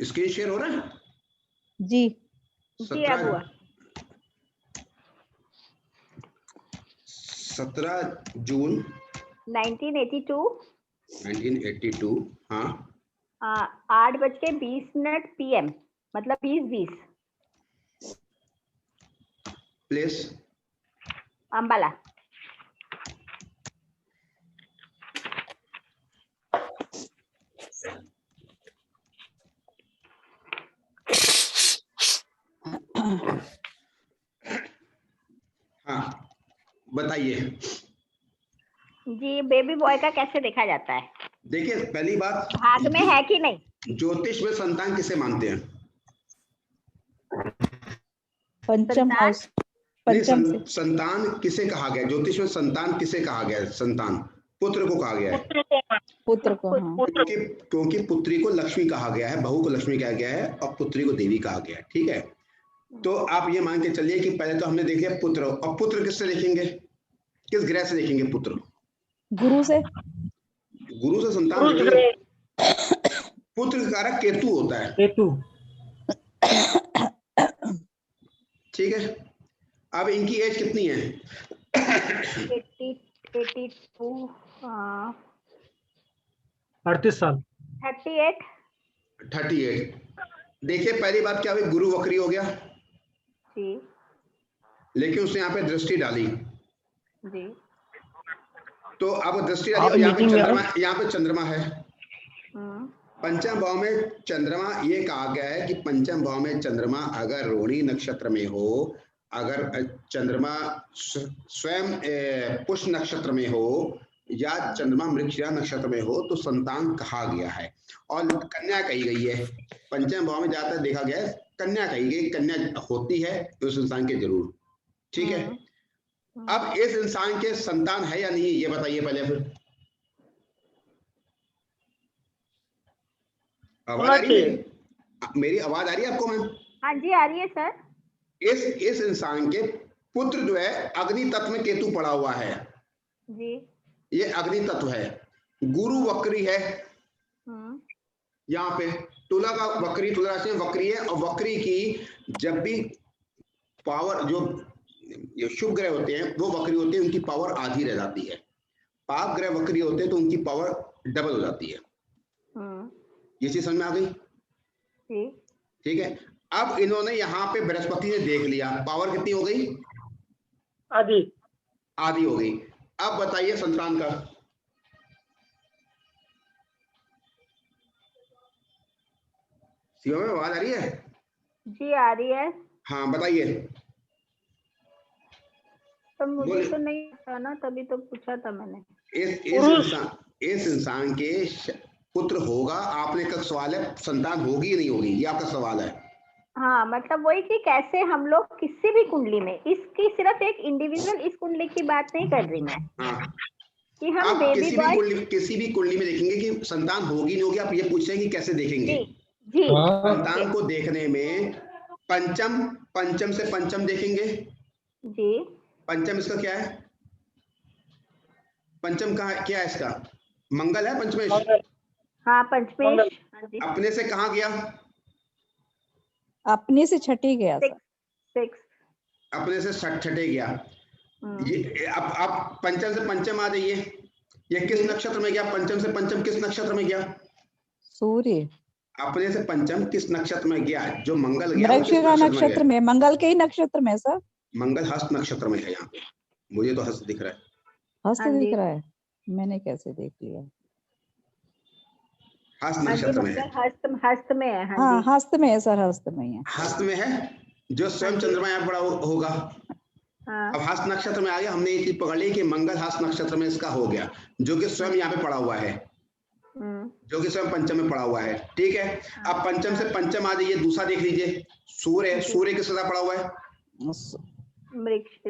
Screen share हो रहा है जी। जी अब हुआ। 17 जून 1982 हाँ 8:20 PM, मतलब 20:20। प्लेस अंबाला। हाँ बताइए जी बेबी बॉय का कैसे देखा जाता है? देखिए पहली बात, भाग में है कि नहीं? ज्योतिष में संतान किसे मानते हैं? पंचम हाउस, पंचम से। संतान किसे कहा गया? ज्योतिष में संतान किसे कहा गया? संतान पुत्र को कहा गया है। पुत्र को, हाँ। क्योंकि पुत्री को लक्ष्मी कहा गया है, बहू को लक्ष्मी कहा गया है और पुत्री को देवी कहा गया है। ठीक है, तो आप ये मान के चलिए कि पहले तो हमने देख लिया पुत्र, और पुत्र किससे देखेंगे? किस ग्रह से देखेंगे पुत्र? गुरु से। गुरु से संतान देखेंगे। पुत्र का कारक केतु होता है। केतु। ठीक है, अब इनकी एज कितनी है? 82 38 साल। 38। देखिए पहली बात क्या हुई, गुरु वक्री हो गया जी लेकिन उसने यहाँ पे दृष्टि डाली। जी। तो अब दृष्टि डाली, यहाँ पे चंद्रमा है। पंचम भाव में चंद्रमा, ये कहा गया है कि पंचम भाव में चंद्रमा अगर रोहिणी नक्षत्र में हो, अगर चंद्रमा स्वयं पुष्य नक्षत्र में हो या चंद्रमा मृगशिरा नक्षत्र में हो तो संतान कहा गया है। और कन्या कही गई है, पंचम भाव में जाता देखा गया है, कन्या कही गई, कन्या होती है उस इंसान के जरूर। ठीक है, अब इस इंसान के संतान है या नहीं ये बताइए पहले। फिर आवाज आ रही है? मेरी आवाज आ रही है आपको मैम? हाँ जी आ रही है सर। इस इंसान के पुत्र जो है अग्नि तत्व में केतु पड़ा हुआ है जी। ये अग्नि तत्व है, गुरु वक्री है। यहाँ पे तुला का वक्री, तुला राशि में वक्री है, और वक्री की जब भी पावर, जो शुभ ग्रह होते हैं वो वक्री होते हैं, उनकी पावर आधी रह जाती है। पाप ग्रह वक्री होते हैं तो उनकी पावर डबल हो जाती है। ये चीज समझ में आ गई? ठीक है, अब इन्होंने यहाँ पे बृहस्पति ने देख लिया, पावर कितनी हो गई? आधी हो गई। अब बताइए संतान का। शिवा में आवाज आ रही है? जी आ रही है। हाँ बताइए। तो मुझे तो नहीं पता ना, तभी तो पूछा था मैंने। इस इंसान के पुत्र होगा, आपने का सवाल है, संतान होगी या नहीं होगी, ये आपका सवाल है। हाँ मतलब वही कि कैसे हम लोग किसी भी कुंडली में, इसकी सिर्फ एक इंडिविजुअल इस कुंडली की बात नहीं कर रही मैं। हाँ, कि हम आप बेबी बॉय किसी भी कुंडली में देखेंगे कि संतान होगी नहीं होगी, आप ये पूछ रहे हैं कि कैसे देखेंगे? जी संतान को देखने में पंचम से पंचम देखेंगे जी। पंचम इसका क्या है? पंचम का क्या है इसका? मंगल है पंचमेश। हाँ पंचमेश। अपने से कहाँ गया? अपने से छठे गया। अपने से छठे गया। ये अब पंचम से पंचम आ जाइए, ये किस नक्षत्र में गया? पंचम से पंचम किस नक्षत्र में गया? सूर्य। अपने से पंचम किस नक्षत्र में गया? जो मंगल गया मृगशिरा नक्षत्र में, मंगल के ही नक्षत्र में सर। मंगल हस्त नक्षत्र में है। यहाँ पे मुझे तो हस्त दिख रहा है। हस्त दिख रहा है, मैंने कैसे देख लिया? हस्त नक्षत्र में है। हस्त में है। हाँ हस्त में है सर, हस्त में है। हस्त में है, जो स्वयं चंद्रमा यहाँ पड़ा होगा। अब हस्त नक्षत्र में आ गया, हमने ये चीज पकड़ ली कि मंगल हस्त नक्षत्र में इसका हो गया, जो कि स्वयं यहाँ पे पड़ा हुआ है, जो कि स्वयं पंचम में पड़ा हुआ है। ठीक है, अब पंचम से पंचम आ जाइए, दूसरा देख लीजिए, सूर्य। सूर्य किसके साथ पड़ा हुआ है?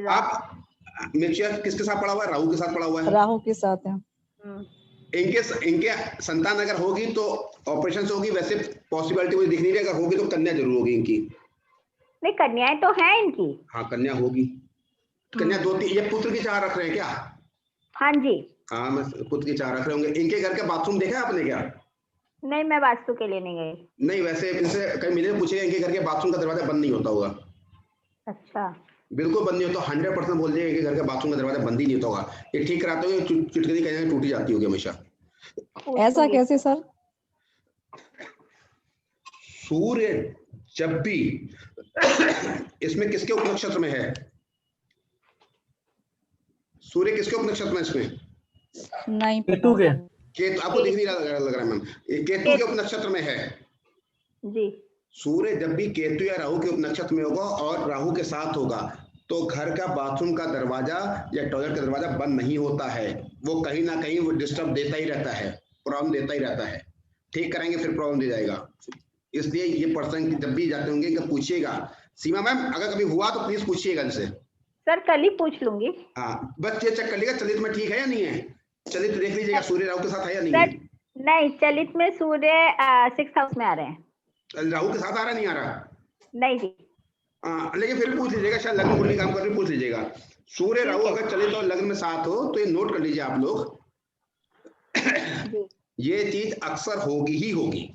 आप मृगशिरा किसके साथ पड़ा हुआ है? राहु के साथ पड़ा हुआ है। राहु के साथ है। इनके संतान अगर होगी तो ऑपरेशन से होगी, वैसे पॉसिबिलिटी मुझे दिख नहीं रही, अगर होगी तो कन्या जरूर होगी इनकी। नहीं कन्याएं तो है इनकी। हाँ कन्या होगी, कन्या 2-3। ये पुत्र की चाह रख रहे हैं क्या? हाँ जी। हाँ मैं पुत्र की चाह रख रहे होंगे। इनके घर का बाथरूम देखा है आपने क्या? नहीं, मैं वास्तु के लिए नहीं गई। नहीं, वैसे इनसे कहीं मिले पूछेगा इनके घर के बाथरूम का दरवाजा बंद नहीं होता होगा। अच्छा, बिल्कुल बंद नहीं होता, 100% बोल देगा कि घर के बाथरूम का दरवाजा बंद ही नहीं होता होगा। ये ठीक कराते हो, चुटकी कहीं टूटी जाती होगी हमेशा। ऐसा कैसे सर? सूर्य जब भी इसमें किसके उप नक्षत्र में है? सूर्य किसके उप नक्षत्र में इसमें? नहीं केतु के। केतु, आपको दिख नहीं रहा लग रहा है मैम, केतु के उप नक्षत्र में है जी। सूर्य। जब भी केतु या राहु के उप नक्षत्र में होगा और राहु के साथ होगा तो घर का बाथरूम का दरवाजा या टॉयलेट का दरवाजा बंद नहीं होता है। वो कहीं ना कहीं वो डिस्टर्ब देता ही रहता है, प्रॉब्लम देता ही रहता है। ठीक कराएंगे फिर प्रॉब्लम दे जाएगा। इसलिए ये पर्सन जब भी जाते होंगे कि पूछिएगा। सीमा मैम, अगर कभी हुआ तो प्लीज पूछिएगा इनसे। सर कल ही पूछ लूंगी। हाँ, बस ये चेक कर लीजिएगा चलित में ठीक है या नहीं है। चलित देख लीजिएगा सूर्य राहु के साथ है या नहीं है। नहीं, चलित में सूर्य 6th हाउस में आ रहे हैं। राहु के साथ आ रहा नहीं आ रहा? नहीं जी। लेकिन फिर पूछ लीजिएगा, शायद लग्न कुंडली काम करके पूछ लीजिएगा। सूर्य राहु अगर चलित और लग्न में साथ हो तो ये नोट कर लीजिए आप लोग। ये चीज अक्सर होगी ही होगी।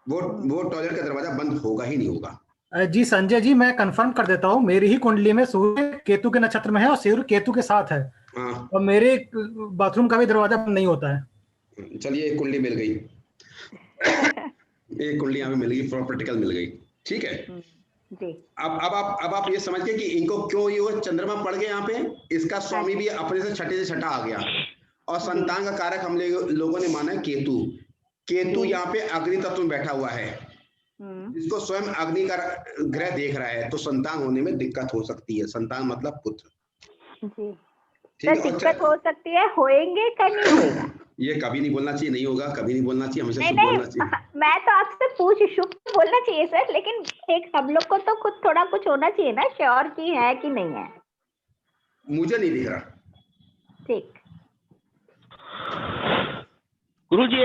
वो टॉयलेट का दरवाजा बंद होगा ही नहीं होगा। जी संजय जी, मैं कंफर्म कर देता हूँ, मेरी ही कुंडली में सूर्य केतु के नक्षत्र में है और सूर्य केतु के साथ है। और मेरे बाथरूम का भी दरवाजा बंद नहीं होता है। चलिए, एक कुंडली मिल गई। एक कुंडली यहाँ पे मिल गई, प्रॉपर्टिकल मिल गई। ठीक है जी। अब आप ये समझिए कि इनको क्यों ये चंद्रमा पड़ गया यहाँ पे। इसका स्वामी भी अपने से छठे से छठा आ गया और संतान का कारक हम लोगों ने माना है केतु। केतु यहाँ पे अग्नि तत्व में बैठा हुआ है, जिसको स्वयं अग्नि का ग्रह देख रहा है, तो संतान होने में दिक्कत हो सकती है। संतान मतलब पुत्र जी। ठीक तो दिक्कत हो सकती है, होएंगे क्या नहीं होएगा? ये कभी नहीं बोलना चाहिए, नहीं होगा, कभी नहीं बोलना चाहिए, हमेशा शुभ नहीं, बोलना चाहिए। मैं तो आपसे पूछ शुभ बोलना चाहिए सर, लेकिन एक हम लोग को तो खुद थोड़ा कुछ होना चाहिए ना, श्योर की है कि नहीं है। मुझे नहीं दिख रहा। ठीक। गुरुजी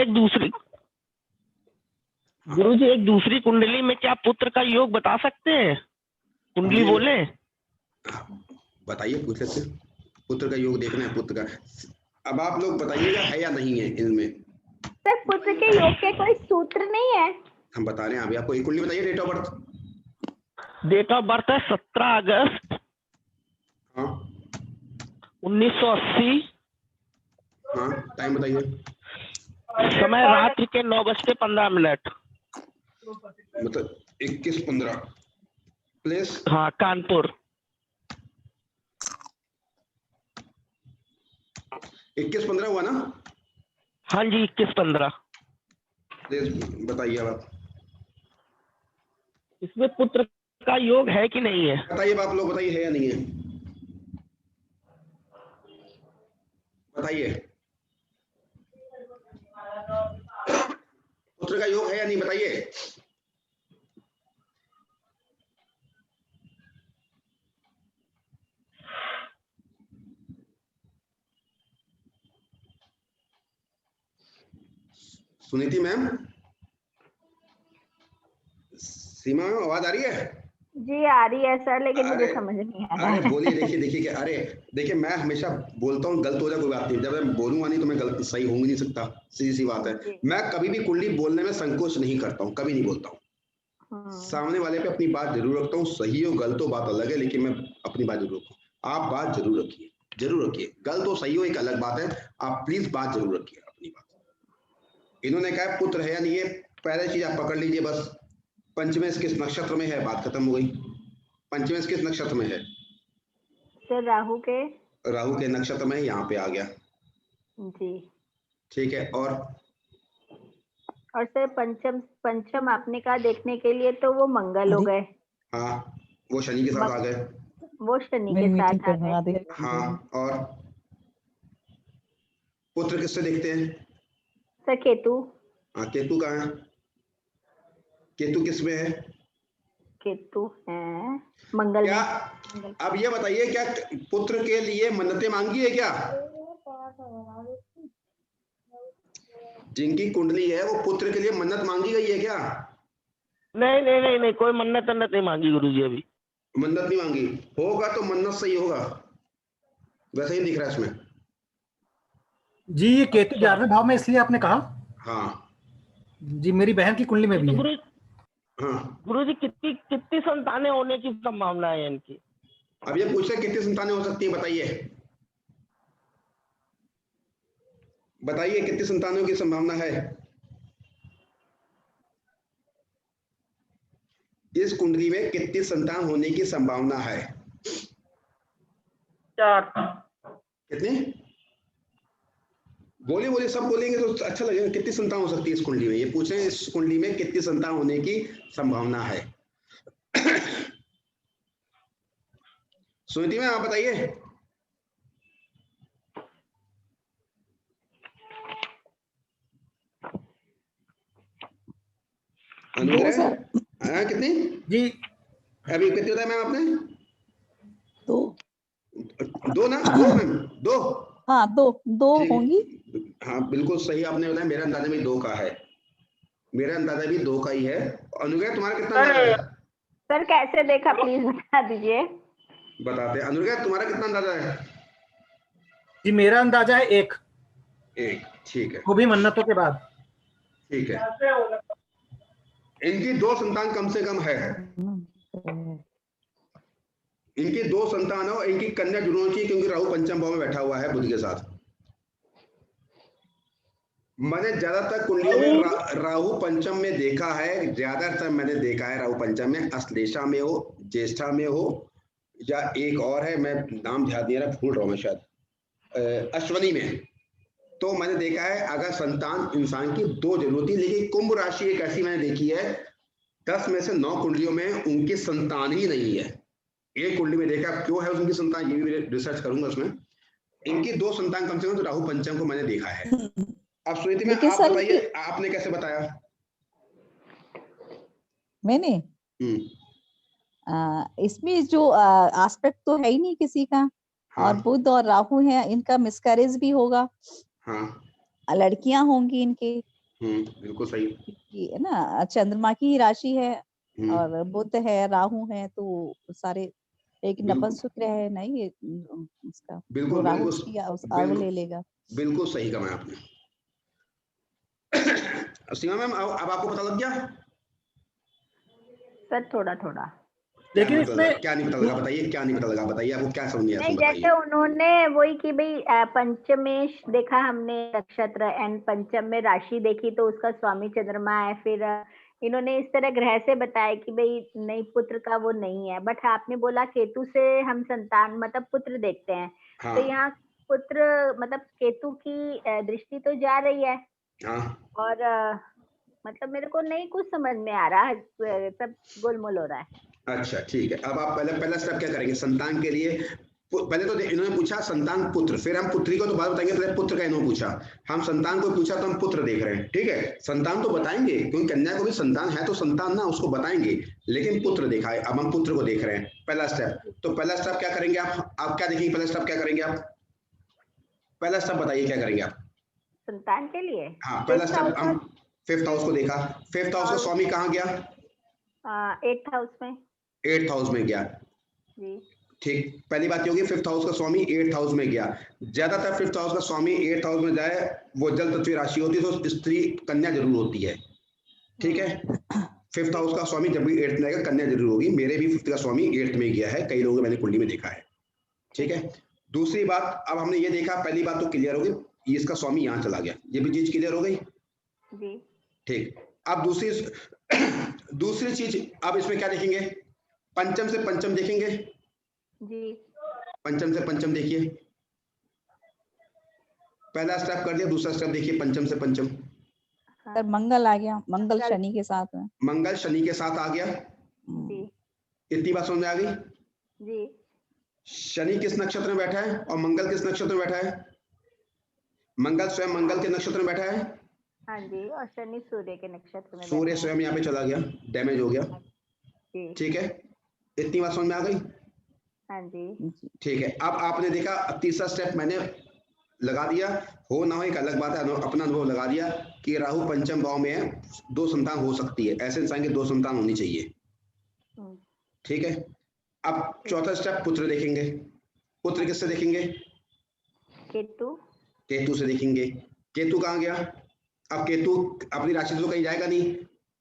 एक दूसरी कुंडली में क्या पुत्र का योग बता सकते हैं? कुंडली बोले बताइए, पूछ लेते हैं। पुत्र का योग देखना है, पुत्र का। अब आप लोग बताइएगा है या नहीं है इनमें। सर पुत्र के योग के कोई सूत्र नहीं है। हम बता रहे हैं अभी आपको। एक कुंडली बताइए, date of birth. Date of birth है 17 अगस्त हाँ 1980। हाँ, टाइम बताइए। समय रात्रि के 9:15। मतलब 21-15। प्लेस? हाँ, कानपुर। 21-15 हुआ ना? हाँ जी, 21-15। प्लेस बताइए अब आप। इसमें पुत्र का योग है कि नहीं है? बताइए आप लोग, बताइए है या नहीं है, बताइए। पुत्र का योग है या नहीं, बताइए। सुनीति मैम, सीमा मैम, आवाज आ रही है? जी आ रही है सर, लेकिन मुझे समझ नहीं आ रहा है। बोलिए। देखिए क्या, अरे देखिए, मैं हमेशा बोलता हूँ, गलत हो जाए कोई बात नहीं। जब मैं बोलूंगा नहीं तो मैं गलत सही हो नहीं सकता, सीधी सी बात है। मैं कभी भी कुंडली बोलने में संकोच नहीं करता हूँ, कभी नहीं बोलता हूँ। सामने वाले पे अपनी बात जरूर रखता हूँ। सही हो गलत हो बात अलग है, लेकिन मैं अपनी बात जरूर रखूँ। आप बात जरूर रखिए, जरूर रखिए। गलत हो सही हो एक अलग बात है, आप प्लीज बात जरूर रखिए अपनी बात। इन्होंने कहा पुत्र है या नहीं है, पहले चीज आप पकड़ लीजिए बस। पंचमेश किस नक्षत्र में है, बात खत्म हो गई। पंचमेश किस नक्षत्र में है? सर राहु के नक्षत्र में, यहाँ पे आ गया जी। ठीक है। और सर पंचम आपने कहा देखने के लिए, तो वो मंगल हो गए। हाँ, वो शनि के साथ आ गए। वो शनि के साथ आ गए। हाँ, और पुत्र किससे देखते हैं? सर केतु। हाँ, केतु कहाँ है? केतु किस में है? केतु है मंगल क्या? में। अब ये बताइए, क्या पुत्र के लिए मन्नतें मांगी है क्या? जिनकी कुंडली है वो पुत्र के लिए मन्नत मांगी गई है क्या? नहीं, कोई मन्नत नहीं मांगी गुरुजी। अभी मन्नत नहीं मांगी। होगा तो मन्नत सही होगा, वैसे ही दिख रहा है इसमें। जी ये केतु 11वें भाव में, इसलिए आपने कहा। हाँ, जी मेरी बहन की कुंडली में भी है। गुरु जी कितनी संतानें होने की संभावना है इनकी? अब ये पूछ रहे कितनी संतानें हो सकती है, बताइए बताइए कितनी संतानों की संभावना है इस कुंडली में, कितनी संतान होने की संभावना है? 4। कितनी? बोलिए बोलिए, सब बोलेंगे तो अच्छा लगेगा। कितनी संतान हो सकती है इस कुंडली में, ये पूछ रहे हैं इस कुंडली में कितनी संतान होने की संभावना है। सुनीति मैम आप बताइए। कितनी जी? अभी कितनी बताया मैम आपने? 2 2 ना? 2 मैम, 2। हाँ 2 होंगी। हाँ बिल्कुल सही आपने बताया, मेरा अंदाजा भी 2 का है, मेरा अंदाजा भी 2 का ही है। अनुग्रह तुम्हारा कितना अंदाजा है? सर कैसे देखा प्लीज बता दीजिए। बताते हैं। अनुग्रह तुम्हारा कितना अंदाजा है? जी मेरा अंदाजा है 1। ठीक है, वो भी मन्नतों के बाद। ठीक है। इनकी 2 संतान कम से कम है, इनकी 2 संतान हो, इनकी कन्या जरूर होनी चाहिए क्योंकि राहु पंचम भाव में बैठा हुआ है बुध के साथ। मैंने ज्यादातर कुंडलियों में राहु पंचम में देखा है, ज्यादातर मैंने देखा है राहु पंचम में अश्लेषा में हो, ज्येष्ठा में हो, या एक और है, मैं नाम ध्यान नहीं रहा, भूल रहा हूं मैं, शायद अश्वनी में। तो मैंने देखा है अगर संतान इंसान की 2 जरूर होती है, लेकिन कुंभ राशि एक ऐसी मैंने देखी है 10 में से 9 कुंडलियों में उनकी संतान ही नहीं है। एक कुंडली में देखा, क्यों है उनकी संतान ये भी रिसर्च करूंगा उसमें। इनकी 2 संतान कम से कम तो राहु पंचम को मैंने देखा है। अब सुनीति में आप बताइए आपने कैसे बताया? मैंने इसमें जो एस्पेक्ट तो है ही नहीं किसी का। हाँ। और बुध और राहु है, इनका मिसकैरेज भी होगा। हाँ। लड़कियां होंगी इनके। बिल्कुल सही है ना, चंद्रमा की ही राशि है और बुध है, राहु है, तो सारे एक नपुंसक है नहीं ये उसका। बिल्कुल तो राहु ले लेगा। बिल्कुल सही कहा आपने। सीमा मैम अब आपको पता लग गया? सर थोड़ा थोड़ा। लेकिन इसमें क्या नहीं पता लगा, बताइए क्या नहीं पता लगा, बताइए आपको क्या समझ नहीं आया? नहीं, जैसे उन्होंने वही कि भाई पंचमेश देखा हमने नक्षत्र एंड पंचम में राशि देखी तो उसका स्वामी चंद्रमा है। फिर इन्होंने इस तरह ग्रह से बताया कि भाई नहीं पुत्र का वो नहीं है, बट आपने बोला केतु से हम संतान मतलब पुत्र देखते हैं। हाँ। तो यहाँ पुत्र मतलब केतु की दृष्टि तो जा रही है। हाँ। और मतलब मेरे को नहीं कुछ समझ में आ रहा, सब गोलमोल हो रहा है। अच्छा ठीक है, अब आप पहला स्टेप क्या करेंगे संतान के लिए? पहले तो इन्होंने पूछा संतान पुत्र, फिर हम पुत्री को तो बात बताएंगे, पहले पुत्र का इन्होंने पूछा, हम संतान को पूछा तो हम पुत्र देख रहे हैं। ठीक है, संतान तो बताएंगे क्योंकि कन्या को भी संतान है तो संतान ना उसको बताएंगे, लेकिन पुत्र देखा है, अब हम पुत्र को देख रहे हैं। पहला स्टेप, तो पहला स्टेप क्या करेंगे आप क्या देखेंगे? पहला स्टेप क्या करेंगे आप? पहला स्टेप बताइए क्या करेंगे आप संतान के लिए? हाँ पहला स्टेप हम 5th हाउस को देखा। 5th हाउस का स्वामी कहाँ गया? 8th हाउस में। 8th हाउस में गया जी। ठीक, पहली बात ये होगी 5th हाउस का स्वामी 8th हाउस में गया। ज्यादातर 5th हाउस का स्वामी 8th हाउस में जाए वो जल तत्व राशि होती है तो स्त्री कन्या जरूर होती है। ठीक है, 5th हाउस का स्वामी जब भी 8th में आएगा कन्या जरूर होगी। मेरे भी 5th का स्वामी 8th में गया है, कई लोगों मैंने कुंडली में देखा है। ठीक है, दूसरी बात अब हमने ये देखा, पहली बात तो क्लियर हो गई, इसका स्वामी यहाँ चला गया, ये भी चीज क्लियर हो गई जी। ठीक, अब दूसरी चीज अब इसमें क्या देखेंगे? पंचम से पंचम देखेंगे जी। पंचम से पंचम देखिए, पहला स्टेप कर दिया, दूसरा स्टेप देखिए पंचम से पंचम। सर मंगल आ गया, मंगल शनि के साथ में, मंगल शनि के साथ आ गया जी। इतनी बात समझ में आ गई जी। शनि किस नक्षत्र में बैठा है और मंगल किस नक्षत्र में बैठा है? मंगल स्वयं मंगल के नक्षत्र में बैठा है हाँ जी, और शनि सूर्य के नक्षत्र में। सूर्य स्वयं यहाँ पे चला गया, डैमेज हो गया। ठीक है, इतनी बात समझ में आ गई हाँ जी। ठीक है, अब आपने देखा तीसरा स्टेप मैंने लगा दिया, हो ना हो एक अलग बात है, अपना अनुभव लगा दिया कि राहु पंचम भाव में है, 2 संतान हो सकती है, ऐसे इंसान की 2 संतान होनी चाहिए। ठीक है, अब चौथा स्टेप पुत्र देखेंगे। पुत्र किससे देखेंगे? केतु। केतु से देखेंगे। केतु कहाँ गया? अब केतु अपनी राशि से तो कहीं जाएगा नहीं,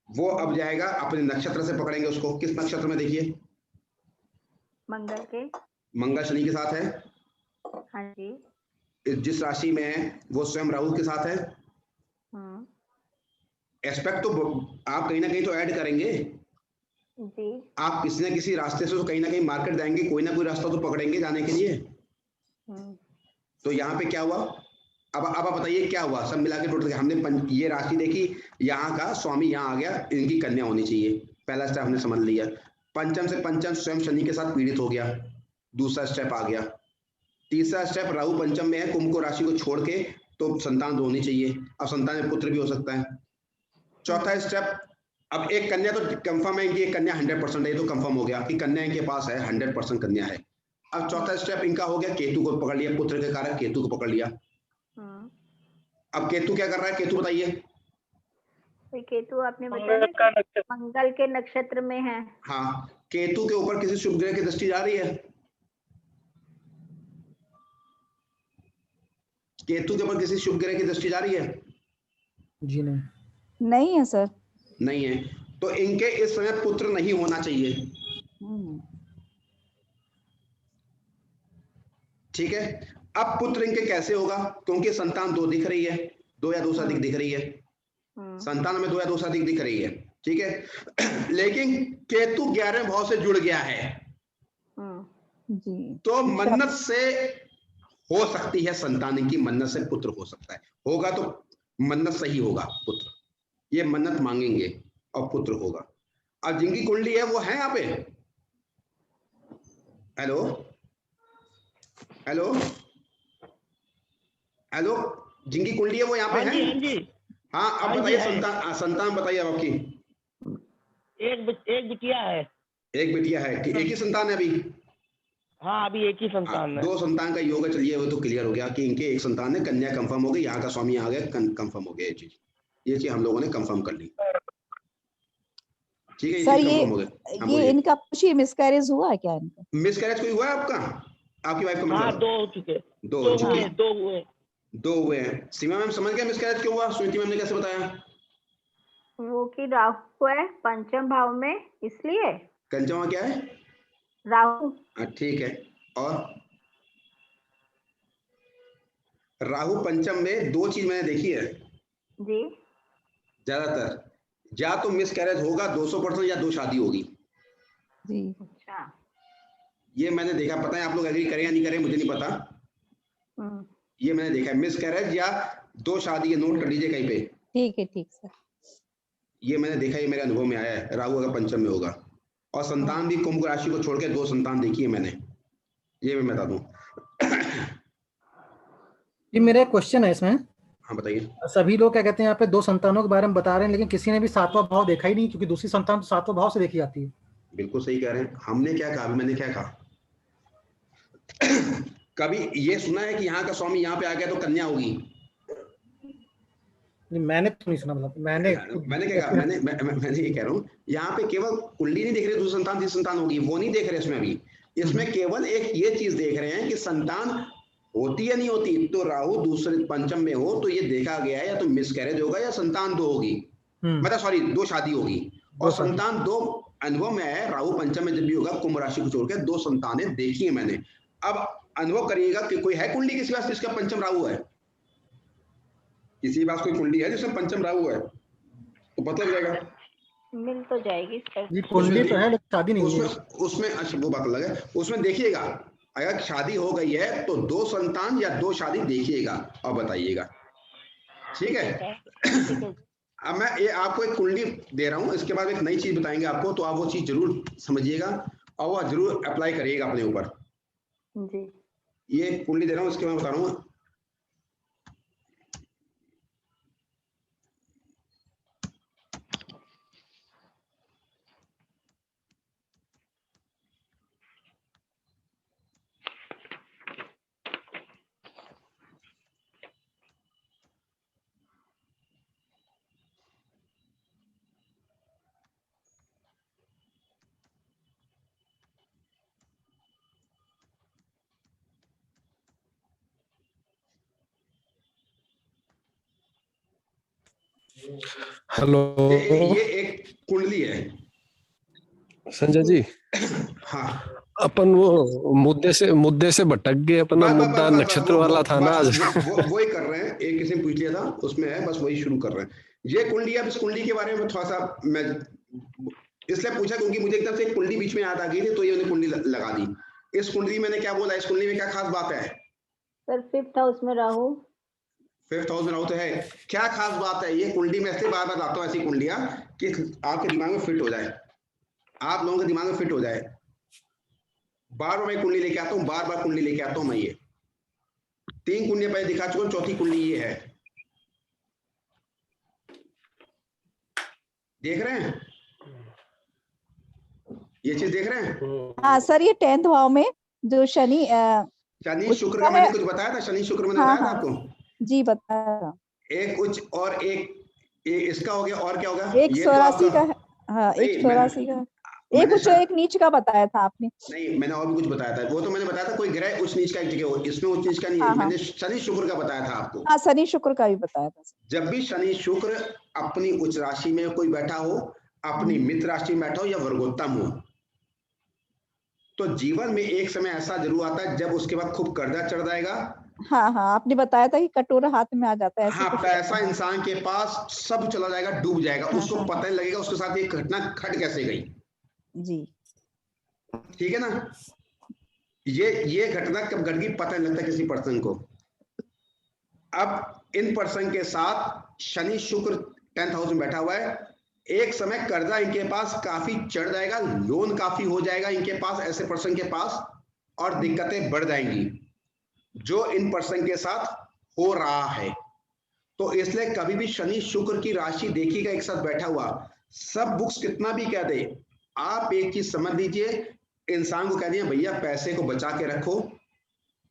वो अब जाएगा अपने नक्षत्र से पकड़ेंगे उसको। किस नक्षत्र में देखिए? मंगल के। मंगल शनि के साथ है। हाँ जी। जिस राशि में है वो स्वयं राहु के साथ है। एस्पेक्ट तो आप कहीं ना कहीं तो ऐड करेंगे जी। आप किसी न किसी रास्ते से तो कहीं ना कहीं मार्केट जाएंगे, कोई ना कोई रास्ता तो पकड़ेंगे जाने के लिए। तो यहाँ पे क्या हुआ? अब आप बताइए क्या हुआ? सब मिला के टोटल हमने ये राशि देखी, यहाँ का स्वामी यहाँ आ गया, इनकी कन्या होनी चाहिए, पहला स्टेप हमने समझ लिया। पंचम से पंचम स्वयं शनि के साथ पीड़ित हो गया, दूसरा स्टेप आ गया। तीसरा स्टेप राहु पंचम में है, कुंभ को राशि को छोड़ के, तो संतान तो होनी चाहिए, अब संतान में पुत्र भी हो सकता है। चौथा स्टेप, अब एक कन्या तो कंफर्म है, इनकी एक कन्या 100% है, ये तो कंफर्म हो गया कि कन्या इनके पास है, 100% कन्या है। अब चौथा स्टेप इनका हो गया, केतु को पकड़ लिया, पुत्र के कारक केतु को पकड़ लिया। अब केतु क्या कर रहा है? केतु बताइए। केतु आपने बताया मंगल के नक्षत्र में है। हाँ, केतु के ऊपर किसी शुभ ग्रह की दृष्टि जा रही है? केतु के ऊपर किसी शुभ ग्रह की दृष्टि जा रही है? जी नहीं है सर। नहीं है, तो इनके इस समय पुत्र नहीं होना चाहिए। ठीक है, अब पुत्र इनके कैसे होगा? क्योंकि संतान दो दिख रही है, दो या दो से अधिक दिख रही है, संतान में दो या दो से अधिक दिख रही है। ठीक है लेकिन केतु 11वें भाव से जुड़ गया है, तो मन्नत से हो सकती है संतान की, मन्नत से पुत्र हो सकता है, होगा तो मन्नत सही होगा, पुत्र, ये मन्नत मांगेंगे और पुत्र होगा। अब जिनकी कुंडली है वो है यहाँ पे। हेलो हेलो हेलो, जिनकी कुंडली है वो यहाँ पे है। हाँ, अब बताइए संतान बताइए अब आपकी। एक बिटिया है। एक बिटिया है, एक ही संतान है अभी? हाँ, अभी एक ही संतान है। दो संतान का योग है, चलिए वो तो क्लियर हो गया कि इनके एक संतान है, कन्या कंफर्म हो गई, यहाँ का स्वामी आ गया, कंफर्म हो गया। ये चीज हम लोगों ने कंफर्म कर ली। ठीक है, सर ये इनका कुछ मिसकैरेज हुआ है क्या? इनका मिसकैरेज कोई हुआ है आपका? आपकी वाइफ का? हाँ, 2 हो चुके। दो हुए हैं। सीमा मैम समझ गया मिसकैरेज क्यों हुआ? सुनीति मैम ने कैसे बताया? वो कि राहु है पंचम भाव में, इसलिए। पंचम क्या है? राहु। ठीक है, और राहु पंचम में दो चीज मैंने देखी है जी, ज्यादातर, या तो मिसकैरेज होगा 200% या दो शादी होगी जी। अच्छा, ये मैंने देखा। पता है आप लोग एग्री करें या नहीं करें मुझे नहीं पता, ये मैंने देखा है, मिसकैरेज या दो शादी, ये नोट कर लीजिए कहीं पे। ठीक है, ठीक सर। ये मैंने देखा, ये मेरे अनुभव में आया है, राहु अगर पंचम में होगा। और संतान भी कुंभ राशि को छोड़ के दो संतान देखी है मैंने, ये मैं बता दूं। ये मेरा क्वेश्चन है इसमें। हाँ बताइए। सभी लोग क्या कहते हैं यहाँ पे दो संतानों के बारे में बता रहे हैं, लेकिन किसी ने भी सातवां भाव देखा ही नहीं, क्योंकि दूसरी संतान तो सातवां भाव से देखी जाती है। बिल्कुल सही कह रहे हैं। हमने क्या कहा? मैंने क्या कहा? कभी ये सुना है कि यहाँ का स्वामी यहाँ पे आ गया तो कन्या होगी? मैंने तो नहीं सुना। मतलब मैंने क्या कहा? मैंने ये कह रहा हूँ, यहाँ पे केवल कुंडली नहीं देख रहे दूसरी संतान तीसरी संतान होगी, वो नहीं देख रहे इसमें अभी। इसमें केवल एक ये चीज देख रहे हैं कि संतान होती या नहीं होती। तो राहु दूसरे पंचम में हो तो ये देखा गया है, या तो मिसकैरेज होगा या संतान दो होगी, मतलब सॉरी दो शादी होगी। और संतान दो अनुभव में है, राहु पंचम में जब भी होगा कुंभ राशि को छोड़कर दो संतानें देखी है मैंने। अब अनुभव करिएगा कि कोई है कुंडली किसी पास जिसका पंचम राहु है? किसी पास कोई कुंडली है जिसमें पंचम राहु है तो पता लगेगा, मिल तो जाएगी। कुंडली तो है लेकिन शादी नहीं है उसमें। अच्छा वो बात अलग है, उसमें देखिएगा अगर शादी हो गई है तो दो संतान या दो शादी देखिएगा और बताइएगा। ठीक है। अब मैं ये आपको एक कुंडली दे रहा हूँ, इसके बाद एक नई चीज बताएंगे आपको, तो आप वो चीज जरूर समझिएगा और वो जरूर अप्लाई करिएगा अपने ऊपर। जी, ये कुंडली दे रहा हूँ, इसके बाद बता रहा हूँ। हेलो, ये एक कुंडली है संजय जी। हाँ, अपन वो मुद्दे से भटक गए। अपना मुद्दा नक्षत्र वाला था ना आज। वो ही कर रहे हैं, एक किसी ने पूछ लिया था उसमें है, बस वही शुरू कर रहे हैं। ये कुंडली, अब इस कुंडली के बारे में थोड़ा सा मैं इसलिए पूछा क्योंकि मुझे एकदम से कुंडली बीच में याद आ गई थी, तो ये मैंने कुंडली लगा दी। इस कुंडली मैंने क्या बोला, इस कुंडली में क्या खास बात है सर? 5th हाउस में राहु। 5th हाउस में राहु तो है, क्या खास बात है ये कुंडली में? ऐसे बार बार बताता हूँ ऐसी कुंडलियां कि आपके दिमाग में फिट हो जाए, आप लोगों के दिमाग में फिट हो जाए। बार बार मैं कुंडली लेके आता हूँ, बार बार कुंडली लेके आता हूँ मैं। ये 3 कुंडलियां पहले दिखा चुका हूं, चौथी कुंडली ये है, देख रहे हैं? ये चीज देख रहे हैं? हाँ सर, ये 10th भाव में जो शनि शुक्र का मैंने कुछ बताया था, शनि शुक्र मैंने बताया था आपको जी, बताया। एक उच्च और एक इसका हो गया, और क्या होगा? एक 84 का, हाँ, एक 84 का, एक उच्च एक नीच का बताया था आपने। नहीं, मैंने और भी कुछ बताया था, वो तो मैंने बताया था कोई ग्रह उच्च नीच का एक जगह हो, इसमें उच्च नीच का नहीं है। मैंने शनि शुक्र का बताया था आपको। हाँ, शनि शुक्र का भी बताया था। जब भी शनि शुक्र अपनी उच्च राशि में कोई बैठा हो, अपनी मित्र राशि में बैठा हो या वर्गोत्तम हो, तो जीवन में एक समय ऐसा जरूर आता है जब उसके बाद खूब कर्जा चढ़ जाएगा। हाँ हाँ, आपने बताया था कि कटोरा हाथ में आ जाता है। हाँ, पैसा इंसान के पास सब चला जाएगा, डूब जाएगा। उसको पता नहीं लगेगा उसके साथ ये घटना घट कैसे गई। जी, ठीक है ना? ये घटना कब घट गई पता नहीं लगता किसी पर्सन को। अब इन पर्सन के साथ शनि शुक्र 10th हाउस में बैठा हुआ है, एक समय कर्जा इनके पास काफी चढ़ जाएगा, लोन काफी हो जाएगा इनके पास, ऐसे पर्सन के पास, और दिक्कतें बढ़ जाएंगी जो इन पर्सन के साथ हो रहा है। तो इसलिए कभी भी शनि शुक्र की राशि देखिएगा एक साथ बैठा हुआ, सब बुक्स कितना भी कह दे, आप एक चीज समझ लीजिए, इंसान को कह दिया भैया पैसे को बचा के रखो,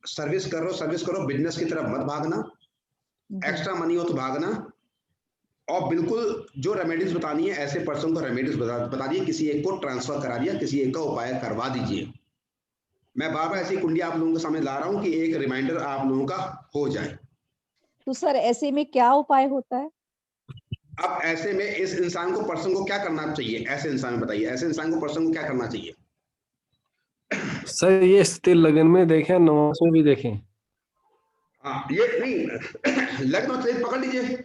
सर्विस करो, बिजनेस की तरफ मत भागना, एक्स्ट्रा मनी हो तो भागना। और बिल्कुल जो रेमेडीज बतानी है ऐसे पर्सन को रेमेडीज बता दिए, किसी एक को ट्रांसफर करा दिया, किसी एक का उपाय करवा दीजिए। मैं बार बार ऐसी कुंडली आप लोगों के सामने ला रहा हूं कि एक रिमाइंडर आप लोगों का हो जाए। तो सर ऐसे में क्या उपाय होता है? अब ऐसे में इस इंसान को, पर्सन को क्या करना चाहिए? ऐसे इंसान बताइए, ऐसे इंसान को, पर्सन को क्या करना चाहिए? सर ये स्थिति लगन में देखें, नमाज में भी देखें। हाँ, ये नहीं, लग्न और चरित पकड़ लीजिए,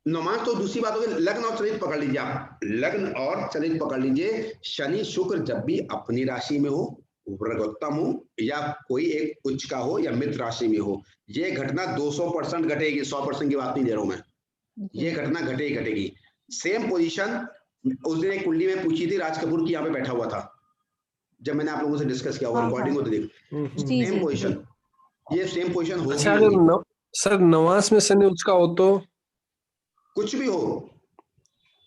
नमाज तो दूसरी बात होगी, लग्न और चरित पकड़ लीजिए। आप लग्न और चरित पकड़ लीजिए। शनि शुक्र जब भी अपनी राशि में हो, वर्गोत्तम हो, या कोई एक उच्च का हो या मित्र राशि में हो, ये घटना 200% घटेगी, 100% की बात नहीं दे रहा हूं मैं, ये घटना घटेगी। सेम पोजीशन उस दिन एक कुंडली में पूछी थी, राज कपूर की, यहाँ पे बैठा हुआ था जब मैंने आप लोगों से डिस्कस किया, वो रिकॉर्डिंग को देख, सेम पोजीशन, ये सेम पोजीशन होगी। अच्छा, अगर सर नवास में शनि उसका हो तो कुछ भी हो,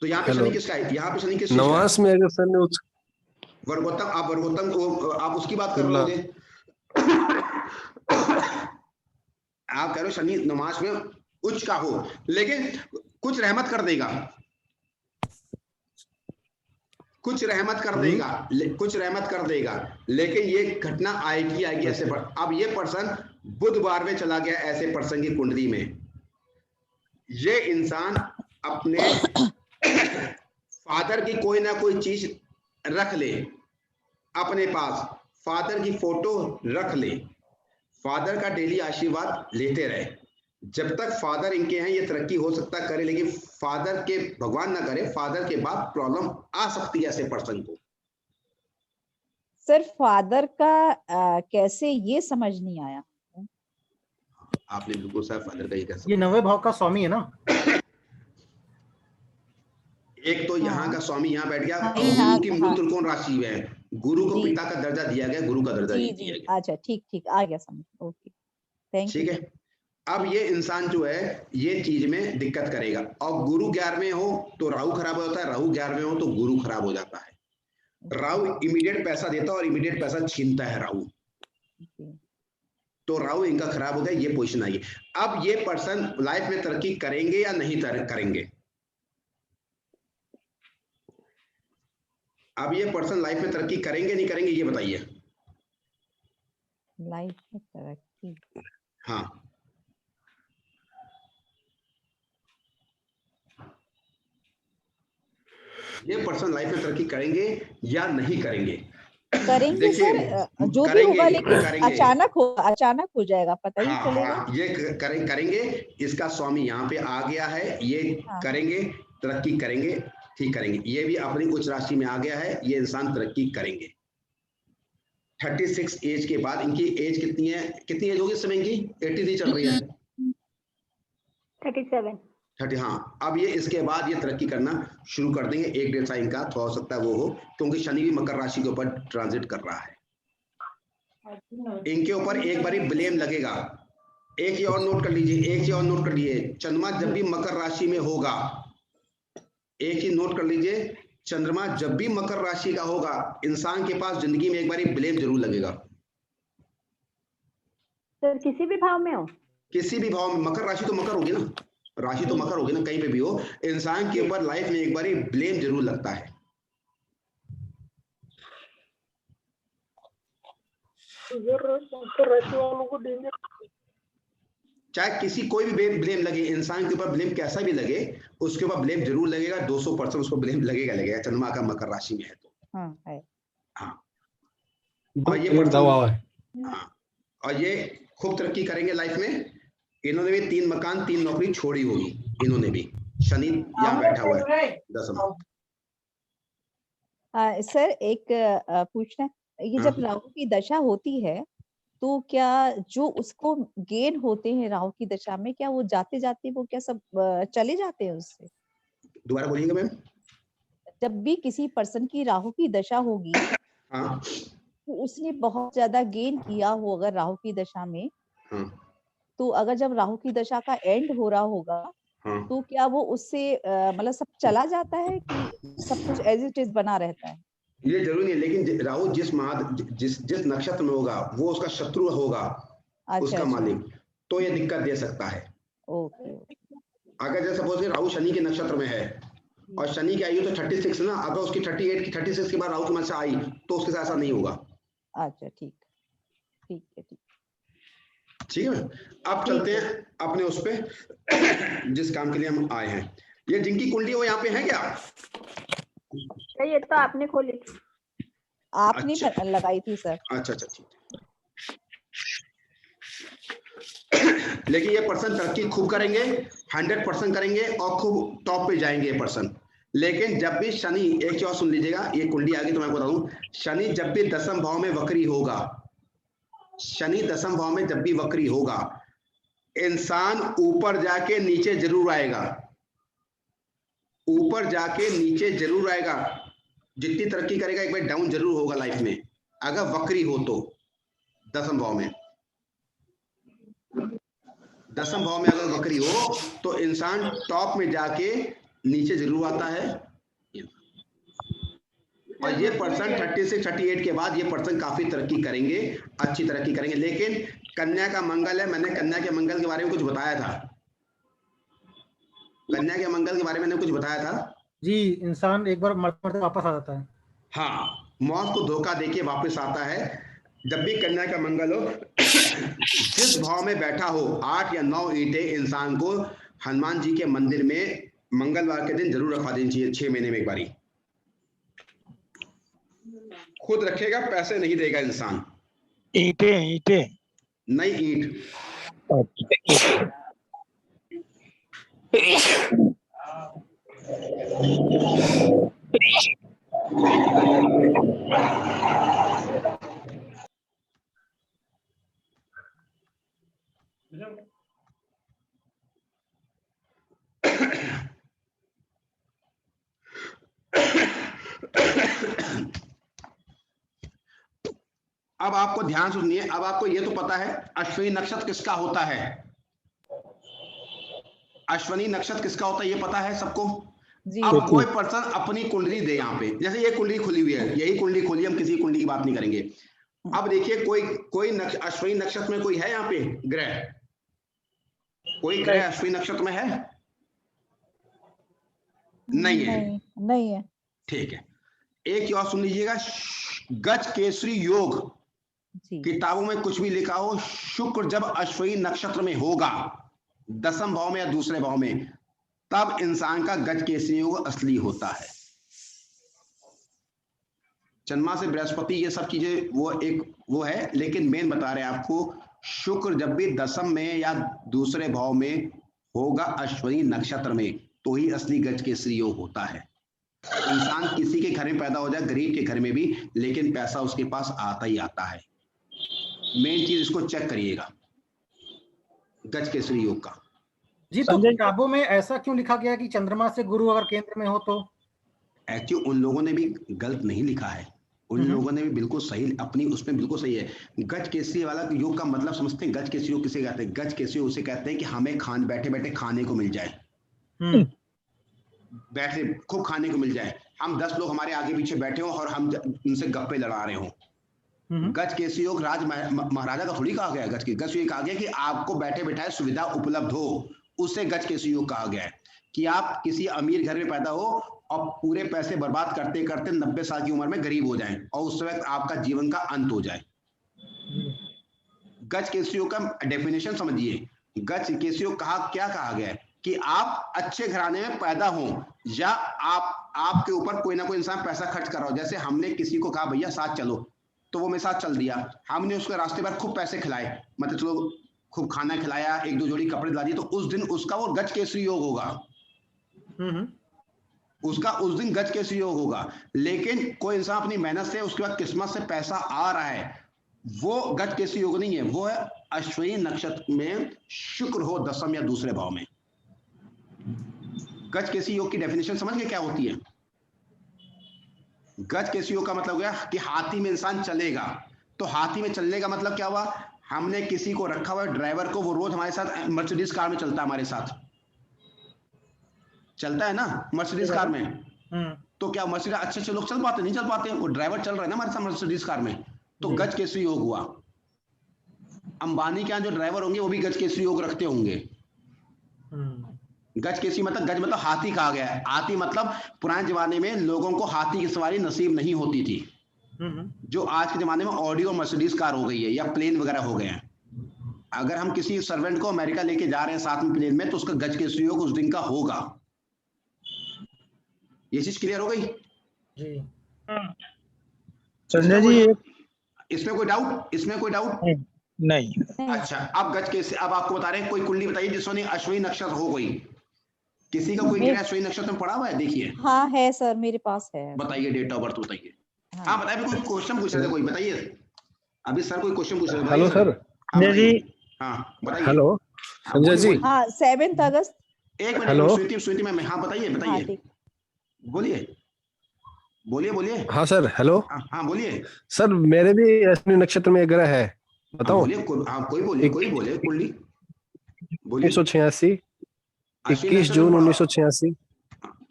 तो यहाँ पे शनि किसका है? यहाँ पे शनि किस नवास में अगर शनि वर्गोत्तम, आप वर्गोत्तम को आप उसकी बात कर रहे हो, आप कह रहे हो शनि नमाज में उच्च का हो, लेकिन कुछ रहमत कर देगा, कुछ रहमत कर देगा, लेकिन ये घटना आएगी ऐसे पर। अब ये पर्सन बुधवार में चला गया ऐसे पर्सन की कुंडली में, ये इंसान अपने फादर की कोई ना कोई चीज रख ले अपने पास, फादर की फोटो रख ले, फादर का डेली आशीर्वाद लेते रहे। जब तक फादर इनके हैं ये तरक्की हो सकता करे, लेकिन फादर के, भगवान ना करे, फादर के बाद प्रॉब्लम आ सकती है ऐसे पर्सन को। सर फादर का कैसे, ये समझ नहीं आया। आपने बिल्कुल सर फादर का ही कहा, ये 9वें भाव का स्वामी है ना। एक तो यहाँ का स्वामी यहाँ बैठ गया, गुरु की मूल त्रिकोण राशि में है, गुरु को पिता का दर्जा दिया गया, गुरु का दर्जा दिया गया। अच्छा, ठीक आ गया समझ, ओके, थैंक यू। ठीक है, अब ये इंसान जो है ये चीज में दिक्कत करेगा, और गुरु 11वें हो तो राहु खराब हो जाता है, राहु 11वें हो तो गुरु खराब हो जाता है। राहु इमीडिएट पैसा देता है और इमीडिएट पैसा छीनता है राहु, तो राहु इनका खराब हो गया, ये पोजीशन आई। अब ये पर्सन लाइफ में तरक्की करेंगे या नहीं करेंगे? अब ये पर्सन लाइफ में तरक्की करेंगे नहीं करेंगे, ये बताइए। लाइफ में तरक्की, हाँ, ये पर्सन लाइफ में तरक्की करेंगे या नहीं करेंगे? करेंगे सर, जो भी होगा, लेकिन अचानक हो जाएगा, पता ही चलेगा। ये करेंगे। इसका स्वामी यहाँ पे आ गया है, ये करेंगे, तरक्की करेंगे, ठीक करेंगे। ये भी अपनी उच्च राशि में आ गया है, ये इंसान तरक्की करेंगे। 36 एज के बाद, इनकी एज कितनी है, कितनी एज होगी इस समय इनकी? 83 चल रही है। 37। 30, हाँ। अब ये इसके बाद ये तरक्की करना शुरू कर देंगे। 1-1.5 साल इनका हो सकता है वो हो, क्योंकि शनि भी मकर राशि के ऊपर ट्रांजिट कर रहा है। इनके ऊपर एक बारी ब्लेम लगेगा। एक ही और नोट कर लीजिए, चंद्रमा जब भी मकर राशि में होगा, एक ही नोट कर लीजिए, चंद्रमा जब भी मकर राशि का होगा, इंसान के पास जिंदगी में एक बारी ब्लेम जरूर लगेगा। सर किसी भी भाव में हो, किसी भी भाव में, मकर राशि तो मकर होगी ना, राशि तो मकर होगी ना, कहीं पे भी हो, इंसान के ऊपर लाइफ में एक बारी ब्लेम जरूर लगता है। चाहे किसी कोई भी ब्लेम लगे, इंसान के ऊपर ब्लेम कैसा भी लगे, उसके ऊपर ब्लेम जरूर लगेगा। 200% उसको ब्लेम लगेगा। चंद्रमा का मकर राशि में है तो हाँ। और ये और ये खूब तरक्की करेंगे लाइफ में। इन्होंने भी 3 मकान 3 नौकरी छोड़ी होगी, इन्होंने भी। शनि यहाँ बैठा हुआ है 10वां। सर एक पूछना, ये जब राहु की दशा होती है तो क्या जो उसको गेन होते हैं राहु की दशा में, क्या वो जाते जाते वो क्या सब चले जाते हैं उससे? दोबारा बोलिएगा मैम। जब भी किसी पर्सन की राहु की दशा होगी, तो उसने बहुत ज्यादा गेन किया हो अगर राहु की दशा में, तो अगर जब राहु की दशा का एंड हो रहा होगा, तो क्या वो उससे मतलब सब चला जाता है कि सब कुछ एज इट इज बना रहता है? ये जरूरी नहीं, लेकिन राहु जिस नक्षत्र में होगा वो उसका शत्रु होगा, उसका मालिक, तो ये दिक्कत दे सकता है। अगर जैसे सपोज राहु शनि के नक्षत्र में है और शनि की आयु तो 36 ना, अगर उसकी 38 की 36 के बाद राहु की मनसा आई तो उसके साथ ऐसा नहीं होगा। अच्छा, ठीक है। ठीक है, अब चलते हैं अपने उस पे जिस काम के लिए हम आए हैं। ये जिनकी कुंडली वो यहाँ पे है क्या? ये तो आपने खोली थी, आपने लगाई थी सर। अच्छा ठीक। लेकिन ये पर्सन तरक्की खूब करेंगे, 100% करेंगे और खूब टॉप पे जाएंगे ये पर्सन। लेकिन जब भी शनि, एक चीज और सुन लीजिएगा, ये कुंडली आगे तो मैं बता दूं, शनि जब भी 10वें भाव में वक्री होगा, शनि 10वें भाव में जब भी वक्री होगा, इंसान ऊपर जाके नीचे जरूर आएगा, ऊपर जाके नीचे जरूर आएगा। जितनी तरक्की करेगा एक बार डाउन जरूर होगा लाइफ में, अगर वक्री हो तो। 10वें भाव में, 10वें भाव में अगर वक्री हो तो इंसान टॉप में जाके नीचे जरूर आता है। और ये पर्सन 36-38 के बाद ये पर्सन काफी तरक्की करेंगे, अच्छी तरक्की करेंगे। लेकिन कन्या का मंगल है, मैंने कन्या के मंगल के बारे में कुछ बताया था, कन्या के मंगल के बारे में मैंने कुछ बताया था जी। इंसान एक बार मरते वापस आ जाता है। हाँ, मौत को धोखा देके वापस आता है। जब भी कन्या का मंगल हो, जिस भाव में बैठा हो, 8 या 9 ईंटें इंसान को हनुमान जी के मंदिर में मंगलवार के दिन जरूर रखवा देनी चाहिए, 6 महीने में एक बारी। खुद रखेगा, पैसे नहीं देगा इंसान। ईंटें नहीं, ईंट। अब आपको ध्यान सुनिए, अब आपको ये तो पता है अश्विनी नक्षत्र किसका होता है, अश्विनी नक्षत्र किसका होता है ये पता है सबको। अब कोई पर्सन अपनी कुंडली दे, यहाँ पे जैसे ये कुंडली खुली हुई है, यही कुंडली खोली, हम किसी कुंडली की बात नहीं करेंगे। अब देखिए कोई अश्विनी नक्षत्र में कोई है यहाँ पे ग्रह, कोई ग्रह अश्विनी नक्षत्र में है? नहीं है। ठीक है, एक और सुन लीजिएगा, गज केसरी योग किताबों में कुछ भी लिखा हो, शुक्र जब अश्विनी नक्षत्र में होगा 10वें भाव में या दूसरे भाव में, तब इंसान का गज केसरी योग असली होता है। चंद्रमा से बृहस्पति, ये सब चीजें वो है, लेकिन मेन बता रहे हैं आपको, शुक्र जब भी दशम में या दूसरे भाव में होगा अश्विनी नक्षत्र में, तो ही असली गज केसरी योग होता है। इंसान किसी के घर में पैदा हो जाए, गरीब के घर में भी, लेकिन पैसा उसके पास आता ही आता है। मेन चीज इसको चेक करिएगा गज केसरी योग का। जी, तो किताबों में ऐसा क्यों लिखा गया कि चंद्रमा से गुरु अगर केंद्र में हो तो? एक्चुअली उन लोगों ने भी गलत नहीं लिखा है, उन लोगों ने भी बिल्कुल सही अपनी उसमें बिल्कुल सही है। गज केसरी वाला योग का मतलब समझते हैं? गज केसरी योग किसे कहते हैं? गज केसरी उसे कहते हैं कि हमें बैठे बैठे खाने को मिल जाए, बैठे खूब खाने को मिल जाए, हम 10 लोग हमारे आगे पीछे बैठे हो और हम उनसे गप्पे लड़ा रहे हो। गज केसरी योग राज महाराजा का थोड़ी कहा गया। गज योग कहा गया कि आपको बैठे बैठाए सुविधा उपलब्ध हो, उसे गज केसरी योग कहा गया है। कि आप किसी अमीर घर में पैदा हो और पूरे पैसे बर्बाद करते करते 90 साल की उम्र में गरीब हो जाएं और उस वक्त आपका जीवन का अंत हो जाए। गज केसरी योग का डेफिनेशन समझिए। गज केसरी योग क्या कहा गया है कि आप अच्छे घराने में पैदा हो, या आपके ऊपर कोई ना कोई इंसान पैसा खर्च कर रहा हो। जैसे हमने किसी को कहा भैया साथ चलो, तो वो मेरे साथ चल दिया, हमने उसको रास्ते पर खूब पैसे खिलाए, मतलब चलो खूब खाना खिलाया, 1-2 जोड़ी कपड़े दिला दिए, तो उस दिन उसका वो गज केसरी योग होगा। उसका उस दिन गज केसरी योग होगा। लेकिन कोई इंसान अपनी मेहनत से उसके बाद किस्मत से पैसा आ रहा है, वो गज केसरी योग नहीं है, वो है अश्विनी नक्षत्र में शुक्र हो दशम या दूसरे भाव में। गज केसरी योग की डेफिनेशन समझ गए क्या होती है? गज केसरी योग का मतलब गया कि हाथी में इंसान चलेगा। तो हाथी में चलने का मतलब क्या हुआ? हमने किसी को रखा हुआ ड्राइवर को, वो रोज हमारे साथ मर्सिडीज कार में चलता है, हमारे साथ चलता है ना मर्सिडीज कार में। तो क्या मर्सिडीज अच्छे लोग चल पाते? नहीं चल पाते। वो ड्राइवर चल रहा है ना हमारे साथ मर्सिडीज कार में, तो गज केसरी योग हुआ। अंबानी के यहाँ जो ड्राइवर होंगे वो भी गज केसरी योग रखते होंगे। गज केसरी मतलब, गज मतलब हाथी कहा गया है। हाथी मतलब पुराने जमाने में लोगों को हाथी की सवारी नसीब नहीं होती थी, जो आज के जमाने में ऑडी और मर्सिडीज कार हो गई है या प्लेन वगैरह हो गए हैं। अगर हम किसी सर्वेंट को अमेरिका लेके जा रहे हैं साथ में प्लेन में, तो उसका गज केसरी योग उस दिन का होगा। ये चीज क्लियर हो गई जी? संजय जी, इसमें कोई डाउट? इसमें कोई डाउट नहीं। अच्छा, अब गज केसरी, अब आपको बता रहे हैं, कोई कुंडली बताइए जिसमें अश्विनी नक्षत्र हो गई। किसी का कोई ग्रह अश्विनी नक्षत्र में पड़ा हुआ है? देखिए। हाँ है सर, मेरे पास है। बताइए डेट ऑफ बर्थ बताइए। हाँ बताइए, कोई क्वेश्चन पूछ रहे थे कोई, बताइए। अभी सर कोई क्वेश्चन पूछ रहे थे। Hello sir. संजय जी। हाँ बताइए। हेलो संजय जी। हाँ 7 अगस्त। एक मिनट, स्वीति मैम। हाँ बताइए बोलिए। हाँ सर, हेलो। हाँ बोलिए सर, मेरे भी अश्विनी नक्षत्र में ग्रह है, बताओ। बोलिए, कोई बोले कुंडली बोलिए। 1986, 21 जून 1986।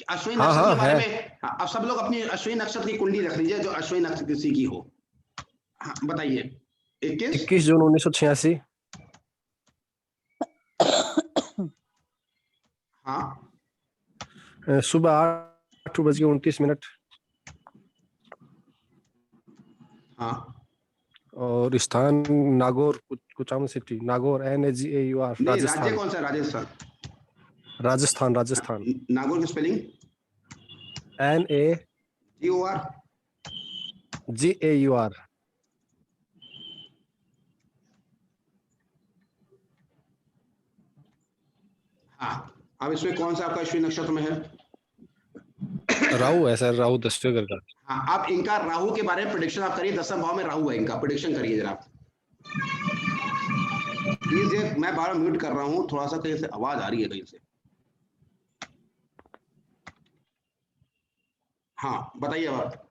अश्विनी नक्षत्र के बारे में अब सब लोग अपनी अश्विनी नक्षत्र की कुंडली रख लीजिए, जो अश्विनी नक्षत्र किसी की हो। हाँ बताइए। 21 जून 1986। हाँ सुबह 8:29। हाँ। और स्थान नागौर, कुचामन सिटी, नागौर, NAGAUR, राजस्थान। राज्य कौन सा? राजस्थान। नागौर की स्पेलिंग? NAGAUR। हाँ, अब इसमें कौन सा आपका अश्विनी नक्षत्र में है? राहु है सर, राहु 10वें घर का। हाँ, आप इनका राहु के बारे में प्रेडिक्शन आप करिए। 10वें भाव में राहु है, इनका प्रेडिक्शन करिए जरा प्लीज। मैं बार म्यूट कर रहा हूँ, थोड़ा सा कहीं से आवाज आ रही है कहीं से। हाँ बताइए अब।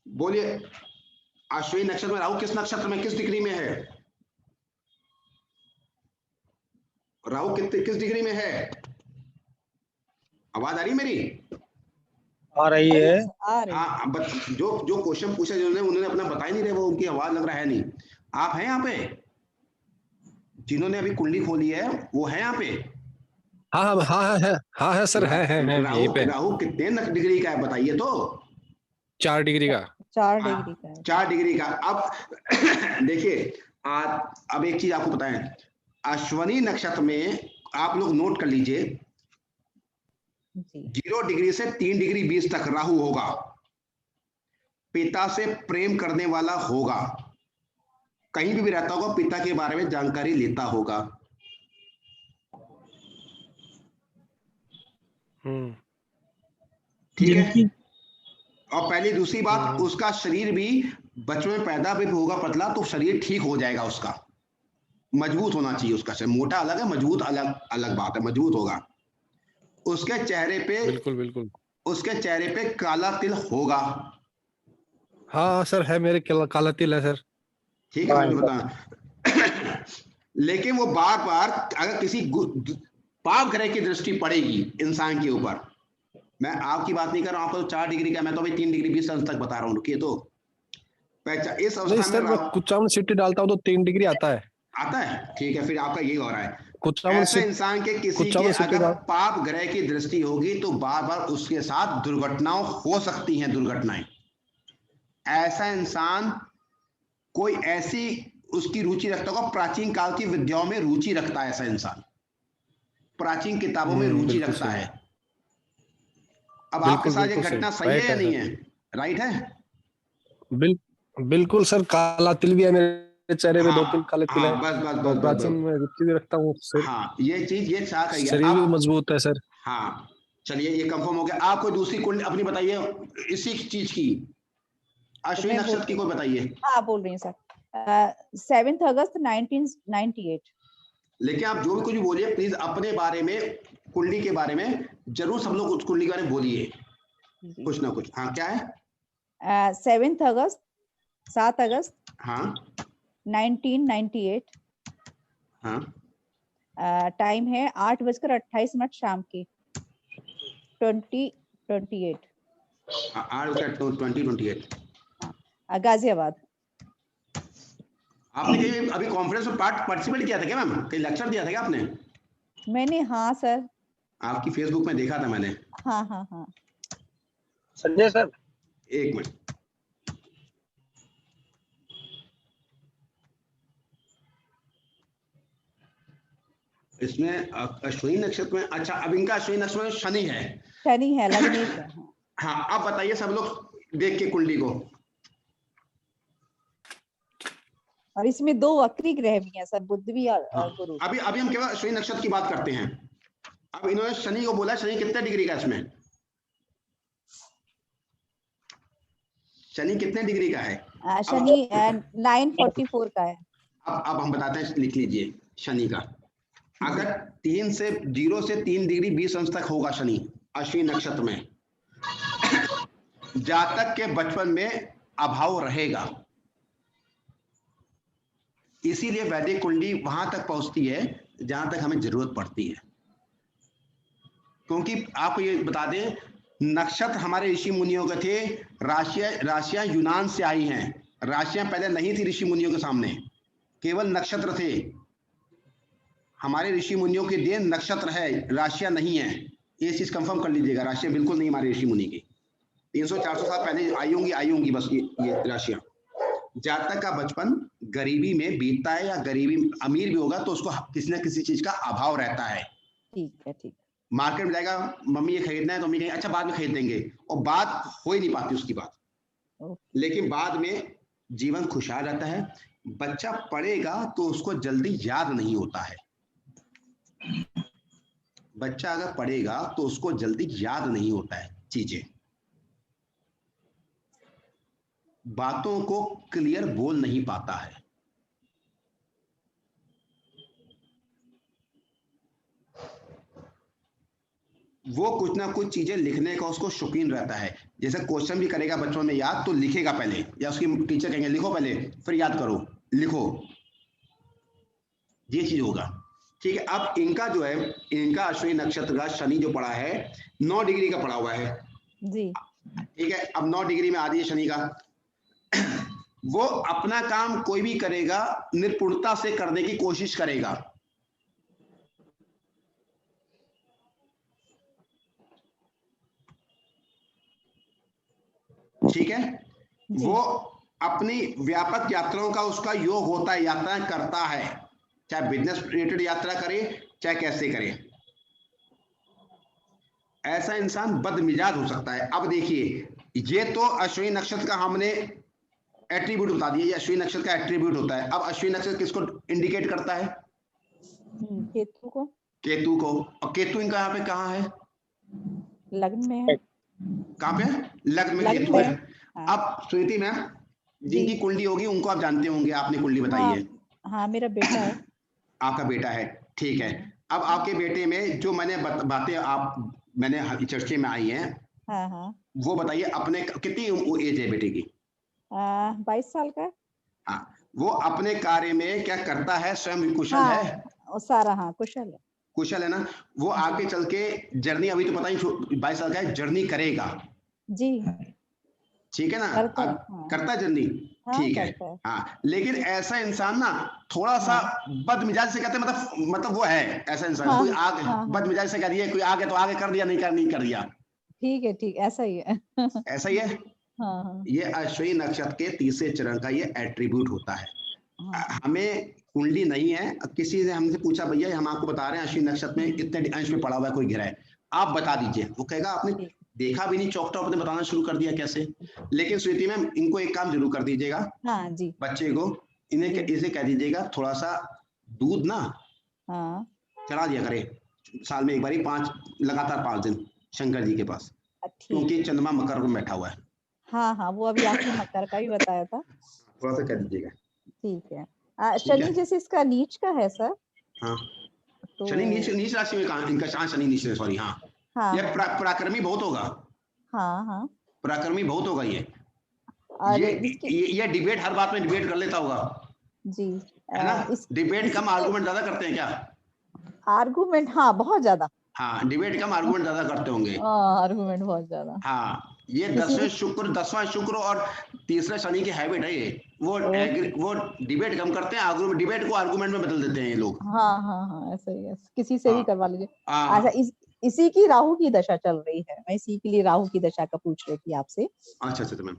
बोलिए। अश्विनी नक्षत्र में राहु किस नक्षत्र में, किस डिग्री में है? राहु किस डिग्री में है? आवाज आ रही मेरी? आ रही है। हाँ, जो क्वेश्चन पूछे उन्होंने अपना बता ही नहीं रहे, वो उनकी आवाज लग रहा है नहीं। आप हैं यहाँ पे? जिन्होंने अभी कुंडली खोली है वो है यहाँ पे? हाँ सर, है यहीं पे। राहु कितने डिग्री का है बताइए तो? 4 डिग्री का। 4 डिग्री का है। 4 डिग्री का। अब देखिए, अब एक चीज आपको बताएं, अश्विनी नक्षत्र में आप लोग नोट कर लीजिए, 0 डिग्री से 3 डिग्री 20 तक राहु होगा, पिता से प्रेम करने वाला होगा, कहीं भी रहता होगा, पिता के बारे में जानकारी लेता होगा। ठीक है। और पहली दूसरी बात, उसका शरीर भी बचपन में पैदा भी होगा पतला, तो शरीर ठीक हो जाएगा, उसका मजबूत होना चाहिए उसका शरीर। मोटा अलग है, मजबूत अलग अलग बात है, मजबूत होगा। उसके चेहरे पे बिल्कुल उसके चेहरे पे काला तिल होगा। हाँ सर, है मेरे काला तिल है सर। ठीक है, मैं बता। लेकिन वो बार बार अगर किसी पाप ग्रह की दृष्टि पड़ेगी इंसान के ऊपर, मैं आपकी बात नहीं कर रहा हूं, आपको तो 4 डिग्री का, मैं तो भाई 3 डिग्री 20 तक बता रहा हूँ। रुकिए, तो इस अवस्था सर, में मैं कुचामन सिटी डालता हूँ तो 3 डिग्री आता है। आता है, ठीक है, फिर आपका यही हो रहा है। कुचामन ऐसे इंसान के किसी के अगर पाप ग्रह की दृष्टि होगी तो बार बार उसके साथ दुर्घटनाओं हो सकती हैं, दुर्घटनाएं। ऐसा इंसान कोई ऐसी उसकी रुचि रखता होगा, प्राचीन काल की विद्याओं में रुचि रखता है, ऐसा इंसान प्राचीन किताबों में रुचि रखता है। अब आपके साथ ये घटना सही है या नहीं है? राइट है? बिल्कुल सर, काला तिल भी है मेरे चेहरे पे, 2-3 काले तिल है। बस प्राचीन में रुचि भी रखता हूँ। हाँ, ये चीज ये चाह कही, शरीर भी मजबूत है सर। हाँ, चलिए, ये कंफर्म हो गया। आप कोई दूसरी कुंडली अपनी बताइए इसी चीज की, अश्विनी नक्षत्र की कोई बताइए। हाँ, बोल रही हूँ सर। 7 अगस्त 1998। लेकिन आप जो भी कुछ बोलिए प्लीज अपने बारे में, कुंडली के बारे में जरूर सब लोग उस कुंडली के बारे में बोलिए कुछ ना कुछ। हाँ, क्या है? 7 अगस्त हाँ 1998। हाँ, टाइम है 8:28 शाम की 2028। 8:28 गाजियाबाद। आपने कहीं अभी कॉन्फ्रेंस में पार्टिसिपेट किया था क्या मैम? कहीं लेक्चर दिया था क्या आपने? मैंने, हाँ सर, आपकी फेसबुक में देखा था मैंने। हाँ। संजय सर, एक मिनट, इसमें अश्विनी नक्षत्र में, अच्छा, अब इनका अश्विनी नक्षत्र में शनि है, लगने हाँ, अब बताइए सब लोग देख के कुंडली को। और इसमें 2 वक्री ग्रह भी हैं सर, बुध भी और गुरु। अभी हम केवल अश्विनी नक्षत्र की बात करते हैं। अब इन्होंने शनि को बोला, शनि कितने डिग्री का है इसमें? शनि कितने डिग्री का है? शनि 944 का है। अब हम बताते हैं, लिख लीजिए शनि का। अगर 0 से 3 डिग्री 20 अंश तक होगा शनि अश्विनी नक्षत्र में, जातक के बचपन में अभाव रहेगा। इसीलिए वैदिक कुंडली वहां तक पहुंचती है जहां तक हमें जरूरत पड़ती है। क्योंकि आपको ये बता दें, नक्षत्र हमारे ऋषि मुनियों के थे, राशियां यूनान से आई हैं। राशियां पहले नहीं थी ऋषि मुनियों के सामने, केवल नक्षत्र थे। हमारे ऋषि मुनियों के देन नक्षत्र है, राशियां नहीं है। ये चीज कंफर्म कर लीजिएगा, राशियां बिल्कुल नहीं हमारे ऋषि मुनि की। 300-400 साल पहले आई होंगी बस ये राशियां। जातक का बचपन गरीबी में बीतता है, या गरीबी, अमीर भी होगा तो उसको किसी न किसी चीज का अभाव रहता है। ठीक है। मार्केट में जाएगा, मम्मी ये खरीदना है, तो मम्मी कहेंगे अच्छा बाद में खरीद देंगे, और बात हो ही नहीं पाती उसकी बात। लेकिन बाद में जीवन खुशहाल रहता है। बच्चा पढ़ेगा तो उसको जल्दी याद नहीं होता है। बच्चा अगर पढ़ेगा तो उसको जल्दी याद नहीं होता है चीजें, बातों को क्लियर बोल नहीं पाता है। वो कुछ ना कुछ चीजें लिखने का उसको शौकीन रहता है। जैसे क्वेश्चन भी करेगा बचपन में याद, तो लिखेगा पहले, या उसकी टीचर कहेंगे लिखो पहले फिर याद करो, लिखो, ये चीज होगा। ठीक है। अब इनका जो है, इनका अश्विनी नक्षत्र का शनि जो पड़ा है 9 डिग्री का पड़ा हुआ है जी। ठीक है। अब 9 डिग्री में आदि है शनि का। वो अपना काम कोई भी करेगा निपुणता से करने की कोशिश करेगा। ठीक है। वो अपनी व्यापक यात्राओं का उसका योग होता है, यात्रा करता है, चाहे बिजनेस रिलेटेड यात्रा करे चाहे कैसे करे। ऐसा इंसान बदमिजाज हो सकता है। अब देखिए, ये तो अश्विनी नक्षत्र का हमने एट्रीब्यूट बता दिया, ये अश्विनी नक्षत्र का एट्रीब्यूट होता है। अब अश्विनी नक्षत्र किसको इंडिकेट करता है? केतु को। केतु को। और केतु इनका यहाँ पे कहाँ है? लग्न में है। कहाँ पे? लग्न में केतु है। अब सुनीति मैम, जिनकी कुंडली होगी उनको आप जानते होंगे, आपने कुंडली बताई है। हाँ, मेरा बेटा है। आपका बेटा है, ठीक है। अब आपके बेटे में जो मैंने बातें मैंने चर्चे में आई हैं, वो बताइए। अपने कितनी एज है बेटे की? 22 साल का है। हाँ, वो अपने कार्य में क्या करता है? स्वयं कुशल है? सारा कुशल है। कुशल है ना? वो आगे चल के जर्नी, अभी तो पता ही 22 साल का है, जर्नी करेगा जी, ठीक है ना? करता है जर्नी, ठीक है। हाँ, लेकिन ऐसा इंसान ना थोड़ा सा बदमिजाज से कहते हैं, मतलब वो है ऐसा इंसान। कोई आगे बदमिजाज से कह दिया, कोई आगे तो आगे कर दिया, नहीं कर दिया। ठीक है, ऐसा ही है। ऐसा ही है। ये अश्विनी नक्षत्र के तीसरे चरण का ये एट्रीब्यूट होता है। हमें कुंडली नहीं है, किसी ने हमसे पूछा भैया हम आपको बता रहे हैं अश्विनी नक्षत्र में इतने अंश में पड़ा हुआ है, कोई गिरा है, आप बता दीजिए। वो कहेगा आपने देखा भी नहीं, चौक टॉप ने बताना शुरू कर दिया कैसे। लेकिन स्वीति मैम, इनको एक काम जरूर कर दीजिएगा। हाँ जी। बच्चे को इसे कह दीजिएगा थोड़ा सा दूध ना चढ़ा दिया करे साल में एक बार, लगातार 5 दिन शंकर जी के पास, क्योंकि चंद्रमा मकर में बैठा हुआ है। हाँ, वो अभी आपने मकर का भी बताया था। थोड़ा सा कह दीजिएगा। ठीक है। शनि जैसे इसका नीच का है सर। हाँ, तो शनि नीच राशि में कहा इनका? शनि नीच है, सॉरी। हाँ, ये पराक्रमी बहुत होगा। हाँ, पराक्रमी बहुत होगा ये। ये डिबेट, हर बात में डिबेट कर लेता होगा जी, है ना? डिबेट कम, आर्गुमेंट ज्यादा करते हैं क्या? आर्गुमेंट बहुत ज्यादा। हाँ, डिबेट कम, आर्गुमेंट ज्यादा करते होंगे। आर्गुमेंट बहुत ज्यादा। हाँ, ये 10वां शुक्र और तीसरा शनि की हैबिट है ये। वो डिबेट कम करते हैं, डिबेट को आर्गुमेंट में बदल देते हैं ये लोग। हाँ, ऐसा ही है। किसी से भी करवा लीजिए। अच्छा, इसी की राहु की दशा चल रही है, मैं इसी के लिए राहु की दशा का पूछ रही थी आपसे। अच्छा मैम,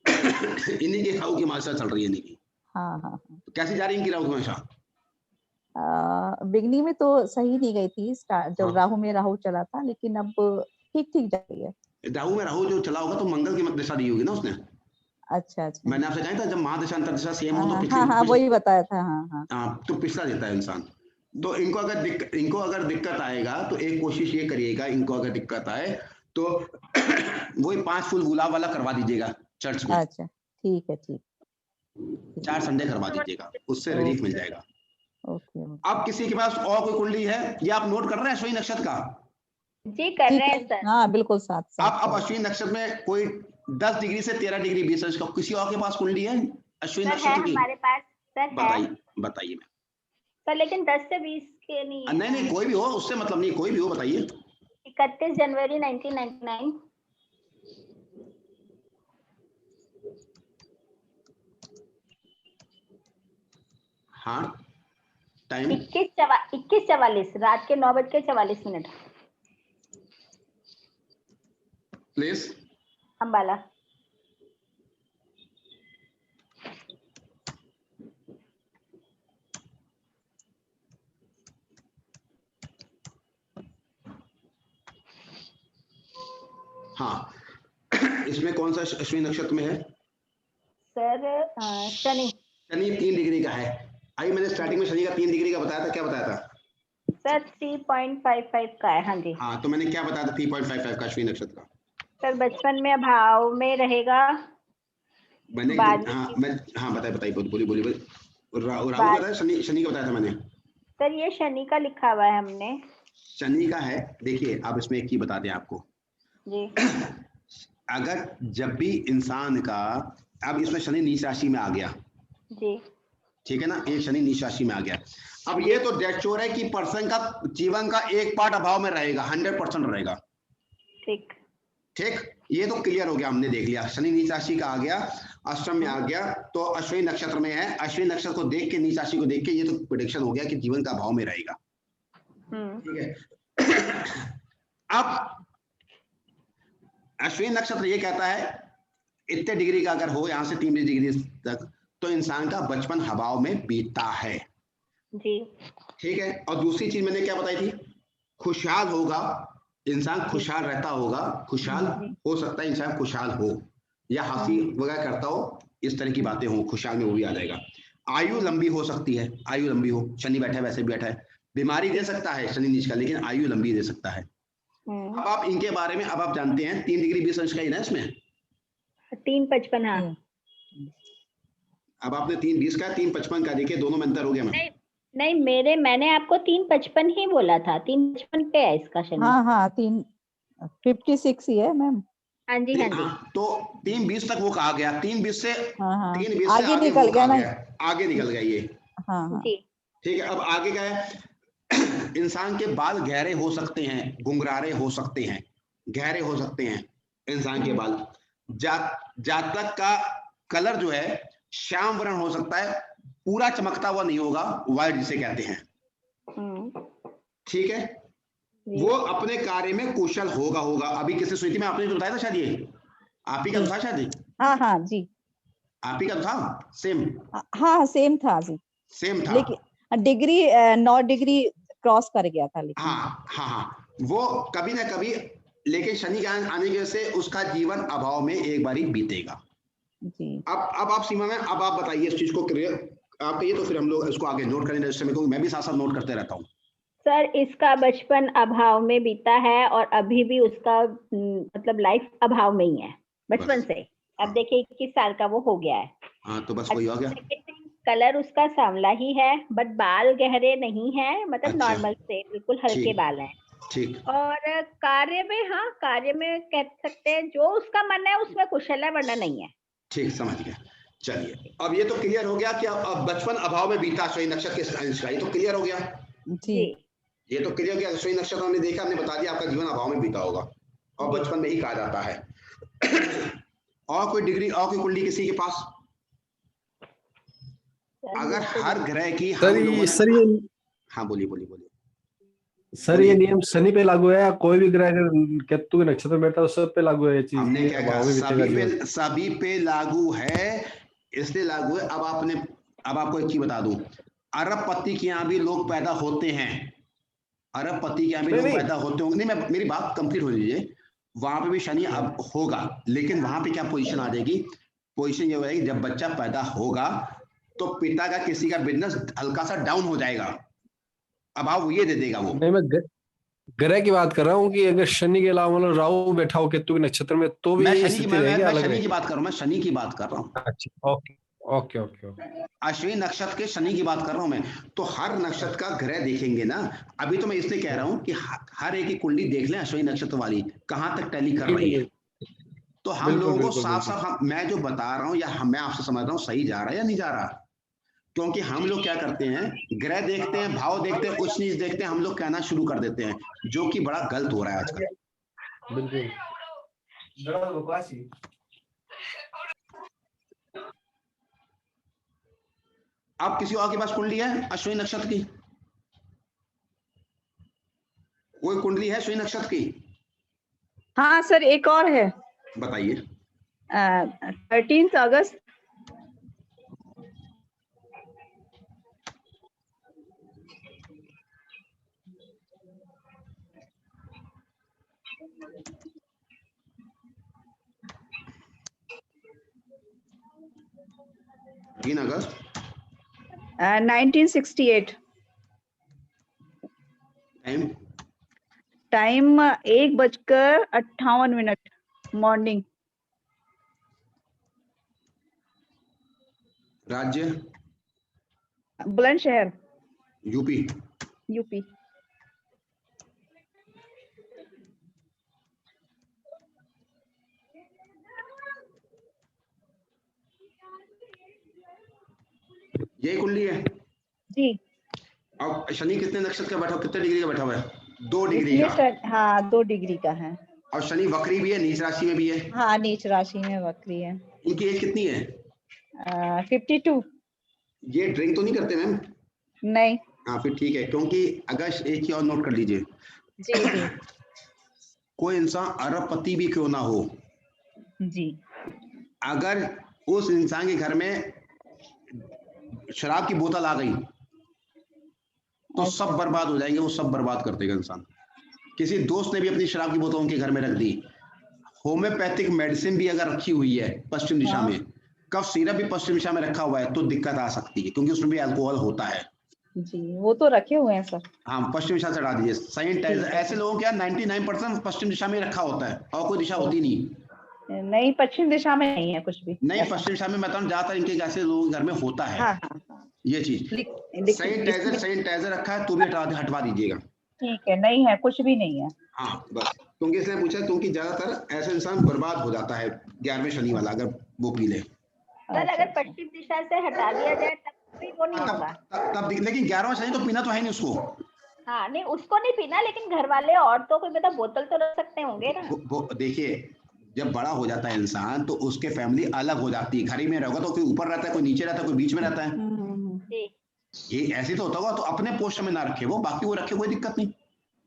इन्हीं की राहु की दशा चल रही है इन्हीं की। हाँ। तो कैसी जा रही है इनकी राहु की दशा? बिगनिंग में तो सही नहीं गई थी, जब राहु में राहु चला था, लेकिन अब ठीक जा रही है। राहु में राहु जो चला होगा तो मंगल की दशा दी होगी ना उसने? अच्छा। मैंने आपसे कहा था जब महादशा अंतर्दशा सेम हो तो पिछले वही बताया था। हाँ, तो पिछला देता है इंसान। तो इनको अगर दिक्कत आएगा तो एक कोशिश ये करिएगा, इनको अगर दिक्कत आए तो वही 5 फूल गुलाब वाला करवा दीजिएगा चर्च में। अच्छा, ठीक है। 4 संडे करवा दीजिएगा, उससे रिलीफ मिल जाएगा। ओके। अब किसी के पास और कोई कुंडली है या आप नोट कर रहे हैं अश्विनी नक्षत्र का? जी, कर रहे हैं सर। हाँ, बिल्कुल साथ। अब अश्विनी नक्षत्र में कोई 10 डिग्री से 13 डिग्री 20 अंश का किसी और के पास कुंडली है अश्विनी नक्षत्र की? हमारे पास सर। बताइए सर, लेकिन 10 से 20 के नहीं, कोई भी हो, उससे मतलब नहीं, कोई भी हो, बताइए। 31 जनवरी 1999। हाँ, टाइम 21:44 रात के 9:44। प्लीज अंबाला। हाँ, इसमें कौन सा अश्विनी नक्षत्र में है सर? शनि 3 डिग्री का है। आई मैंने स्टार्टिंग में शनि का 3 डिग्री का बताया था, क्या बताया था सर? 3.55 का है। हाँ जी। हाँ, तो मैंने क्या बताया था 3.55 का अश्विनी नक्षत्र का? सर, बचपन में अभाव में रहेगा। मैंने बताइए बोलिए। राहु का बताया, शनि का बताया था मैंने सर? ये शनि का लिखा हुआ है हमने। शनि का है। देखिए, आप इसमें एक ही बता दें आपको जी। अगर जब भी इंसान का, अब इसमें शनि नीच राशि में आ गया जी, ठीक है ना? एक शनि नीच राशि में आ गया। अब ये तो डेट श्योर है कि पर्सन का जीवन का एक पार्ट अभाव में रहेगा, 100% रहेगा। ठीक, ये तो क्लियर हो गया, हमने देख लिया। शनि नीच राशि का आ गया, अष्टम में आ गया, तो अश्विनी नक्षत्र में है। अश्विनी नक्षत्र को देख के, नीच राशि को देख के ये तो प्रेडिक्शन हो गया कि जीवन का अभाव में रहेगा। ठीक है। अब अश्विनी नक्षत्र ये कहता है इतने डिग्री का अगर हो, यहां से 3 डिग्री तक, तो इंसान का बचपन हवाओं में बीतता है जी। ठीक है। और दूसरी चीज मैंने क्या बताई थी? खुशहाल होगा, इंसान खुशहाल रहता होगा, खुशहाल हो सकता है इंसान खुशहाल हो या हंसी वगैरह करता हो, इस तरह की बातें हो, खुशहाल में वो भी आ जाएगा। आयु लंबी हो सकती है, आयु लंबी हो, शनि बैठा है वैसे भी बैठा है, बीमारी दे सकता है शनि नीच का, लेकिन आयु लंबी दे सकता है। अब आप इनके बारे में अब आप जानते हैं 3 डिग्री 20 अंश का ही ना इसमें 3:55। हाँ अब आपने 3:20 का 3:55 का, देखिए दोनों में अंतर हो गया। नहीं मैंने आपको 3:55 ही बोला था, 3:55 पे है इसका शनि। हाँ 3:56 ही है मैम। हाँ जी हाँ जी। तो 3:20 तक वो कहा गया, 3:20 से 3:20 से आगे निकल गया ना, आगे निकल गया ये। हाँ ठीक है। अब आगे क्या है, इंसान के बाल गहरे हो सकते हैं, गुंगरारे हो सकते हैं, गहरे हो सकते हैं इंसान के बाल। जातक का कलर जो है श्याम वर्ण हो सकता है, पूरा चमकता हुआ नहीं होगा, व्हाइट जिसे कहते हैं। ठीक है। वो अपने कार्य में कुशल होगा। अभी किसी स्थिति में आपने जो बताया था शायद, ये आप ही का था शायद। हाँ जी, आप ही का था सेम। हाँ सेम था जी, सेम था, लेकिन डिग्री 9 डिग्री क्रॉस कर गया था, लेकिन हाँ वो कभी ना कभी, लेकिन शनि के आने की वजह से उसका जीवन अभाव में एक बारी बीतेगा जी। अब आप सीमा में, अब आप बताइए इस चीज को क्लियर आप कहिए, तो फिर हम लोग इसको आगे नोट करेंगे रजिस्टर में, क्योंकि मैं भी साथ साथ नोट करते रहता हूँ। सर इसका बचपन अभाव में बीता है और अभी भी उसका मतलब लाइफ अभाव में ही है बचपन से। अब देखिए 21 साल का वो हो गया है। हाँ तो बस वही हो गया। कलर उसका सांवला ही है, बट बाल गहरे नहीं है, मतलब नॉर्मल से बिल्कुल हल्के बाल हैं। ठीक। और कार्य में, हाँ कार्य में कह सकते हैं जो उसका मन है उसमें कुशल है, वरना नहीं है। ठीक, समझ गया। चलिए अब ये तो क्लियर हो गया कि अब बचपन अभाव में बीता शनि नक्षत्र के अंश का, ये तो क्लियर हो गया जी। ये तो क्लियर हो गया। शनि नक्षत्र हमने देखा, हमने बता दिया आपका जीवन अभाव में बीता होगा और बचपन में ही कहा जाता है। और कोई डिग्री और कोई कुंडली किसी के पास? अगर हर ग्रह की हाँ बोलिए सर, ये नियम शनि पे लागू है या कोई भी ग्रह केतु के नक्षत्र में बैठा है सब पे लागू है ये चीज? हमने क्या कहा, सभी पे लागू है, इसलिए लागू है। अब आपको एक चीज बता दूं, अरबपति के यहाँ भी लोग पैदा होते हैं, अरबपति के यहाँ भी लोग पैदा होते होंगे। नहीं, मेरी बात कंप्लीट हो लीजिए। वहां पे भी शनि अब होगा, लेकिन वहां पे क्या पोजीशन आ जाएगी? पोजीशन ये हो जाएगी, जब बच्चा पैदा होगा तो पिता का किसी का बिजनेस हल्का सा डाउन हो जाएगा, अभाव ये दे देगा वो। नहीं, मैं ग्रह की बात कर रहा हूँ कि अगर शनि के अलावा मतलब राहु बैठा हो केतु के नक्षत्र में तो भी मैं शनि की बात कर रहा हूँ, मैं शनि की बात कर रहा हूँ। अच्छा, ओके। अश्विनी नक्षत्र के शनि की बात कर रहा हूं मैं। तो हर नक्षत्र का ग्रह देखेंगे ना। अभी तो मैं इसलिए कह रहा हूं कि हर एक की कुंडली देख लें अश्विनी नक्षत्र वाली कहां तक टैली कर रही है, तो हम लोगों को साफ साफ मैं जो बता रहा हूं या मैं आपसे समझ रहा हूं सही जा रहा है या नहीं जा रहा। क्योंकि हम लोग क्या करते हैं, ग्रह देखते हैं, भाव देखते हैं, उच्च नीच देखते हैं, हम लोग कहना शुरू कर देते हैं, जो कि बड़ा गलत हो रहा है आजकल। बिल्कुल। अब किसी और के पास कुंडली है अश्विनी नक्षत्र की? कोई कुंडली है अश्विनी नक्षत्र की? हाँ सर, एक और है। बताइए। 13 अगस्त। अगस्त 1968। Time 1:58 morning. राज्य बुलंदशहर, यूपी। यही कुंडली है जी। अब शनि कितने नक्षत्र का बैठा, कितने डिग्री का बैठा हुआ है? 2 डिग्री का। हाँ 2 डिग्री का है। और शनि वक्री भी है, नीच राशि में भी है। हाँ नीच राशि में वक्री है। इनकी एज कितनी है? 52। ये ड्रिंक तो नहीं करते मैम? नहीं। हाँ फिर ठीक है, क्योंकि अगर एक ही और नोट कर लीजिए जी। कोई इंसान अरबपति भी क्यों ना हो जी, अगर उस इंसान के घर में शराब की बोतल आ गई तो सब बर्बाद हो जाएंगे, वो सब बर्बाद कर देगा इंसान। किसी दोस्त ने भी अपनी शराब की बोतल उनके घर में रख दी, होम्योपैथिक मेडिसिन भी अगर रखी हुई है पश्चिम दिशा में, कफ सिरप भी पश्चिम दिशा में रखा हुआ है, तो दिक्कत आ सकती है, क्योंकि उसमें भी अल्कोहल होता है जी। वो तो रखे हुए हैं सर। हाँ, पश्चिम दिशा से हटा दीजिए। सैनिटाइजर ऐसे लोगों के 99% पश्चिम दिशा में रखा होता है, और कोई दिशा होती नहीं, पश्चिम दिशा में नहीं है कुछ भी। नहीं, पश्चिम दिशा में मैं बताऊं ज्यादातर इनके ऐसे लोगों के घर में होता है। हाँ, हाँ। ये चीज सैनिटाइजर रखा है तो भी हटवा दीजिएगा। ठीक है, नहीं है, कुछ भी नहीं है। हाँ बस, क्योंकि इसने पूछा, क्योंकि ज्यादातर ऐसा इंसान बर्बाद हो जाता है 11वें शनि वाला, अगर वो पी ले। सर अगर पश्चिम दिशा से हटा दिया जाए तब भी वो नहीं होगा तब लेकिन 11वां शनि तो पीना तो है नहीं उसको। हाँ नहीं, उसको नहीं पीना, लेकिन घर वाले औरतों को मतलब बोतल तो रख सकते होंगे ना। वो देखिए, जब बड़ा हो जाता है इंसान तो उसके फैमिली अलग हो जाती है। घर ही में रहोगा तो कोई ऊपर रहता है, कोई नीचे रहता है, कोई बीच में रहता है। ये ऐसे तो होता होगा, तो अपने पोस्ट में ना रखे वो, बाकी वो रखे, कोई दिक्कत नहीं।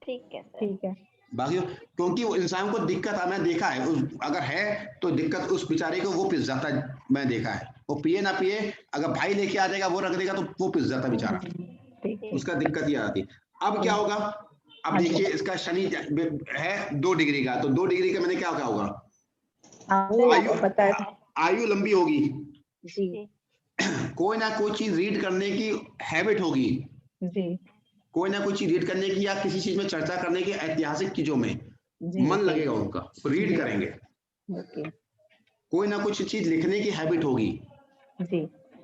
ठीक है सर। ठीक है। बाकी क्योंकि वो इंसान को दिक्कत मैंने देखा है, अगर है तो दिक्कत उस बेचारे को, वो पिस जाता है। मैं देखा है, वो पिए ना पिए, अगर भाई लेके आ जाएगा वो रख देगा तो वो पिस जाता बेचारा, उसका दिक्कत ही आती। अब क्या होगा, अब देखिए इसका शनि है 2 डिग्री का, तो 2 डिग्री का मैंने क्या होगा, आयु लंबी होगी जी। कोई ना कोई चीज रीड करने की हैबिट होगी जी। कोई ना कोई चीज रीड करने की, या किसी चीज में चर्चा करने की, ऐतिहासिक चीजों में मन लगेगा उनका, रीड करेंगे। कोई ना कुछ चीज लिखने की हैबिट होगी जी,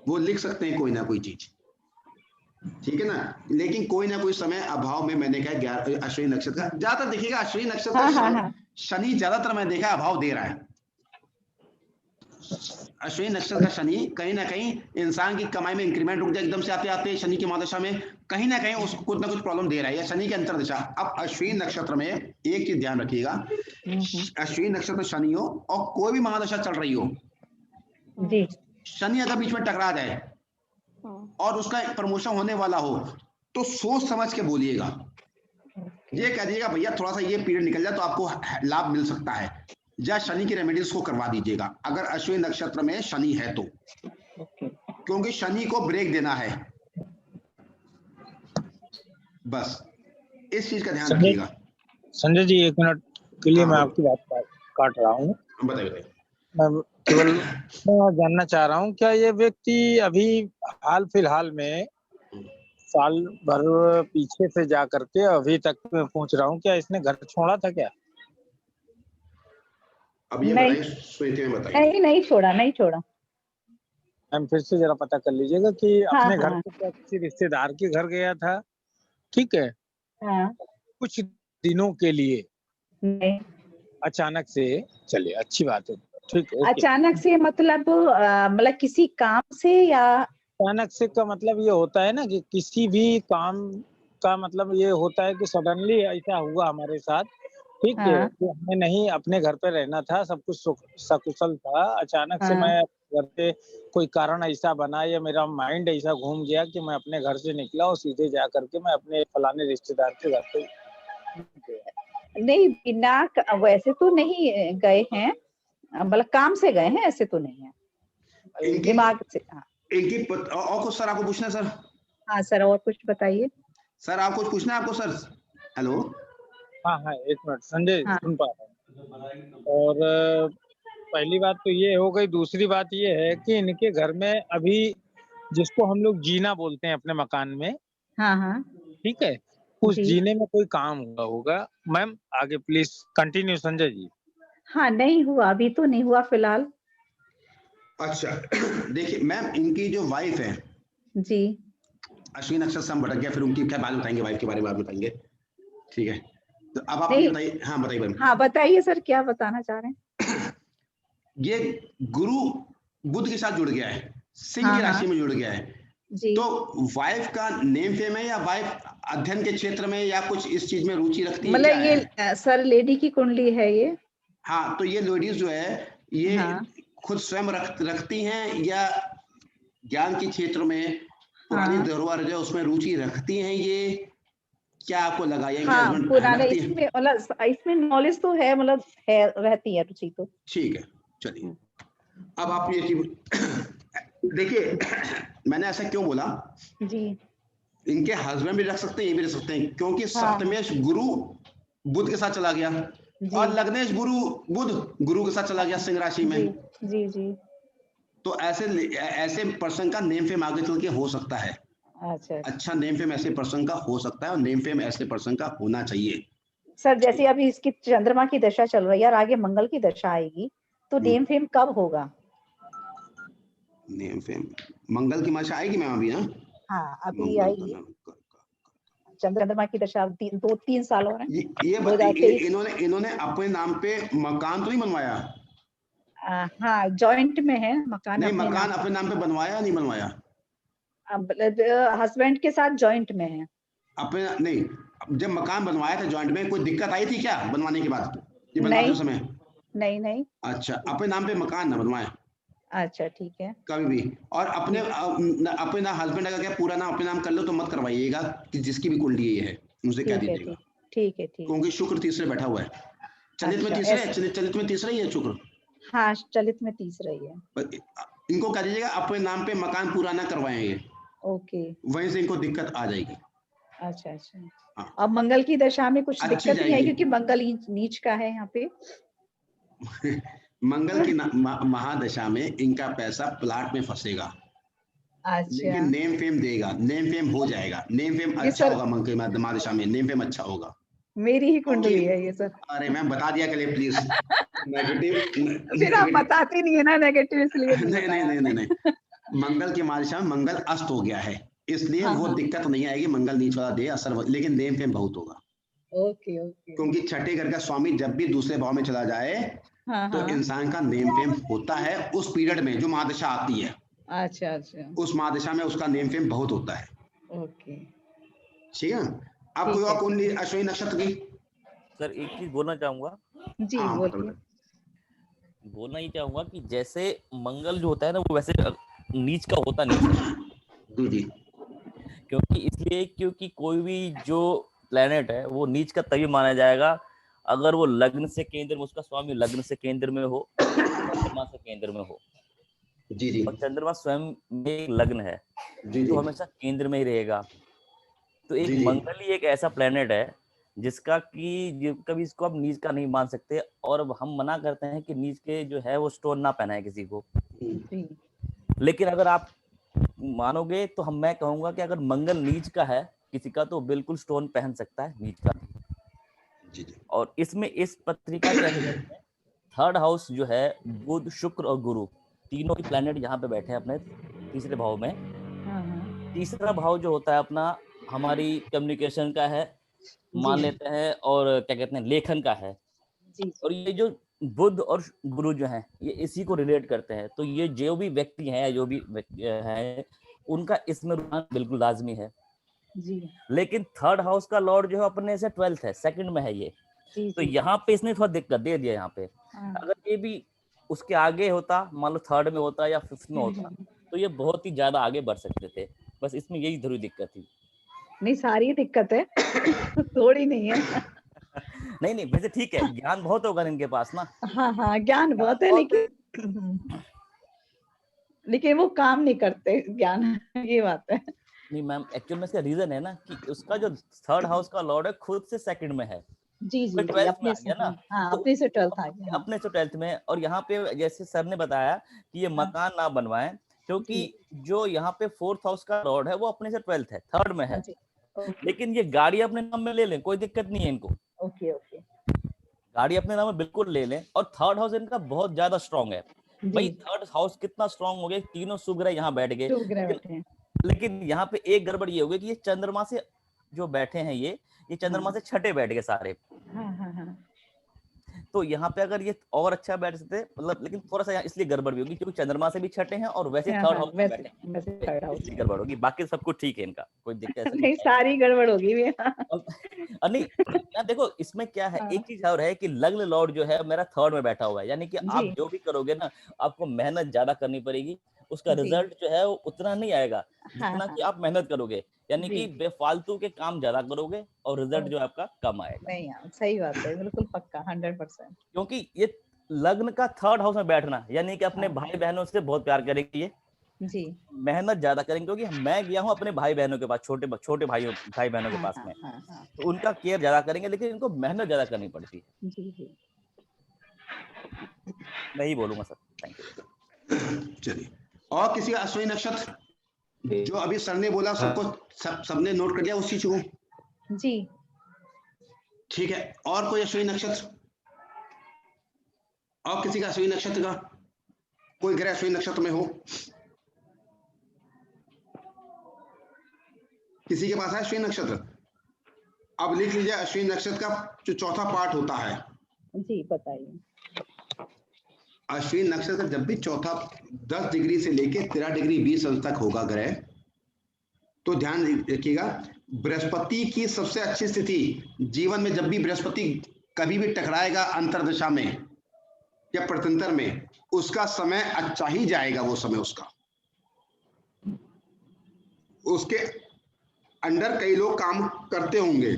वो लिख सकते हैं कोई ना कोई चीज, ठीक है ना। लेकिन कोई ना कोई समय अभाव में, मैंने कहा अश्विनी नक्षत्र का ज्यादातर देखिएगा, अश्विनी नक्षत्र शनि ज्यादातर मैं देखा अभाव दे रहा है। अश्विनी नक्षत्र का शनि कहीं ना कहीं इंसान की कमाई में इंक्रीमेंट रुक जाए, एकदम से आते आते शनि की महादशा में कहीं ना कहीं उसको कुछ ना कुछ प्रॉब्लम दे रहा है, या शनि की अंतरदशा। अब अश्विनी नक्षत्र में एक चीज ध्यान रखिएगा, अश्विनी नक्षत्र शनि हो और कोई भी महादशा चल रही हो जी, शनि अगर बीच में टकरा जाए और उसका प्रमोशन होने वाला हो, तो सोच समझ के बोलिएगा। ये कह दीजिएगा भैया थोड़ा सा ये पीरियड निकल जाए तो आपको लाभ मिल सकता है, या शनि की रेमेडीज को करवा दीजिएगा अगर अश्विनी नक्षत्र में शनि है तो, क्योंकि शनि को ब्रेक देना है। बस इस चीज का ध्यान रखिएगा। संजय जी 1 मिनट के लिए मैं आपकी बात काट रहा हूँ। बताइए। मैं केवल जानना चाह रहा हूँ, क्या ये व्यक्ति अभी हाल फिलहाल में साल भर पीछे से जा करके अभी तक मैं पूछ रहा हूँ, क्या इसने घर छोड़ा था क्या? अब ये बताइए। नहीं छोड़ा। मैम फिर से जरा पता कर लीजिएगा कि अपने घर पे क्या किसी रिश्तेदार के घर गया था, ठीक है, कुछ दिनों के लिए नहीं, अचानक से चले, अच्छी बात है, ठीक है। अचानक से मतलब किसी काम से, या अचानक से का मतलब ये होता है ना कि किसी भी काम का मतलब ये होता है कि सडनली ऐसा हुआ हमारे साथ, ठीक है, कि हमें नहीं अपने घर पे रहना था, सब कुछ सकुशल था, अचानक से मैं घर पे कोई कारण ऐसा बना या मेरा माइंड ऐसा घूम गया कि मैं अपने घर से निकला और सीधे जा करके मैं अपने फलाने रिश्तेदार के घर पे। नहीं, बिना वैसे तो नहीं गए हैं, मतलब काम से गए हैं, ऐसे तो नहीं है, दिमाग से। और कुछ सर आपको पूछना है सर? हाँ सर, और कुछ बताइए सर। आप कुछ पूछना है आपको सर? हेलो। हाँ 1 मिनट संजय, सुन पा रहा हूँ। और पहली बात तो ये हो गई, दूसरी बात ये है कि इनके घर में अभी जिसको हम लोग जीना बोलते हैं अपने मकान में, ठीक है, उस जीने में कोई काम हुआ होगा। मैम आगे प्लीज कंटिन्यू संजय जी। हाँ, नहीं हुआ, अभी तो नहीं हुआ फिलहाल। अच्छा देखिए मैम, इनकी जो वाइफ है जी, अश्विनी नक्षत्र से हम भटक गया, फिर उनकी क्या बात बताएंगे, वाइफ के बारे में बताएंगे, ठीक है। तो अब आप बताइए। हाँ बताइए मैम। हाँ बताइए सर, क्या बताना चाह रहे हैं? ये गुरु बुध के साथ जुड़ गया है, सिंह की राशि में जुड़ गया है जी। तो वाइफ का नेम फेम है, या वाइफ अध्ययन के क्षेत्र में या कुछ इस चीज में रुचि रखती है? मतलब ये सर लेडी की कुंडली है ये? हाँ, तो ये लेडीज जो है ये खुद स्वयं रखती हैं, या ज्ञान के क्षेत्र में पुरानी धरोहर जो उसमें रुचि रखती हैं, ये क्या आपको लगा? ये पुराने इसमें नॉलेज तो है, मतलब है, रहती है रुचि तो। ठीक है, चलिए। अब आप ये देखिए मैंने ऐसा क्यों बोला जी, इनके हस्बैंड भी रख सकते हैं, ये भी रख सकते हैं, क्योंकि सप्तमेश गुरु बुध के साथ चला गया, और लग्नेश गुरु के साथ चला गया सिंह राशि में। जी जी। तो ऐसे पर्सन का नेम फेम आगे चल के हो सकता है। अच्छा नेम फेम ऐसे पर्सन का हो सकता है, और नेम फेम ऐसे पर्सन का होना चाहिए। सर जैसे अभी इसकी चंद्रमा की दशा चल रही है और आगे मंगल की दशा आएगी, तो नेम फेम कब होगा? नेम फेम मंगल की दशा आएगी मैम अभी। हाँ अभी आएगी। चंद्रमा की दशा 2-3 साल हो रहे हैं। इन्होंने अपने नाम पे मकान तो नहीं बनवाया? हाँ जॉइंट में है मकान। नहीं, मकान अपने नाम पे बनवाया नहीं बनवाया? हस्बैंड के साथ जॉइंट में है। अपने नहीं, जब मकान बनवाया था जॉइंट में, कोई दिक्कत आई थी क्या बनवाने के बाद? ये बनवाते समय? नहीं। अच्छा, अपने नाम पे मकान ना बनवाया। अच्छा ठीक है। कभी भी। और अपने हस्बैंड अगर क्या पूरा नाम अपने नाम कर लो तो मत करवाइएगा, कि जिसकी भी कुंडली ये है उनसे कह दीजिएगा। ठीक है। क्योंकि शुक्र तीसरे बैठा हुआ है। चलित में तीसरा है, चलित में तीसरा ही है शुक्र। हाँ चलित में तीसरा ही है। इनको कह दीजिएगा अपने नाम पे मकान पूरा ना करवाएंगे। ओके। वहीं से इनको दिक्कत आ जाएगी। अच्छा। अब मंगल की दशा में कुछ दिक्कत नहीं है, क्योंकि मंगल नीच का है यहाँ पे। मंगल की महादशा में इनका पैसा प्लाट में फंसेगा। अच्छा। लेकिन नेम फेम देगा, नेम फेम हो जाएगा, नेम फेम अच्छा होगा। मंगल की महादशा में नेम फेम अच्छा होगा। मेरी ही कुंडली है ये सर। अरे मैम बता दिया करिए प्लीज। नेगेटिव फिर आप बताते नहीं है ना नेगेटिव, इसलिए नहीं। मंगल की महादशा में मंगल अस्त हो गया है, इसलिए वो दिक्कत नहीं आएगी। मंगल नीच वाला दे असर, लेकिन नेम फेम बहुत होगा। ओके। क्योंकि छठे घर का स्वामी जब भी दूसरे भाव में चला जाए तो इंसान का नेम फेम होता है उस पीरियड में जो महादशा आती है। अच्छा। उस महादशा में उसका नेम फेम बहुत होता है। ओके ठीक है। आप कोई और कुंडली अश्विनी नक्षत्र की? सर एक चीज बोलना चाहूंगा जी। बोलिए। बोलना ही चाहूंगा कि जैसे मंगल जो होता है ना, वो वैसे नीच का होता नहीं जी। क्योंकि कोई भी जो प्लेनेट है वो नीच का तभी माना जाएगा अगर वो लग्न से केंद्र में, उसका स्वामी लग्न से केंद्र में हो, चंद्रमा से केंद्र में हो। जी। और चंद्रमा स्वयं में एक लग्न है तो हमेशा केंद्र में ही रहेगा। तो एक मंगल ही एक ऐसा प्लेनेट है जिसका कि कभी इसको आप नीच का नहीं मान सकते, और हम मना करते हैं कि नीच के जो है वो स्टोन ना पहनाए किसी को। लेकिन अगर आप मानोगे तो मैं कहूंगा कि अगर मंगल नीच का है किसी का, तो बिल्कुल स्टोन पहन सकता है नीच का। और इसमें इस पत्रिका के अंदर थर्ड हाउस जो है, बुध शुक्र और गुरु तीनों ही प्लैनेट यहाँ पे बैठे हैं अपने तीसरे भाव में। तीसरा भाव जो होता है अपना हमारी कम्युनिकेशन का है, मान लेते हैं, और क्या कहते हैं लेखन का है। और ये जो बुध और गुरु जो है ये इसी को रिलेट करते हैं। तो ये जो भी व्यक्ति हैं, जो भी है, उनका इसमें रुझान बिल्कुल लाजमी है। लेकिन थर्ड हाउस का लॉर्ड जो है अपने से 12th है, सेकंड में है ये। तो यहाँ पे इसने थोड़ा दिक्कत दे दिया। यहाँ पे अगर ये भी उसके आगे होता, मान लो थर्ड में होता या फिफ्थ में होता, तो ये बहुत ही ज्यादा आगे बढ़ सकते थे। बस इसमें यही जरूरी दिक्कत थी। नहीं सारी दिक्कत है थोड़ी नहीं है। नहीं वैसे ठीक है, ज्ञान बहुत होगा इनके पास ना। हाँ ज्ञान बहुत है, लेकिन वो काम नहीं करते ज्ञान, ये बात है। नहीं मैम, एक्चुअल में इसका रीजन है ना कि उसका जो थर्ड हाउस का लॉर्ड है खुद से सेकंड में है। जी अपने से ना। हाँ, अपने से 12th आ गया। अपने से 12th में। और यहाँ पे जैसे सर ने बताया कि ये मकान ना बनवाएं, क्योंकि जो यहाँ पे 4th हाउस का लॉर्ड है वो अपने से 12th है, थर्ड में है। लेकिन ये गाड़ी अपने नाम में ले लें, कोई दिक्कत नहीं है इनको। ओके गाड़ी अपने नाम में बिल्कुल ले लें। और थर्ड हाउस इनका बहुत ज्यादा स्ट्रॉन्ग है। भाई थर्ड हाउस कितना स्ट्रॉन्ग हो गया, तीनों शुभ ग्रह यहाँ बैठ गए। लेकिन यहाँ पे एक गड़बड़ ये हो गई कि ये चंद्रमा से जो बैठे हैं ये चंद्रमा से छठे बैठ गए सारे। तो यहाँ पे अगर ये और अच्छा बैठ सकते, मतलब, लेकिन थोड़ा सा इसलिए गड़बड़ भी होगी क्योंकि चंद्रमा से भी छठे हैं और वैसे थर्ड हाउस में बैठे हैं, इसलिए गड़बड़ होगी। बाकी सब कुछ ठीक है, इनका कोई दिक्कत नहीं। सारी गड़बड़ होगी भी। नहीं यार देखो, इसमें क्या है, एक चीज और है कि लग्न लॉर्ड जो है मेरा थर्ड में बैठा हुआ है, यानी कि आप जो भी करोगे ना, आपको मेहनत ज्यादा करनी पड़ेगी। उसका रिजल्ट जो है वो उतना नहीं आएगा जितना कि आप मेहनत करोगे, यानी कि बेफालतू के काम ज्यादा करोगे और रिजल्ट जो है आपका कम आएगा। नहीं यार, सही बात है, बिल्कुल पक्का 100%। क्योंकि ये लग्न का थर्ड हाउस में बैठना, यानी कि अपने भाई बहनों से बहुत प्यार करेगी ये, जी, मेहनत ज्यादा करेंगे, क्योंकि मैं गया हूँ अपने भाई बहनों के पास, छोटे भाई बहनों के हाँ पास हाँ में, हाँ हाँ, तो उनका केयर ज्यादा करेंगे, लेकिन इनको मेहनत ज्यादा करनी पड़ती है। जी जी। मैं ही बोलूंगा सर, थैंक यू। चलिए, और किसी का अश्विनी नक्षत्र जो अभी सर ने बोला सबको सबने नोट कर लिया उस चीज को? जी। ठीक है, और कोई अश्विनी नक्षत्र? और किसी का अश्विनी नक्षत्र का कोई ग्रह अश्विनी नक्षत्र में हो? किसी के पास है अश्विनी नक्षत्र? अब लिख लीजिए अश्विनी नक्षत्र का जो चौथा पार्ट होता है। जी बताइए। अश्विनी नक्षत्र जब भी चौथा 10 डिग्री से लेके 13 डिग्री 20 अंश तक होगा ग्रह, तो ध्यान रखिएगा, बृहस्पति की सबसे अच्छी स्थिति जीवन में, जब भी बृहस्पति कभी भी टकराएगा अंतरदशा में या प्रत्यंतर में, उसका समय अच्छा ही जाएगा। वो समय उसके अंडर कई लोग काम करते होंगे,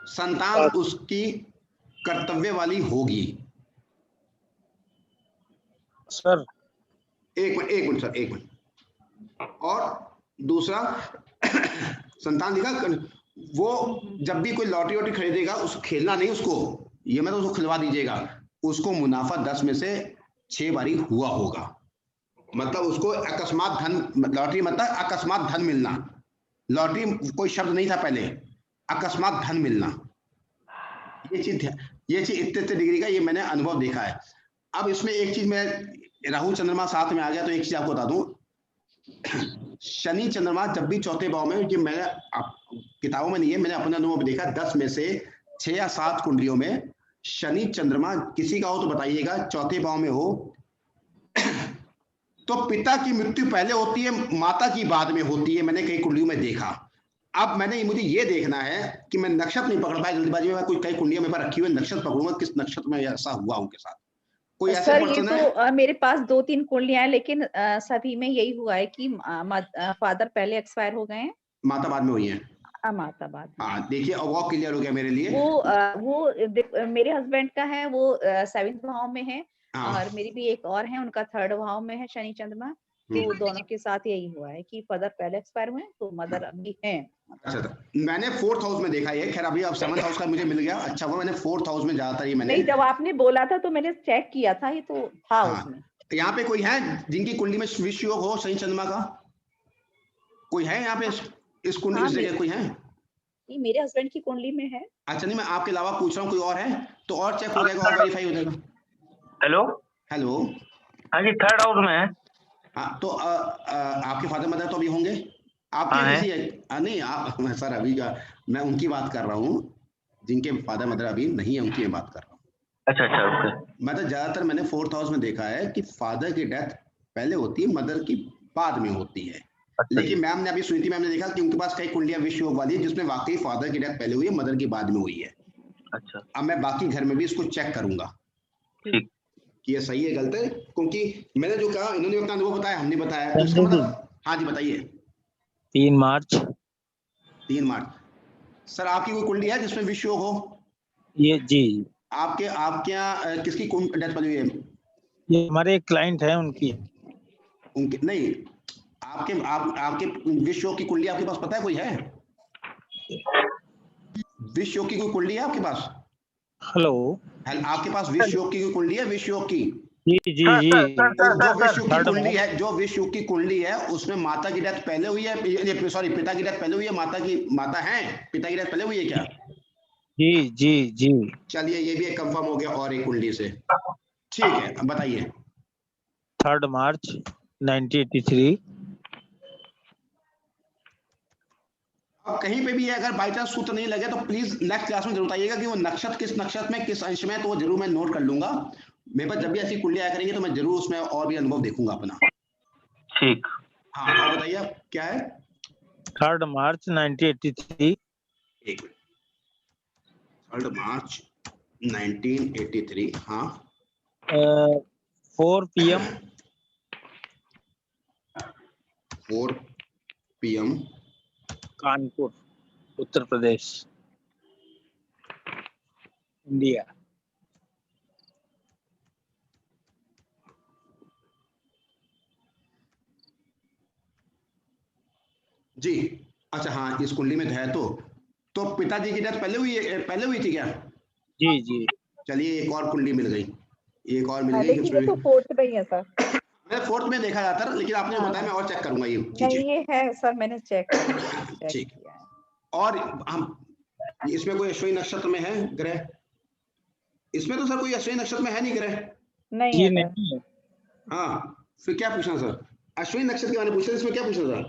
संतान उसकी कर्तव्य वाली होगी। सर एक मिनट सर, एक मिनट। और दूसरा संतान लिखा, वो जब भी कोई लॉटरी वॉटरी खरीदेगा, उसको खेलना नहीं, उसको ये मतलब उसको खिलवा दीजिएगा, उसको मुनाफा 10 में से 6 बारी हुआ होगा। मतलब उसको अकस्मात धन, लॉटरी मतलब अकस्मात धन मिलना, लॉटरी कोई शब्द नहीं था पहले, अकस्मात धन मिलना, ये चीज इतने डिग्री का ये मैंने अनुभव देखा है। अब इसमें एक चीज, मैं राहु चंद्रमा साथ में आ गया तो एक चीज आपको बता दूं, शनि चंद्रमा जब भी चौथे भाव में, ये मैंने किताबों में नहीं है, मैंने अपने अनुभव में देखा, 10 में से 6 या 7 कुंडलियों में शनि चंद्रमा किसी का हो तो बताइएगा, चौथे भाव में हो तो पिता की मृत्यु पहले होती है, माता की बाद में होती है, मैंने कई कुंडलियों में देखा। अब मुझे ये देखना है कि मैं नक्षत्र नहीं पकड़ पाया जल्दीबाजी में, कोई कई कुंडलियां मेरे पास रखी हुई, नक्षत्र पकड़ूंगा, किस नक्षत्र में ऐसा हुआ उनके साथ। कोई ऐसे सर ये पर्सन तो है? मेरे पास 2-3 कुंडलियां हैं, लेकिन सभी में यही हुआ है कि फादर पहले एक्सपायर हो गए हैं, माता बाद में हुई है। माता बाद में। हाँ देखिए, अब वो क्लियर हो गया मेरे लिए। वो मेरे हस्बैंड का है, वो 7th भाव में है, हाँ। और मेरी भी एक और है, उनका 3rd भाव में है शनि चंद्रमा। तो दोनों के साथ यही हुआ है कि फादर पहले एक्सपायर हुए, तो मदर अभी हैं। अच्छा, मैंने 4th हाउस में देखा ये, खैर अभी अब 7th हाउस का मुझे मिल गया, अच्छा हुआ मैंने 4th हाउस में ज्यादातर ये मैंने नहीं, जब आपने बोला था तो मैंने चेक किया था, ये तो था उसमें। यहाँ पे कोई है जिनकी कुंडली में विष योग हो शनि चंद्रमा का? कोई है यहाँ पे इस कुंडली इस जगह कोई है? नहीं, मेरे हस्बैंड की कुंडली में है। अच्छा, नहीं मैं आपके अलावा पूछ रहा हूँ, कोई और है तो और चेक हो जाएगा और वेरीफाई हो जाएगा। हेलो हेलो, हाँ जी, 3rd हाउस में है। हाँ तो आपके फादर मदर तो अभी होंगे आपके किसी है? नहीं आप सर, अभी का मैं उनकी बात कर रहा हूँ, जिनके फादर मदर अभी नहीं है उनकी मैं बात कर रहा हूँ। अच्छा अच्छा, ओके। मतलब ज्यादातर मैंने 4th हाउस में देखा है कि फादर की डेथ पहले होती है, मदर की बाद में होती है। अच्छा, लेकिन मैम ने अभी, सुनीति मैम ने देखा कि उनके पास कई कुंडलियां विष योग वाली है जिसमें वाकई फादर की डेथ पहले हुई है, मदर की बाद में हुई है। अच्छा, अब मैं बाकी घर में भी इसको चेक करूंगा ठीक कि ये सही है गलत है, क्योंकि मैंने जो कहा, इन्होंने अपना अनुभव बताया, हमने बताया, तो इसका मतलब। हाँ जी बताइए। 3 मार्च 3 मार्च। सर आपकी कोई कुंडली है जिसमें विष योग हो? ये जी, आपके यहाँ किसकी डेथ पहले हुई है? ये हमारे एक क्लाइंट है, उनकी नहीं, आपके विष योग की कुंडली आपके पास पता है कोई है? विष योग की कोई कुंडली है आपके पास? हेलो, आपके पास विष योग की कोई कुंडली है? विष योग की जी जी जी, जो विष योग की कुंडली है, जो विष योग की कुंडली है उसमें माता की डेथ पहले हुई है, सॉरी पिता की डेथ पहले हुई है, माता है, पिता की डेथ पहले हुई है क्या? जी जी जी। चलिए ये भी एक कंफर्म हो गया और एक कुंडली से। ठीक है, अब बताइए। 3 मार्च 1983। अब कहीं पे भी है, अगर बाई चांस सूत्र नहीं लगे तो प्लीज नेक्स्ट क्लास में जरूर बताइएगा कि वो नक्षत्र किस नक्षत्र में किस अंश में, तो वो जरूर मैं नोट कर लूंगा। मेरे पास जब भी ऐसी कुंडली आया करेंगे तो मैं जरूर उसमें और भी अनुभव देखूंगा अपना। ठीक। हाँ और बताइए क्या है? 3 मार्च 1983। 3 मार्च 1983। हाँ 4 PM 4 PM Kanpur, Uttar Pradesh, India. जी अच्छा, हाँ इस कुंडली में है। तो पिताजी की डेथ पहले हुई थी क्या? जी जी। चलिए एक और कुंडली मिल गई, एक और मिल गई। लेकिन ये तो फोर्थ में ही है सर। मैंने फोर्थ में देखा जाता है, लेकिन आपने बताया मैं और चेक करूंगा ये चीजें। नहीं ये है सर, मैंने चेक किया है। और हम इसमें कोई अश्विनी नक्षत्र में है ग्रह? इसमें तो सर कोई अश्विनी नक्षत्र में है नहीं ग्रह। नहीं है नहीं। हाँ फिर क्या पूछना सर? अश्विनी नक्षत्र के बारे में पूछा, इसमें क्या पूछना था?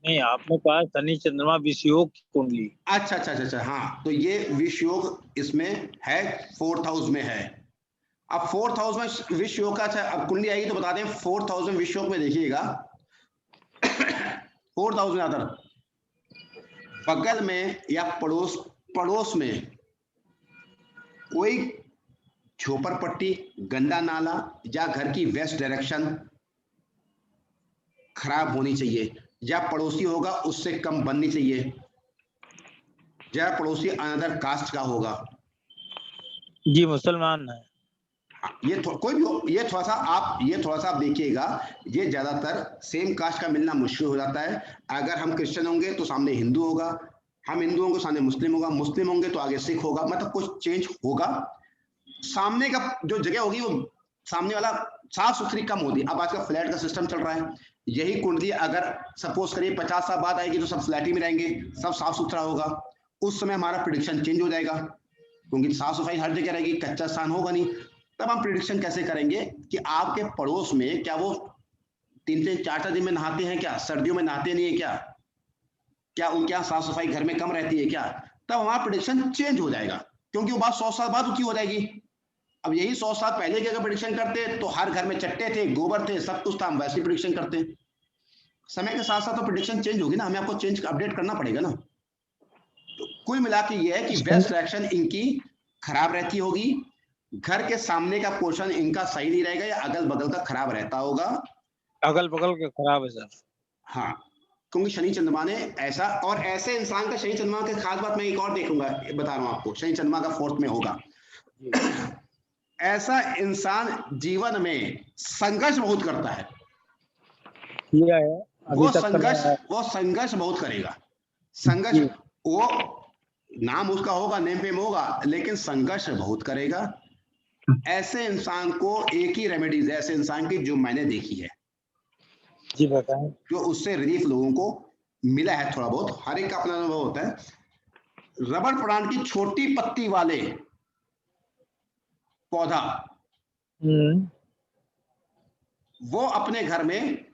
नहीं, आपने कहा शनि चंद्रमा विषयोग की कुंडली। अच्छा अच्छा अच्छा, हाँ तो ये विषयोग इसमें है, 4th हाउस में है। अब 4th हाउस में विषयोग का, अच्छा अब कुंडली आएगी तो बता दें 4th हाउस में विषयोग में देखिएगा 4th हाउस में अदर बगल में या पड़ोस में कोई झोपड़पट्टी, गंदा नाला या घर की वेस्ट डायरेक्शन खराब होनी चाहिए, या पड़ोसी होगा उससे कम बननी चाहिए, या पड़ोसी अनदर कास्ट का होगा। जी मुसलमान है। ये कोई भी हो, ये थोड़ा सा आप देखिएगा, ये ज्यादातर सेम कास्ट का मिलना मुश्किल हो जाता है। अगर हम क्रिश्चियन होंगे तो सामने हिंदू होगा, हम हिंदू होंगे सामने मुस्लिम होगा, मुस्लिम होंगे तो आगे सिख होगा, मतलब कुछ चेंज होगा। सामने का जो जगह होगी वो सामने वाला साफ सुथरी कम होती। अब आज का फ्लैट का सिस्टम चल रहा है, यही कुंडली अगर सपोज करिए 50 साल बाद आएगी तो सब फ्लैट ही में रहेंगे, सब साफ सुथरा होगा, उस समय हमारा प्रेडिक्शन चेंज हो जाएगा, क्योंकि साफ सफाई हर जगह रहेगी, कच्चा स्थान होगा नहीं। तब हम प्रेडिक्शन कैसे करेंगे कि आपके पड़ोस में क्या वो 3-3, 4-4 दिन में नहाते हैं क्या, सर्दियों में नहाते नहीं है क्या उनके यहाँ साफ सफाई घर में कम रहती है क्या? तब हमारा प्रेडिक्शन चेंज हो जाएगा, क्योंकि वो बात 100 साल बाद की हो जाएगी। अब यही 100 साल पहले की अगर प्रेडिक्शन करते तो हर घर में चट्टे थे, गोबर थे, सब कुछ था, हम वैसे प्रेडिक्शन करते। समय के साथ साथ तो प्रेडिक्शन चेंज होगी ना, हमें आपको चेंज अपडेट करना पड़ेगा ना। तो कुल मिला के ये है कि वेस्ट डायरेक्शन इनकी खराब रहती होगी, घर के सामने का पोर्शन इनका सही नहीं रहेगा, या अगल बगल का खराब रहता होगा। अगल बगल के खराब है सर। हाँ, क्योंकि शनि चंद्रमा ने ऐसा, और ऐसे इंसान का शनि चंद्रमा के खास बात मैं एक और देखूंगा, बता रहा हूं आपको, शनि चंद्रमा का 4th में होगा। ऐसा इंसान जीवन में संघर्ष बहुत करता है, किया है वो संघर्ष बहुत करेगा। संघर्ष, वो नाम उसका होगा, नेम फेम होगा, लेकिन संघर्ष बहुत करेगा। ऐसे इंसान को एक ही रेमेडीज है ऐसे इंसान की जो मैंने देखी है, जी बताएं, जो उससे रिलीफ लोगों को मिला है। थोड़ा बहुत हर एक का अपना अनुभव होता है। रबड़ प्लांट की छोटी पत्ती वाले पौधा वो अपने घर में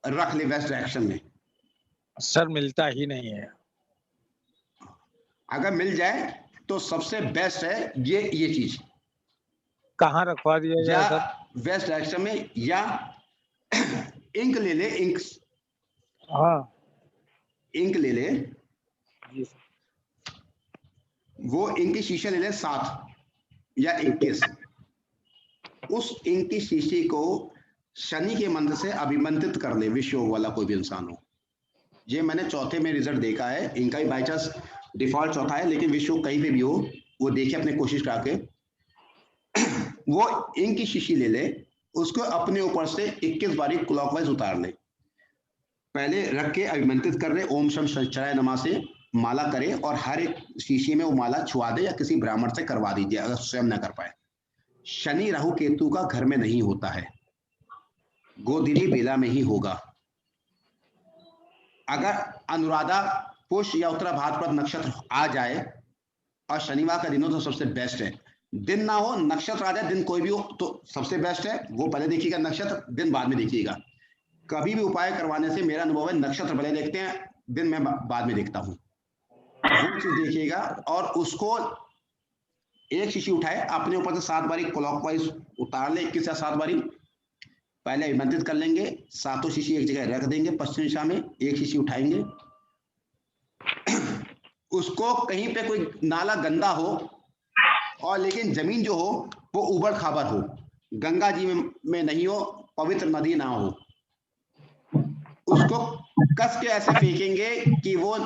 रख ले वेस्ट डायरेक्शन में। सर मिलता ही नहीं है, अगर मिल जाए तो सबसे बेस्ट है ये चीज। कहाँ रखवा दिया जाए सर? वेस्ट डायरेक्शन में, या इंक ले ले, इंक, हाँ इंक ले ले, वो इंक की शीशे ले ले 7 या 21, उस इंक की शीशी को शनि के मंत्र से अभिमंत्रित कर ले, विश्व योग वाला कोई भी इंसान हो। ये मैंने 4th में रिजल्ट देखा है, इनका भी बाई चांस डिफॉल्ट 4था है, लेकिन विश्व योग कहीं पे भी हो वो देखिए अपने कोशिश करके। वो इंक की शीशी ले ले, उसको अपने ऊपर से 21 बारी क्लॉकवाइज उतार ले, पहले रख के अभिमंत्रित कर ले, ओम शम शनिश्चराय नमः से माला करे, और हर एक शीशी में वो माला छुआ दे, या किसी ब्राह्मण से करवा दीजिए अगर स्वयं न कर पाए। शनि राहु केतु का घर में नहीं होता है, गोधीली बेला में ही होगा। अगर अनुराधा पुष्य या उत्तरा भाद्रपद नक्षत्र आ जाए, और शनिवार का दिन हो तो सबसे बेस्ट है। दिन ना हो, नक्षत्र आ जाए, दिन कोई भी हो तो सबसे बेस्ट है, वो पहले देखिएगा नक्षत्र, दिन बाद में देखिएगा। कभी भी उपाय करवाने से मेरा अनुभव है नक्षत्र पहले देखते हैं, दिन मैं बाद में देखता हूं, वो चीज देखिएगा। और उसको एक शीशी उठाए, अपने ऊपर से 7 बारी क्लॉकवाइज उतार ले, 21 या 7 बारी पहले अभिमंत्रित कर लेंगे, 7 शीशी एक जगह रख देंगे पश्चिम दिशा में, एक शीशी उठाएंगे, उसको कहीं पे कोई नाला गंदा हो और लेकिन जमीन जो हो वो उबड़ खाबड़ हो, गंगा जी में नहीं हो, पवित्र नदी ना हो, उसको कस के ऐसे फेंकेंगे कि वो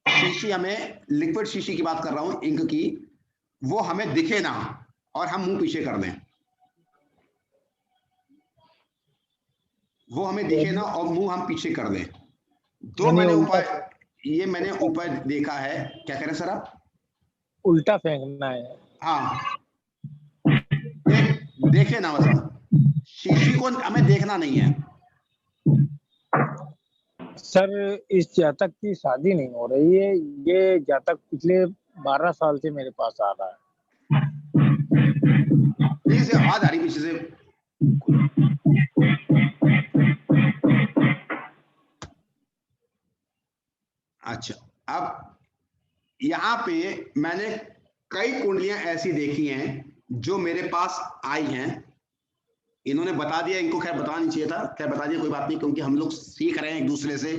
शीशी, हमें लिक्विड शीशी की बात कर रहा हूं, इंक की, वो हमें दिखे ना, और हम मुंह पीछे कर दें, वो हमें दिखे ना और मुंह हम पीछे कर दें। तो मैंने उपाय, ये मैंने उपाय देखा है। क्या कह रहे हैं सर आप? उल्टा फेंकना है। हाँ, देखे ना, बस शीशी को हमें देखना नहीं है। सर इस जातक की शादी नहीं हो रही है, ये जातक पिछले 12 साल से मेरे पास आ रहा है। पीछे से आवाज आ रही, पीछे से। अच्छा, अब यहाँ पे मैंने कई कुंडलियां ऐसी देखी हैं जो मेरे पास आई हैं। इन्होंने बता दिया, इनको खैर बताना नहीं चाहिए था, खैर बता दिया, कोई बात नहीं, क्योंकि हम लोग सीख रहे हैं एक दूसरे से।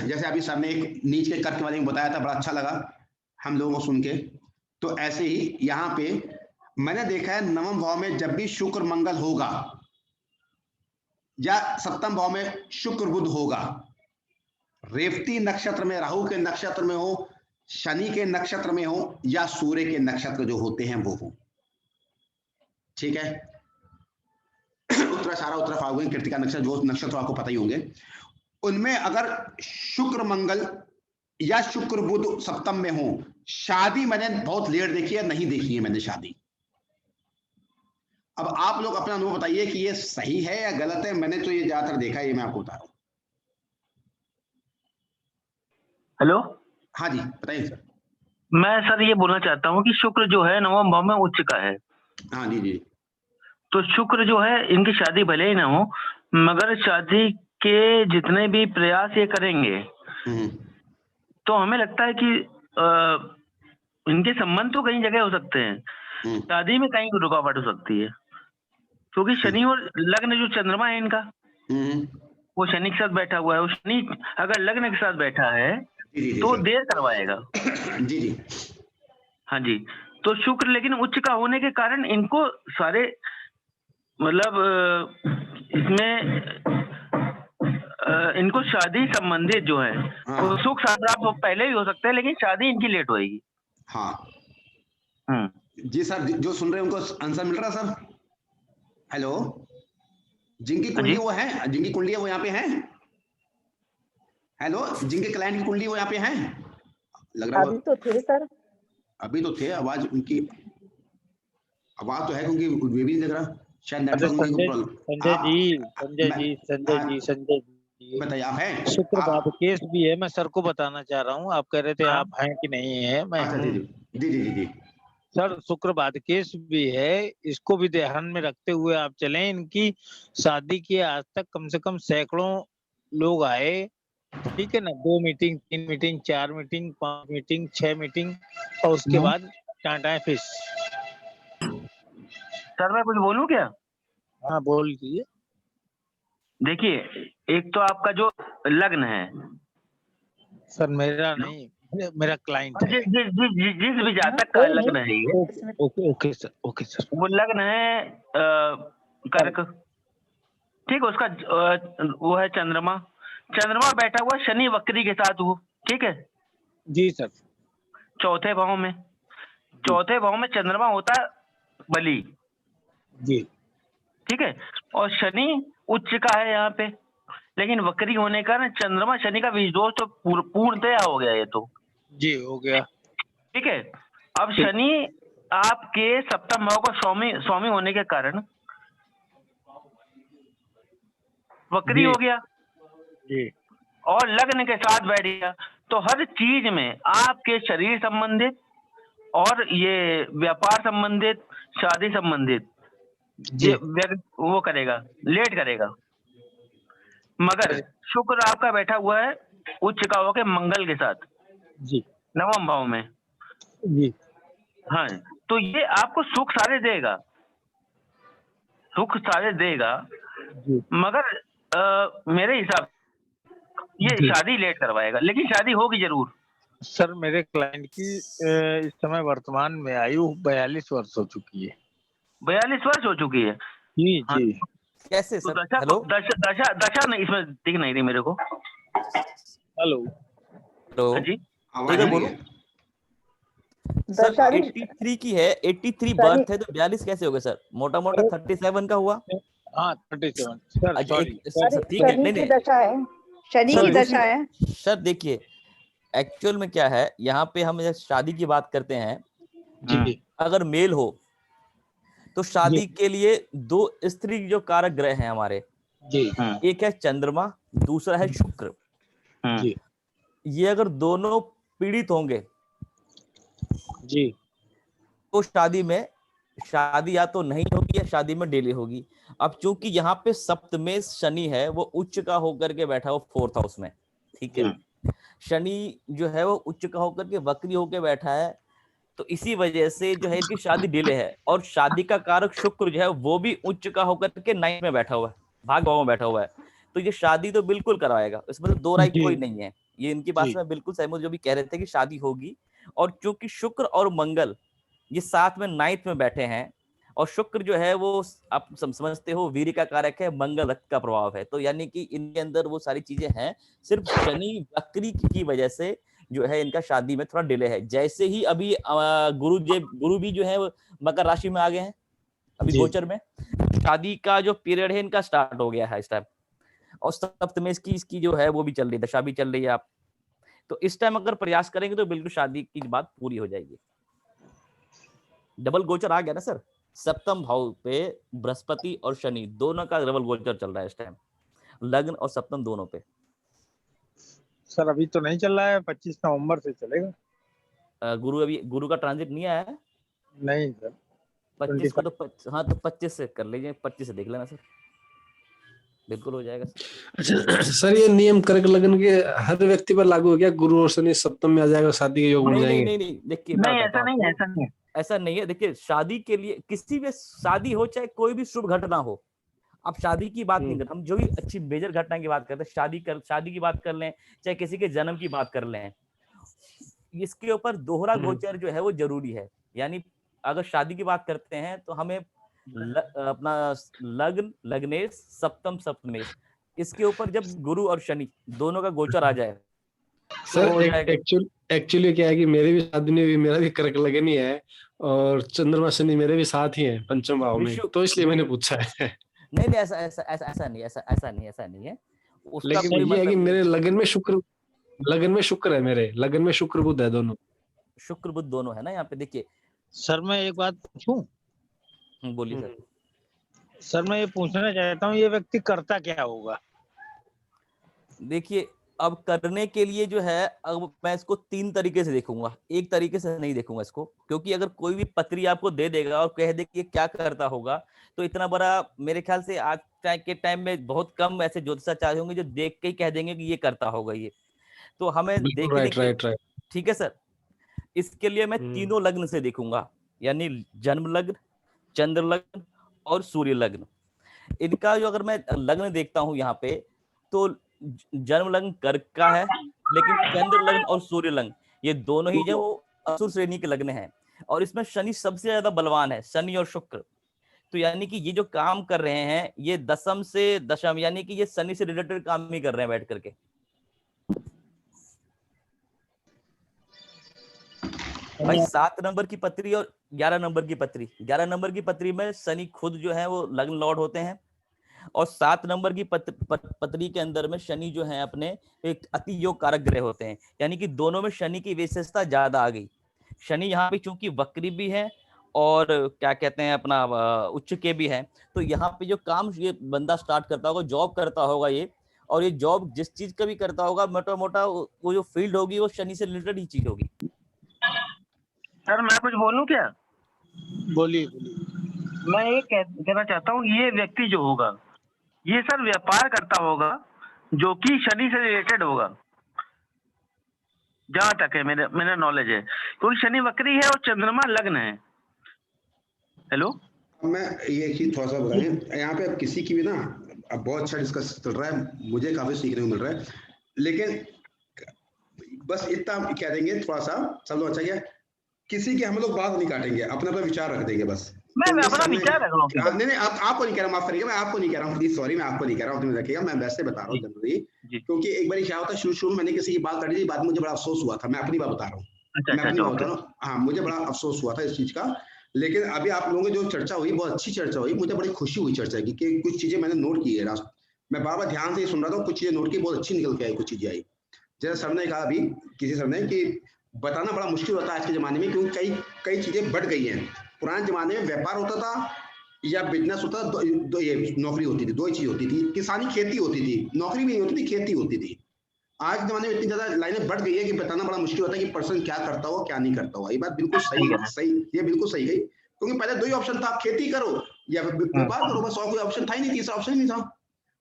जैसे अभी सर ने एक नीच के कर्क के बारे में बताया था, बड़ा अच्छा लगा हम लोगों को सुन के। तो ऐसे ही यहाँ पे मैंने देखा है, नवम भाव में जब भी शुक्र मंगल होगा या सप्तम भाव में शुक्र बुध होगा, रेवती नक्षत्र में, राहु के नक्षत्र में हो, शनि के नक्षत्र में हो, या सूर्य के नक्षत्र जो होते हैं वो हो, ठीक है। उत्तराषाढ़ा, उत्तरा फाल्गुन, कृतिका नक्षत्र, जो नक्षत्र आपको पता ही होंगे, उनमें अगर शुक्र मंगल या शुक्र बुध सप्तम में हो, शादी मैंने बहुत लेट देखी है, नहीं देखी है मैंने शादी। अब आप लोग अपना अनुभव बताइए कि ये सही है या गलत है। मैंने तो ये ज्यादातर देखा है, ये मैं आपको बता रहा हूं। हेलो, हाँ जी बताइए सर। मैं सर ये बोलना चाहता हूँ कि शुक्र जो है नवम भाव में उच्च का है। हाँ जी जी। तो शुक्र जो है, इनकी शादी भले ही ना हो, मगर शादी के जितने भी प्रयास ये करेंगे तो हमें लगता है कि इनके संबंध तो कई जगह हो सकते हैं, शादी में कहीं रुकावट हो सकती है, क्योंकि शनि और लग्न जो चंद्रमा है इनका, वो शनि के साथ बैठा हुआ है। वो शनि अगर लग्न के साथ बैठा है तो देर करवाएगा। जी जी। हाँ जी। तो शुक्र लेकिन उच्च का होने के कारण इनको सारे मतलब इसमें इनको शादी संबंधित जो है वो सुख प्राप्त पहले भी हो सकते हैं, लेकिन शादी इनकी लेट होएगी। हाँ जी सर, जो सुन रहे हैं उनको आंसर मिल रहा है सर? हेलो, जिनकी कुंडली वो है, जिनकी कुंडली है वो यहाँ पे है? हेलो, जिनके क्लाइंट की कुंडली वो यहाँ पे हैं? लग रहा है अभी तो थे सर, अभी तो थे। आवाज उनकी, आवाज तो है, क्योंकि वे भी नहीं लग रहा शायद संजय जी बताइए, आप हैं? शुक्र बाधकेश भी है, मैं सर को बताना चाह रहा हूँ। आप कह रहे थे आप हैं कि नहीं है, मैं जी सर शुक्र बाधकेश भी है, इसको भी ध्यान में रखते हुए आप चलें। इनकी शादी के आज तक कम से कम सैकड़ों लोग आए, ठीक है ना, 2 meeting, 3 meeting, 4 meeting, 5 meeting, 6 meeting, और उसके बाद टाटा फिश। सर मैं कुछ बोलूं क्या? हाँ बोल लीजिए। देखिए, एक तो आपका जो लग्न है सर, मेरा नहीं, मेरा क्लाइंट है। जिस भी जातक का लग्न है ये, ओके सर, वो लग्न है कर्क, ठीक है। उसका वो है चंद्रमा, चंद्रमा बैठा हुआ शनि वक्री के साथ, वो ठीक है जी सर। चौथे भाव में, चौथे भाव में चंद्रमा होता है बलि जी, ठीक है। और शनि उच्च का है यहाँ पे, लेकिन वक्री होने का चंद्रमा शनि का बीज दोष तो पूर्णतया हो गया, ये तो जी हो गया, ठीक है। अब शनि आपके सप्तम भाव का स्वामी होने के कारण वक्री हो गया जी, और लग्न के साथ बैठ गया। तो हर चीज में आपके शरीर संबंधित और ये व्यापार संबंधित, शादी संबंधित ये वो करेगा, लेट करेगा। मगर शुक्र आपका बैठा हुआ है उच्च का होकर मंगल के साथ जी, नवम भाव में जी। हाँ, तो ये आपको सुख सारे देगा, सुख सारे देगा, मगर मेरे हिसाब ये शादी लेट करवाएगा, लेकिन शादी होगी जरूर। सर मेरे क्लाइंट की इस समय वर्तमान में आयु 42 वर्ष हो चुकी है। 42 वर्ष हो चुकी है? जी हाँ। जी। कैसे तो सर? हेलो, दशा नहीं इसमें दिख नहीं रही मेरे को। हेलो जी आवाज बोलो सर। 83 की है, 83 बर्थ है, तो 42 कैसे हो गए सर? मोटा मोटा 37 का हुआ। हाँ 37 सर, सॉरी ठीक है, नहीं दशा है शनि की दशा है सर। देखिए एक्चुअल में क्या है, यहाँ पे हम जब शादी की बात करते हैं जी, अगर मेल हो तो शादी के लिए 2 स्त्री जो कारक ग्रह हैं हमारे, जी, एक है चंद्रमा, दूसरा है शुक्र। जी, ये अगर दोनों पीड़ित होंगे जी, तो शादी या तो नहीं होगी या शादी में डिले होगी। अब चूंकि यहाँ पे सप्तमेश शनि है, वो उच्च का होकर के बैठा हो 4th हाउस में, ठीक है। शनि जो है वो उच्च का होकर के वक्री होकर बैठा है, तो इसी वजह से जो है इनकी शादी डिले है। और शादी का कारक शुक्र जो है वो भी उच्च का होकर के 9th में बैठा हुआ है, भाग भाव में बैठा हुआ है, तो ये शादी तो बिल्कुल करवाएगा, इसमें तो दो राय कोई नहीं है। ये इनकी बात से मैं बिल्कुल सहमत, जो भी कह रहे थे कि शादी होगी। और चूंकि शुक्र और मंगल ये साथ में 9th में बैठे हैं, और शुक्र जो है वो आप समझते हो वीर्य का कारक है, मंगल रक्त का प्रभाव है, तो यानी कि इनके अंदर वो सारी चीजें हैं। सिर्फ शनि वक्री की वजह से जो है इनका शादी में थोड़ा डिले है। जैसे ही अभी गुरु भी जो है मकर राशि में आ गए हैं अभी गोचर में, शादी का जो पीरियड है इनका स्टार्ट हो गया है इस टाइम। और सप्तमेश की इसकी जो है वो भी चल रही है, दशा भी चल रही है। आप तो इस टाइम अगर प्रयास करेंगे तो बिल्कुल शादी की बात पूरी हो जाएगी। डबल गोचर आ गया ना सर, 7th भाव पे बृहस्पति और शनि दोनों का डबल गोचर चल रहा है इस टाइम, लग्न और सप्तम दोनों पे। सर अभी तो नहीं चल रहा है, 25 नवंबर से चलेगा। गुरु का ट्रांजिट नहीं आया है? नहीं सर, 25 को तो हाँ, तो 25 से कर लीजिए, 25 से देख लेना सर, बिल्कुल हो जाएगा। अच्छा सर, ये नियम कर्क लग्न के हर व्यक्ति पर लागू हो गया? गुरु और शनि सप्तम में आ जाएगा, शादी के योग बन जाएंगे? नहीं, देखिए ऐसा नहीं है। देखिए शादी के लिए किसी भी शादी हो चाहे कोई भी शुभ घटना हो, आप शादी की बात नहीं करते, हम जो भी अच्छी मेजर घटना की बात करते हैं, शादी की बात कर लें, चाहे किसी के जन्म की बात कर लें, इसके ऊपर दोहरा गोचर जो है वो जरूरी है। यानी अगर शादी की बात करते हैं तो हमें अपना लग्न लग्नेश सप्तम सप्तमेश, इसके ऊपर जब गुरु और शनि दोनों का गोचर आ जाए सर। एक्चुअली क्या है कि मेरी भी शादी नहीं हुई, मेरा भी कर्क लगन ही है, और चंद्रमा शनि मेरे भी साथ ही हैं 5th भाव में, तो इसलिए मैंने पूछा है। नहीं ऐसा नहीं है। लेकिन ये है कि मेरे लगन में शुक्र है, मेरे लगन में शुक्र बुध है, दोनों शुक्र बुध दोनों है ना यहाँ पे। देखिए सर मैं एक बात पूछूं? बोलिए सर। सर मैं ये पूछना चाहता हूँ, ये व्यक्ति करता क्या होगा? देखिए अब करने के लिए जो है, अब मैं इसको 3 तरीके से देखूंगा, एक तरीके से नहीं देखूंगा इसको, क्योंकि अगर कोई भी पत्री आपको दे देगा और कह दे कि ये क्या करता होगा, तो इतना बड़ा मेरे ख्याल से आज के टाइम में बहुत कम ऐसे ज्योतिषाचार्य होंगे जो देख के ही कह देंगे कि ये करता होगा ये। तो हमें देख ठीक है सर। इसके लिए मैं तीनों लग्न से देखूंगा, यानी जन्म लग्न, चंद्र लग्न और सूर्य लग्न। इनका जो अगर मैं लग्न देखता हूँ यहाँ पे, तो जन्म लग्न कर्क का है, लेकिन चंद्र लग्न और सूर्य लग्न ये दोनों ही जो असुर श्रेणी के लग्न हैं, और इसमें शनि सबसे ज्यादा बलवान है, शनि और शुक्र। तो यानी कि ये जो काम कर रहे हैं ये दशम से दशम, यानी कि ये शनि से रिलेटेड काम ही कर रहे हैं बैठ करके। भाई 7 नंबर की पत्री और 11 नंबर की पत्री, 11 नंबर की पत्री में शनि खुद जो है वो लग्न लॉर्ड होते हैं, और 7 नंबर की पत्री के अंदर में शनि जो है अपने एक अति योग कारक ग्रह होते हैं। यानी कि दोनों में शनि की विशेषता ज्यादा आ गई। शनि यहाँ पे चूंकि वक्री भी है और क्या कहते हैं अपना उच्च के भी है, तो यहाँ पे जो काम ये बंदा स्टार्ट करता होगा, जॉब करता होगा ये, और ये जॉब जिस चीज का भी करता होगा, मोटा मोटा वो जो फील्ड होगी वो शनि से रिलेटेड ही चीज होगी। सर मैं कुछ बोलूं क्या? बोलिए। मैं ये कहना चाहता हूँ, ये व्यक्ति जो होगा ये सर व्यापार करता होगा जो कि शनि से रिलेटेड होगा, जहां तक है मेरा नॉलेज है, क्योंकि शनि वक्री है और चंद्रमा लग्न है। हेलो, मैं ये चीज थोड़ा सा बताएं यहाँ पे, अब किसी की भी ना अब बहुत अच्छा डिस्कस चल रहा है, मुझे काफी सीखने को मिल रहा है, लेकिन बस इतना कह देंगे थोड़ा सा, सब लोग अच्छा क्या, किसी की हम लोग बात नहीं काटेंगे, अपना अपना विचार रख देंगे बस। मैं अपना विचार रख रहा हूँ। नहीं आपको नहीं कह रहा, माफ करिएगा, मैं आपको नहीं कह रहा हूँ, प्लीज सॉरी, मैं आपको नहीं कह रहा हूँ, रखिएगा, मैं वैसे बता रहा हूँ जनरली, क्योंकि एक बार क्या होता है, शुरू में मैंने किसी की बात काटी थी, बाद में मुझे बड़ा अफसोस हुआ था, मैं अपनी बात बता रहा हूँ, मैं अपनी बात बता रहा हूँ, हाँ मुझे बड़ा अफसोस हुआ था इस चीज का। लेकिन अभी आप लोगों की जो चर्चा हुई बहुत अच्छी चर्चा हुई, मुझे बड़ी खुशी हुई चर्चा की, कि कुछ चीजें मैंने नोट की है, मैं बार बार ध्यान से सुन रहा था, कुछ चीजें नोट की, बहुत अच्छी निकल के आई, कुछ चीजें आई। जैसे सर ने कहा अभी, किसी सर ने, कि बताना बड़ा मुश्किल होता है आज के जमाने में, क्योंकि कई चीजें बढ़ गई हैं। पुराने जमाने में व्यापार होता था या बिजनेस होता था, ये नौकरी होती थी, दो ही चीज होती थी, किसानी खेती होती थी, नौकरी भी नहीं होती थी, खेती होती थी। आज के जमाने में इतनी ज्यादा लाइनें बढ़ गई है कि बताना बड़ा मुश्किल होता है कि पर्सन क्या करता हो क्या नहीं करता हो। ये बात बिल्कुल सही, ये बिल्कुल सही गई, क्योंकि पहले दो ही ऑप्शन था, खेती करो या व्यापार करो, बस और कोई ऑप्शन था ही नहीं, तीसरा ऑप्शन ही नहीं था।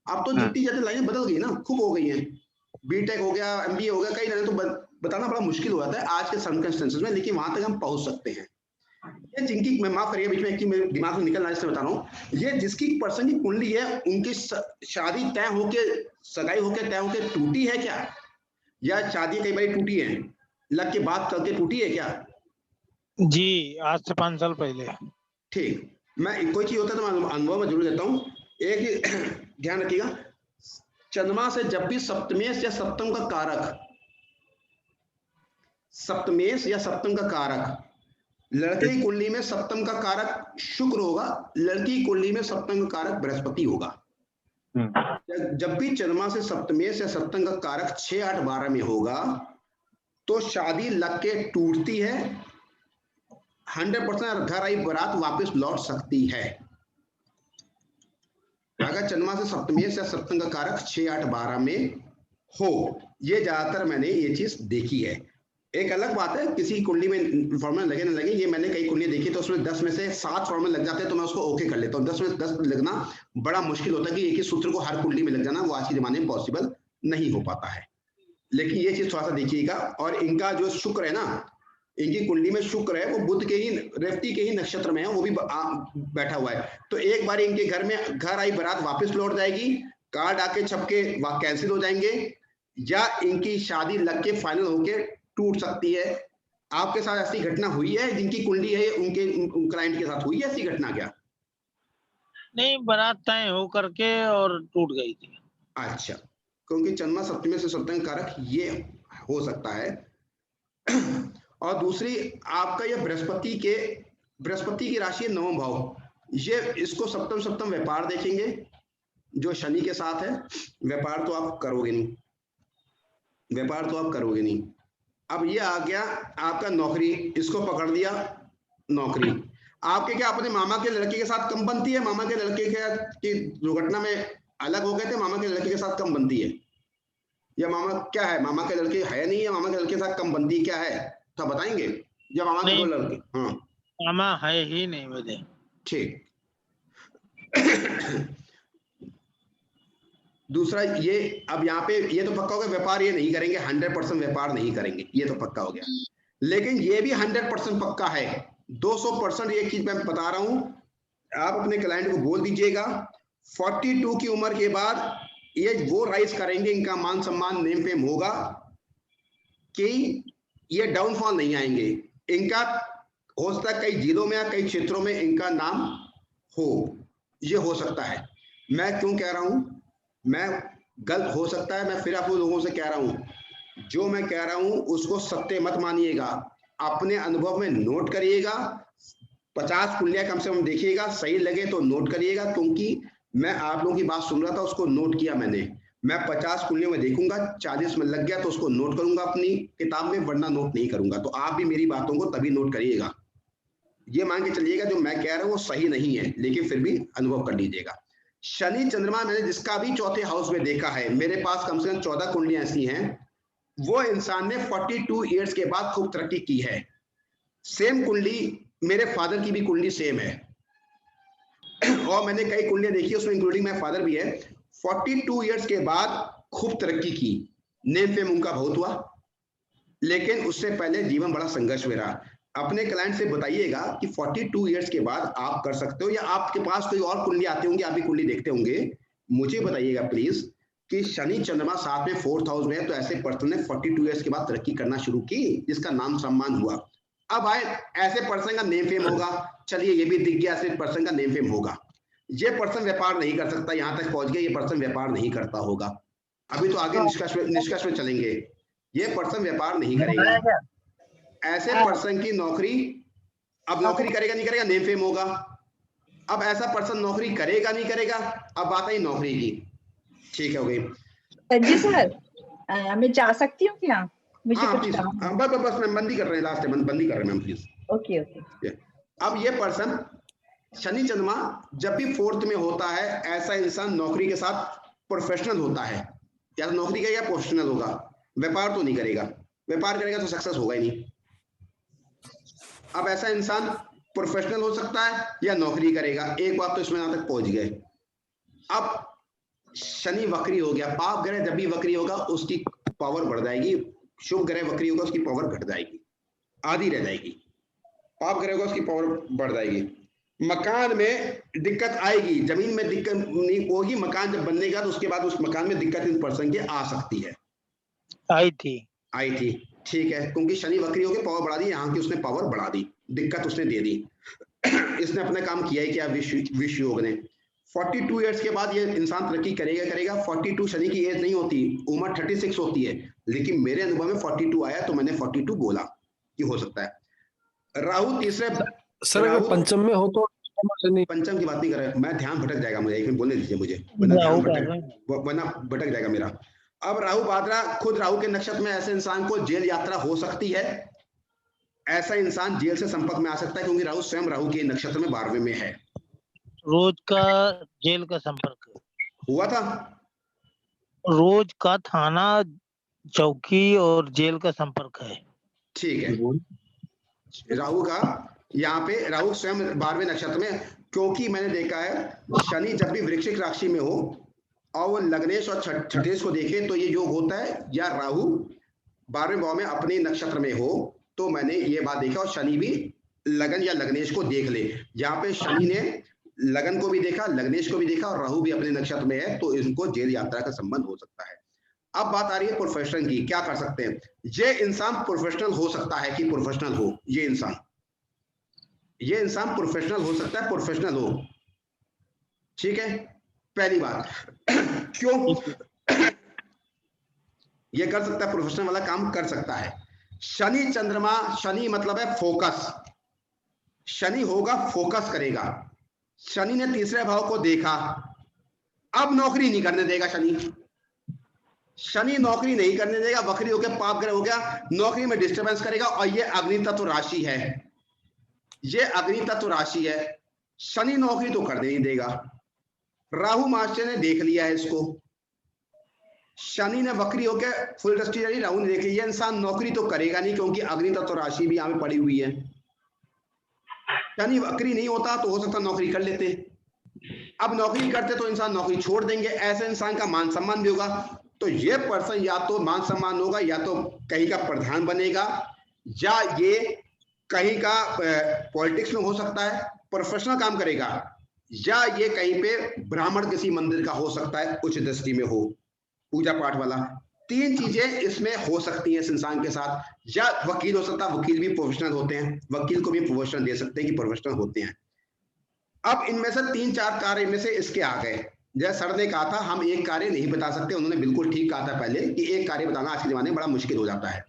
अब तो जितनी ज्यादा लाइनें बदल गई ना, खूब हो गई है, बीटेक हो गया, एमबीए हो गया, कई लाइनें, तो बताना बड़ा मुश्किल हो जाता है आज के सर्कमस्टेंसेस में, लेकिन वहां तक हम पहुंच सकते हैं। ये जिनकी, मैं माफ करिए बीच में कि मेरे दिमाग में निकल रहा है इसलिए बता रहा हूँ, ये जिसकी पर्सन की कुंडली है, उनकी शादी तय होके, सगाई होके तय होके टूटी है क्या, या शादी कई बार टूटी है, लग के बात करके टूटी है क्या? जी, आज से 5 साल पहले। ठीक, मैं कोई चीज होता है तो मैं अनुभव में जरूर देता हूँ। एक ध्यान रखिएगा, चंद्रमा से जब भी सप्तमेश या सप्तम का कारक, सप्तमेश या सप्तम का कारक, लड़के की कुंडली में सप्तम का कारक शुक्र होगा, लड़की की कुंडली में सप्तम का कारक बृहस्पति होगा। जब भी चंद्रमा से सप्तमेश या सप्तम का कारक 6, 8, 12 में होगा, तो शादी लग के टूटती है 100%, घर आई बारात वापस लौट सकती है। अगर चंद्रमा से सप्तमेश या सप्तम का कारक 6, 8, 12 में हो, ये ज्यादातर मैंने ये चीज देखी है। एक अलग बात है किसी कुंडली में फॉर्मूला लगे ना लगे, ये मैंने कई कुंडली देखी तो उसमें 10 में से 7 फॉर्मूला लग जाते हैं, तो मैं उसको ओके कर लेता हूँ। 10 में 10 लगना बड़ा मुश्किल होता है कि एक ही सूत्र को हर कुंडली में लग जाना, वो आज के जमाने में पॉसिबल नहीं हो पाता है। लेकिन ये चीज थोड़ा सा देखिएगा। और इनका जो शुक्र है ना, इनकी कुंडली में शुक्र है, वो बुध के ही, रेवती के ही नक्षत्र में है, वो भी बैठा हुआ है। तो एक बार इनके घर में घर आई बारात वापस लौट जाएगी, कार्ड आके छपके वह कैंसिल हो जाएंगे, या इनकी शादी लग के फाइनल होके टूट सकती है। आपके साथ ऐसी घटना हुई है? जिनकी कुंडली है उनके क्लाइंट के साथ हुई है ऐसी घटना क्या? नहीं, बारात तय हो करके और टूट गई थी। अच्छा, क्योंकि चंद्रमा सप्तमी से सप्तम कारक ये हो सकता है। और दूसरी, आपका ये बृहस्पति की राशि है 9वां भाव, ये इसको सप्तम व्यापार देखेंगे जो शनि के साथ है। व्यापार तो आप करोगे नहीं, अब ये आ गया आपका नौकरी, इसको पकड़ दिया नौकरी। आपके क्या अपने मामा के लड़के के साथ कम बनती है? मामा के लड़के की दुर्घटना में अलग हो गए थे, मामा के लड़के के साथ कम बनती है, या मामा क्या है, मामा के लड़के है नहीं है, मामा के लड़के के साथ कम बनती क्या है, तो बताएंगे? या मामा के दो लड़के? हाँ, मामा है ही नहीं मुझे। ठीक। दूसरा ये, अब यहाँ पे ये तो पक्का हो गया व्यापार ये नहीं करेंगे, 100% व्यापार नहीं करेंगे, ये तो पक्का हो गया। लेकिन ये भी 100% पक्का है, 200% एक चीज मैं बता रहा हूं, आप अपने क्लाइंट को बोल दीजिएगा 42 की उम्र के बाद ये वो राइज करेंगे, इनका मान सम्मान नेम फेम होगा कि ये डाउनफॉल नहीं आएंगे। इनका हो सकता है कई जिलों में या कई क्षेत्रों में इनका नाम हो, ये हो सकता है। मैं क्यों कह रहा हूं, मैं गलत हो सकता है, मैं फिर आप लोगों से कह रहा हूं, जो मैं कह रहा हूं उसको सत्य मत मानिएगा, अपने अनुभव में नोट करिएगा। 50 कुंडलियां कम से कम देखिएगा, सही लगे तो नोट करिएगा, क्योंकि मैं आप लोगों की बात सुन रहा था, उसको नोट किया मैंने। मैं 50 कुंडलियों में देखूंगा, 40 में लग गया तो उसको नोट करूंगा अपनी किताब में, वरना नोट नहीं करूंगा। तो आप भी मेरी बातों को तभी नोट करिएगा। ये मान के चलिएगा जो मैं कह रहा हूं वो सही नहीं है, लेकिन फिर भी अनुभव कर लीजिएगा। शनि चंद्रमा मैंने जिसका भी चौथे हाउस में देखा है, मेरे पास कम से कम 14 कुंडलियां ऐसी हैं, वो इंसान ने 42 इयर्स के बाद खूब तरक्की की है। सेम कुंडली मेरे फादर की भी कुंडली सेम है, और मैंने कई कुंडलियां देखी, उसमें इंक्लूडिंग मेरा फादर भी है। 42 इयर्स के बाद खूब तरक्की की, नेम फेम उनका बहुत हुआ, लेकिन उससे पहले जीवन बड़ा संघर्ष में रहा। अपने क्लाइंट से बताइएगा कि 42 इयर्स के बाद आप कर सकते हो, या आपके पास कोई और कुंडली आती होंगी, आप भी कुंडली देखते होंगे, मुझे बताइएगा प्लीज कि शनि चंद्रमा साथ में 4th हाउस में है, तो ऐसे पर्सन ने 42 इयर्स के बाद तरक्की करना शुरू की, जिसका नाम सम्मान हुआ। अब आए ऐसे पर्सन का नेम फेम होगा, चलिए ये भी दिख गया, ऐसे पर्सन का नेम फेम होगा। ये पर्सन व्यापार नहीं कर सकता, यहां तक पहुंच गया, ये पर्सन व्यापार नहीं करता होगा। अभी तो आगे निष्कर्ष में चलेंगे, ये पर्सन व्यापार नहीं करेगा। ऐसे पर्सन की नौकरी, अब नौकरी करेगा नहीं करेगा, नेम फेम होगा। अब ऐसा पर्सन नौकरी करेगा नहीं करेगा, अब बात आई नौकरी की, ठीक है, हो गई। संजय सर, मैं जा सकती हूँ क्या? मुझे कुछ काम है। बस मैं बंदी कर रहे हैं, लास्ट में बंदी कर रहे हैं मैम, प्लीज। Okay okay. अब ये पर्सन शनि चंद्रमा जब भी 4th में होता है, ऐसा इंसान नौकरी के साथ प्रोफेशनल होता है, या तो नौकरी करेगा या प्रोफेशनल होगा, व्यापार तो नहीं करेगा। व्यापार करेगा तो सक्सेस होगा ही नहीं। अब ऐसा इंसान प्रोफेशनल हो सकता है या नौकरी करेगा, एक बात तो इसमें यहां तक पहुंच गए। अब शनि वक्री हो गया, पाप ग्रह जब भी वक्री होगा उसकी पावर बढ़ जाएगी, शुभ ग्रह वक्री होगा उसकी पावर घट जाएगी, आधी रह जाएगी। पाप ग्रह होगा उसकी पावर बढ़ जाएगी। मकान में दिक्कत आएगी, जमीन में दिक्कत नहीं होगी, मकान जब बनेगा तो उसके बाद उस मकान में दिक्कत इन पर्सन की आ सकती है। आई थी, ठीक है, क्योंकि शनि वक्री होकर पावर बढ़ा दी, यहाँ की उसने पावर बढ़ा दी, दिक्कत उसने दे दी। इसने अपना काम किया ही क्या विष योग ने। 42 इयर्स के बाद ये इंसान तरक्की करेगा। 42 शनि की एज नहीं होती, उम्र 36 होती है, लेकिन मेरे अनुभव में 42 आया तो मैंने 42 बोला कि हो सकता है। राहु तीसरे, सर अगर पंचम में हो तो पंचम की बात नहीं कर रहे, मैं ध्यान भटक जाएगा मुझे, एक मिनट बोलने दीजिए मुझे, वरना भटक जाएगा मेरा। अब राहु बादरा, खुद राहु के नक्षत्र में ऐसे इंसान को जेल यात्रा हो सकती है, ऐसा इंसान जेल से संपर्क में आ सकता है, क्योंकि राहु स्वयं राहु के नक्षत्र में 12वें में है। रोज का जेल का संपर्क हुआ था, रोज का थाना चौकी और जेल का संपर्क है। ठीक है, राहु का यहाँ पे राहु स्वयं 12वें नक्षत्र में, क्योंकि मैंने देखा है शनि जब भी वृश्चिक राशि में हो और वो लग्नेश और छठेश को देखे तो ये योग होता है, या राहु 12वें भाव में अपने नक्षत्र में हो तो मैंने ये बात देखा, और शनि भी लगन या लग्नेश को देख ले। यहाँ पे शनि ने लगन को भी देखा, लग्नेश को भी देखा, और राहु भी अपने नक्षत्र में है, तो इनको जेल यात्रा का संबंध हो सकता है। अब बात आ रही है प्रोफेशन की, क्या कर सकते हैं? ये इंसान प्रोफेशनल हो सकता है कि प्रोफेशनल हो, ये इंसान प्रोफेशनल हो सकता है, प्रोफेशनल हो, ठीक है, पहली बात। क्यों ये कर सकता है? प्रोफेशनल वाला काम कर सकता है। शनि चंद्रमा, शनि मतलब है फोकस, शनि होगा फोकस करेगा। शनि ने तीसरे भाव को देखा, अब नौकरी नहीं करने देगा शनि नौकरी नहीं करने देगा, वक्री हो गया, पाप ग्रह हो गया, नौकरी में डिस्टरबेंस करेगा, और ये अग्नि तत्व राशि है, ये अग्नि तत्व राशि है, शनि नौकरी तो कर नहीं देगा। राहु मास्टर ने देख लिया है इसको, शनि ने वक्री होकर फुल दृष्टि राहु ने देख लिया, इंसान नौकरी तो करेगा नहीं, क्योंकि अग्नि तत्व राशि भी यहाँ पे पड़ी हुई है। शनि वक्री नहीं होता तो हो सकता नौकरी कर लेते, अब नौकरी करते तो इंसान नौकरी छोड़ देंगे, ऐसे इंसान का मान सम्मान भी होगा। तो ये पर्सन या तो मान सम्मान होगा, या तो कहीं का प्रधान बनेगा, या ये कहीं का पॉलिटिक्स में हो सकता है, प्रोफेशनल काम करेगा, या ये कहीं पे ब्राह्मण किसी मंदिर का हो सकता है, उच्च दृष्टि में हो, पूजा पाठ वाला। 3 चीजें इसमें हो सकती हैं इस इंसान के साथ। या वकील हो सकता है, वकील भी प्रोफेशनल होते हैं, वकील को भी प्रोफेशनल दे सकते हैं कि प्रोफेशनल होते हैं। अब इनमें से 3-4 कार्य में से इसके आ गए। जैसे सर ने कहा था हम एक कार्य नहीं बता सकते, उन्होंने बिल्कुल ठीक कहा था पहले कि एक कार्य बताना आज के जमाने में बड़ा मुश्किल हो जाता है।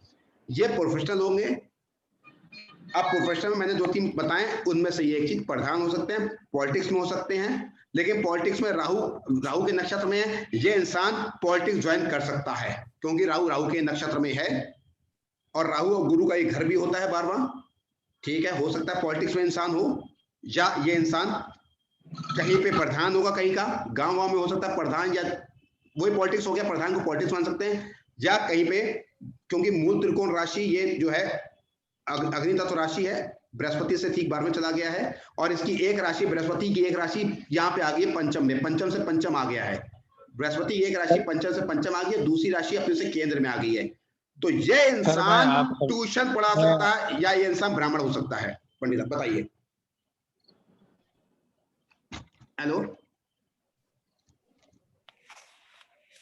ये प्रोफेशनल होंगे। अब प्रोफेशनल मैंने 2-3 बताए, उनमें से एक चीज प्रधान हो सकते हैं, पॉलिटिक्स में हो सकते हैं, लेकिन पॉलिटिक्स में राहु के नक्षत्र में है, ये इंसान पॉलिटिक्स ज्वाइन कर सकता है, क्योंकि राहु के नक्षत्र में है, और राहु और गुरु का एक घर भी होता है 12वां, ठीक है, हो सकता है पॉलिटिक्स में इंसान हो, या ये इंसान कहीं पे प्रधान होगा, कहीं का गांव में हो सकता है प्रधान, या वही पॉलिटिक्स हो गया, प्रधान को पॉलिटिक्स मान सकते हैं, या कहीं पे, क्योंकि मूल त्रिकोण राशि ये जो है अग्नि तत्व राशि है, बृहस्पति से ठीक 12 में चला गया है, और इसकी एक राशि, बृहस्पति की एक राशि यहाँ पे आ गई है पंचम में, पंचम से पंचम आ गया है, बृहस्पति की एक राशि पंचम से पंचम आ गई है, दूसरी राशि अपने से केंद्र में आ गई है। तो ये इंसान ट्यूशन पढ़ा सकता है, या ये इंसान ब्राह्मण हो सकता है। पंडित साहब बताइए। हेलो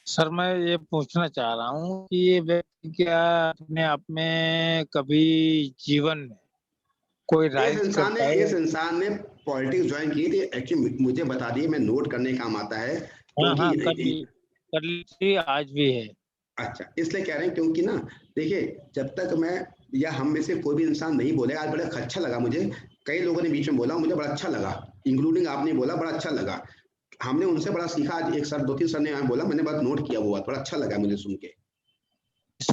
सर, मैं ये पूछना चाह रहा हूँ कि ये व्यक्ति क्या अपने आप में कभी जीवन में कोई राइज करता है? इस इंसान ने पॉलिटिक्स ज्वाइन की थी, एक्चुअली मुझे बता दिए, मैं नोट करने काम आता है। हाँ, कर ली, आज भी है। अच्छा, इसलिए कह रहे हैं, क्योंकि ना देखिए, जब तक मैं या हम में से कोई भी इंसान नहीं बोले, आज बड़ा अच्छा लगा मुझे, कई लोगों ने बीच में बोला, मुझे बड़ा अच्छा लगा, इंक्लूडिंग आपने बोला, बड़ा अच्छा लगा। हमने उनसे बड़ा सीखा। आज एक सर 2-3 सर ने बोला, मैंने बात नोट किया, वो बात बड़ा अच्छा लगा मुझे सुन के।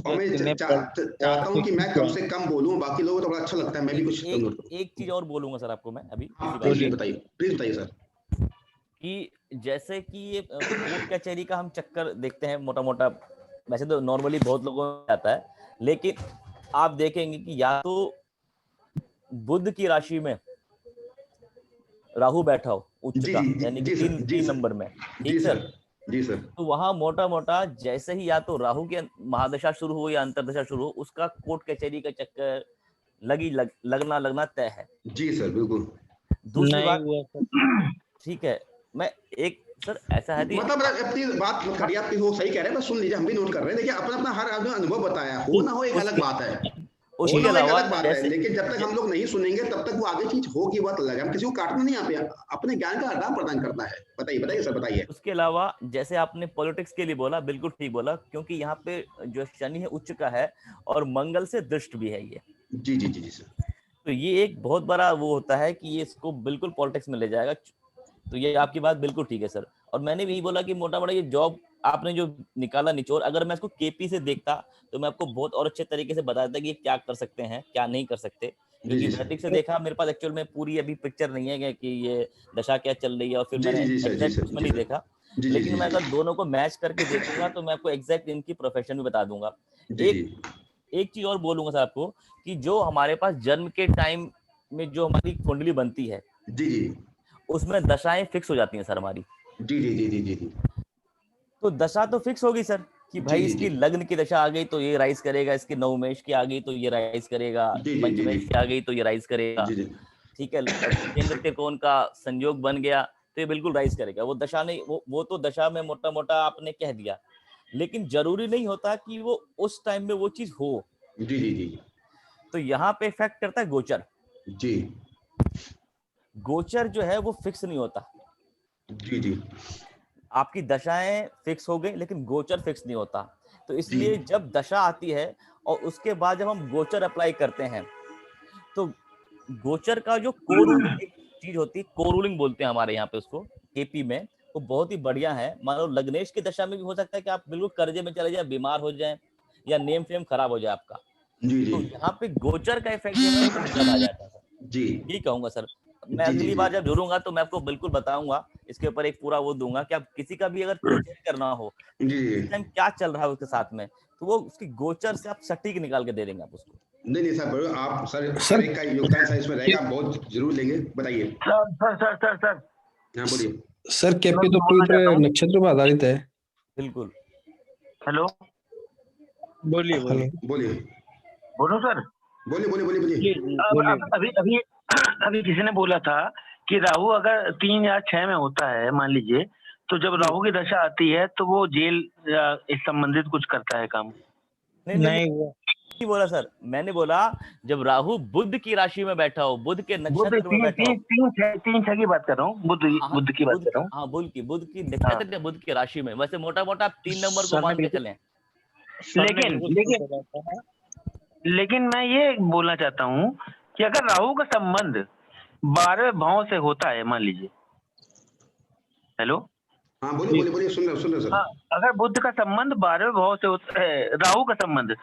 और मैं चाहता हूँ कि मैं कम से कम बोलूँ, बाकी लोगों को तो बड़ा अच्छा लगता है, मैं भी कुछ एक चीज और बोलूंगा सर आपको मैं अभी। प्लीज बताइए सर। कि जैसे कि ये कोर्ट कचहरी का हम चक्कर देखते हैं मोटा मोटा, वैसे तो नॉर्मली बहुत लोगों को आता है, लेकिन आप देखेंगे कि या तो बुध की राशि में राहु बैठा हो उच्च का, यानी कि 3 नंबर में, ठीक सर? जी सर। तो वहां मोटा मोटा जैसे ही या तो राहु की महादशा शुरू हो या अंतरदशा शुरू हो, उसका कोर्ट कचहरी का चक्कर लगना तय है। जी सर, बिल्कुल। दूसरी बात, ठीक है, मैं एक सर ऐसा है मतलब अपनी बात मत करिए, आप वो सही कह रहे हैं, बस सुन लीजिए, हम भी नोट कर रहे हैं। देखिए अपना अपना हर आदमी अनुभव बताया, हो ना हो एक अलग बात है, उसके अलावा लेकिन जब तक हम लोग नहीं सुनेंगे तब तक वो आगे चीज होगी, बात अलग है। हम किसी को काटना नहीं, यहाँ पे अपने ज्ञान का आदान प्रदान करना है। बताइए सर, बताइए। उसके अलावा जैसे आपने पॉलिटिक्स के लिए बोला, बिल्कुल ठीक बोला, क्योंकि यहाँ पे जो शनि है उच्च का है और मंगल से दृष्ट भी है ये। जी सर। तो ये एक बहुत बड़ा वो होता है कि ये इसको बिल्कुल पॉलिटिक्स में ले जाएगा। तो ये आपकी बात बिल्कुल ठीक है सर। और मैंने भी यही बोला कि मोटा मोटा ये जॉब आपने जो निकाला निचोड़, अगर मैं इसको केपी से देखता तो मैं आपको बहुत और अच्छे तरीके से बता देता कि क्या कर सकते हैं क्या नहीं कर सकते, क्योंकि वैदिक से देखा मेरे पास एक्चुअल में पूरी अभी पिक्चर नहीं है कि ये दशा क्या चल रही है, और फिर मैंने एग्जैक्ट उसमें नहीं देखा, लेकिन मैं अगर दोनों को मैच करके देखूंगा तो मैं आपको एग्जैक्ट इनकी प्रोफेशन भी बता दूंगा। एक चीज और बोलूंगा सर आपको कि जो हमारे पास जन्म के टाइम में जो हमारी कुंडली बनती है, जी, उसमें दशाएं फिक्स हो जाती हैं सर हमारी। जी। तो दशा तो फिक्स होगी सर कि भाई इसकी लग्न की दशा आ गई तो ये राइज करेगा, इसकी नवमेश की आ गई तो ये राइज करेगा, पंचमेश की आ गई तो ये राइज करेगा, ठीक है, केंद्र त्रिकोण का संयोग बन गया तो ये बिल्कुल राइज करेगा। वो दशा नहीं, वो तो दशा में मोटा मोटा आपने कह दिया, लेकिन जरूरी नहीं होता कि वो उस टाइम में वो चीज हो। जी। तो यहाँ पे इफेक्ट करता है गोचर। जी, गोचर जो है वो फिक्स नहीं होता। जी। आपकी दशाएं फिक्स हो गई लेकिन गोचर फिक्स नहीं होता। तो इसलिए जब दशा आती है और उसके बाद जब हम गोचर अप्लाई करते हैं तो गोचर का जो कोरूलिंग एक चीज होती है, कोरूलिंग बोलते हैं हमारे यहाँ पे उसको केपी में, वो बहुत ही बढ़िया है। मान लो लग्नेश की दशा में भी हो सकता है कि आप बिल्कुल कर्जे में चले जाए, बीमार हो जाए या नेम फेम खराब हो जाए आपका। तो यहाँ पे गोचर का इफेक्ट जो है वो आ जाता है। जी, यही कहूंगा सर। मैं अगली बार जब जुड़ूंगा तो मैं आपको बिल्कुल बताऊंगा, इसके ऊपर एक पूरा वो दूंगा कि आप किसी का भी अगर चेक करना हो इस टाइम क्या चल रहा है उसके साथ में, तो वो उसकी गोचर से आप सटीक निकाल के दे देंगे आप उसको। नहीं सर, आप सर एक का योगदान सर इसमें रहेगा, बहुत जरूर लेंगे। बताइए सर। हाँ बोलिए सर। केपी तो पूरे नक्षत्र पर आधारित है। बिल्कुल। हेलो, बोलिए बोलो सर। बोलिए। अभी किसी ने बोला था कि राहु अगर 3 या 6 में होता है, मान लीजिए, तो जब राहु की दशा आती है तो वो जेल इस संबंधित कुछ करता है काम। नहीं बोला सर, मैंने बोला जब राहु बुध की राशि में बैठा हो, बुध के नक्षत्र में बैठा हो, 3-6 की बात कर रहा हूँ, बुध की बात कर रहा हूँ। हाँ, बुध की नक्षत्र या बुध की राशि में, वैसे मोटा मोटा आप 3 नंबर को मान के चलें। लेकिन मैं ये बोलना चाहता हूँ कि अगर राहु का संबंध 12वें भाव से होता है, मान लीजिए, हेलो, हाँ बोलिए सुन रहे सर। अगर बुध का संबंध 12वें भाव से होता है, राहु का संबंध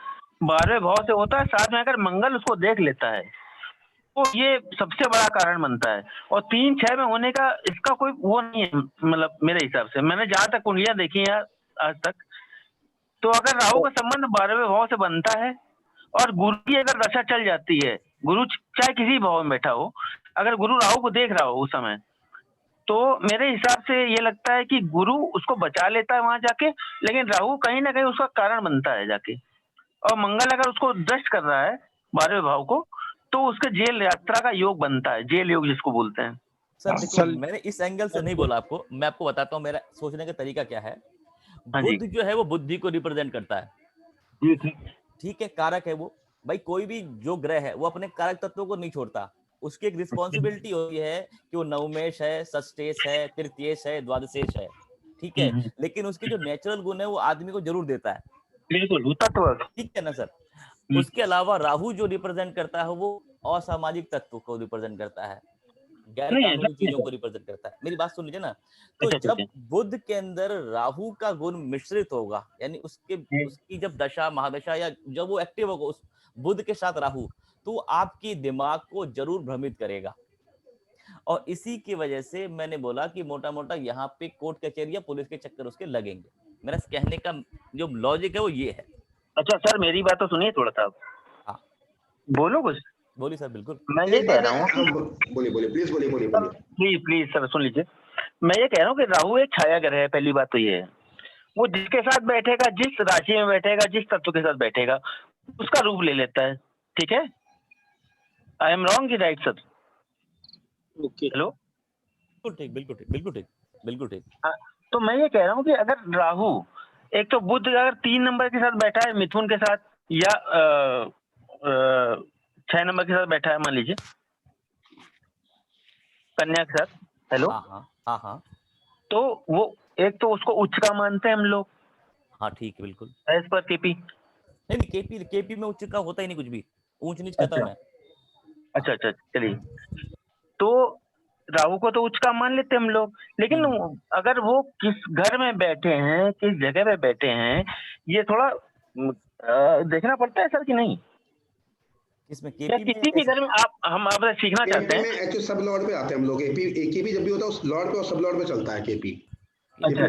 12वें भाव से होता है, साथ में अगर मंगल उसको देख लेता है, तो ये सबसे बड़ा कारण बनता है। और 3-6 में होने का इसका कोई वो नहीं है, मतलब मेरे हिसाब से, मैंने जहां तक कुंडलियां देखी है आज तक, तो अगर राहु का संबंध 12वें भाव से बनता है और गुरु की अगर दशा चल जाती है, गुरु चाहे किसी भाव में बैठा हो, अगर गुरु राहु को देख रहा हो उस समय, तो मेरे हिसाब से ये लगता है कि गुरु उसको बचा लेता है वहां जाके, लेकिन राहु कहीं ना कहीं उसका कारण बनता है जाके। और मंगल अगर उसको दृष्ट कर रहा है 12वें भाव को, तो उसके जेल यात्रा का योग बनता है, जेल योग जिसको बोलते हैं। सर देखो, मैंने इस एंगल से नहीं बोला आपको, मैं आपको बताता हूँ मेरा सोचने का तरीका क्या है। बुध जो है वो बुद्धि को रिप्रेजेंट करता है, ठीक है, कारक है वो। भाई कोई भी जो ग्रह है वो अपने कारक तत्वों को नहीं छोड़ता, उसकी एक रिस्पॉन्सिबिलिटी होती है कि वो नवमेश है, षष्ठेश है, तृतीयेश है, द्वादशेश है, ठीक है, लेकिन उसके जो नेचुरल गुण है वो आदमी को जरूर देता है। बिल्कुल, तत्व, ठीक है ना सर। उसके अलावा राहु जो रिप्रेजेंट करता है वो असामाजिक तत्व को रिप्रेजेंट करता है। गैर कानूनी चीजों को रिप्रेजेंट करता है। मेरी बात सुन लीजिए ना, तो जब बुध के अंदर राहु का गुण मिश्रित होगा, यानी उसकी जब दशा महादशा या जब वो एक्टिव होगा उस बुध के साथ राहु, तो आपकी दिमाग को जरूर भ्रमित करेगा। और इसी की वजह से मैंने बोला कि मोटा मोटा यहाँ पे कोर्ट कचहरी या पुलिस के चक्कर उसके लगेंगे। मेरा कहने का जो लॉजिक है वो ये है। अच्छा सर, मेरी बात तो सुनिए थोड़ा सा। हाँ बोलो कुछ। बोलिए सर। बिल्कुल, मैं ये कह रहा हूँ कि बोलिए प्लीज बोलिए प्लीज सर सुन लीजिए। मैं ये कह रहा हूँ कि राहु एक छाया ग्रह है। पहली बात तो ये है, वो जिसके साथ बैठेगा, जिस राशि में बैठेगा, जिस तत्व के साथ बैठेगा, उसका रूप ले लेता है। ठीक है, आई एम रॉन्ग की राइट सर? ओके, हेलो, बिल्कुल ठीक। तो मैं ये कह रहा हूँ कि अगर राहु, एक तो बुध अगर 3 नंबर के साथ बैठा है मिथुन के साथ, या 6 नंबर के साथ बैठा है, मान लीजिए कन्या के साथ, हेलो, हाँ, तो वो एक तो उसको उच्च का मानते हैं हम लोग। हाँ ठीक है, बिल्कुल। एज पर केपी नहीं, केपी में उच्च का होता ही नहीं कुछ भी, ऊंच नीच खत्म है। अच्छा, चलिए, तो राहु को तो उच्च का मान लेते हैं हम लोग, लेकिन अगर वो किस घर में बैठे हैं, किस जगह पे बैठे हैं, ये थोड़ा देखना पड़ता है सर कि नहीं? किसमें? किसी भी घर में हम आपसे सीखना चाहते हैं। एक्चुअली सब लॉर्ड पे आते हैं हम लोग। केपी जब भी होता है उस लॉर्ड पे और सब लॉर्ड पे चलता है केपी। अच्छा।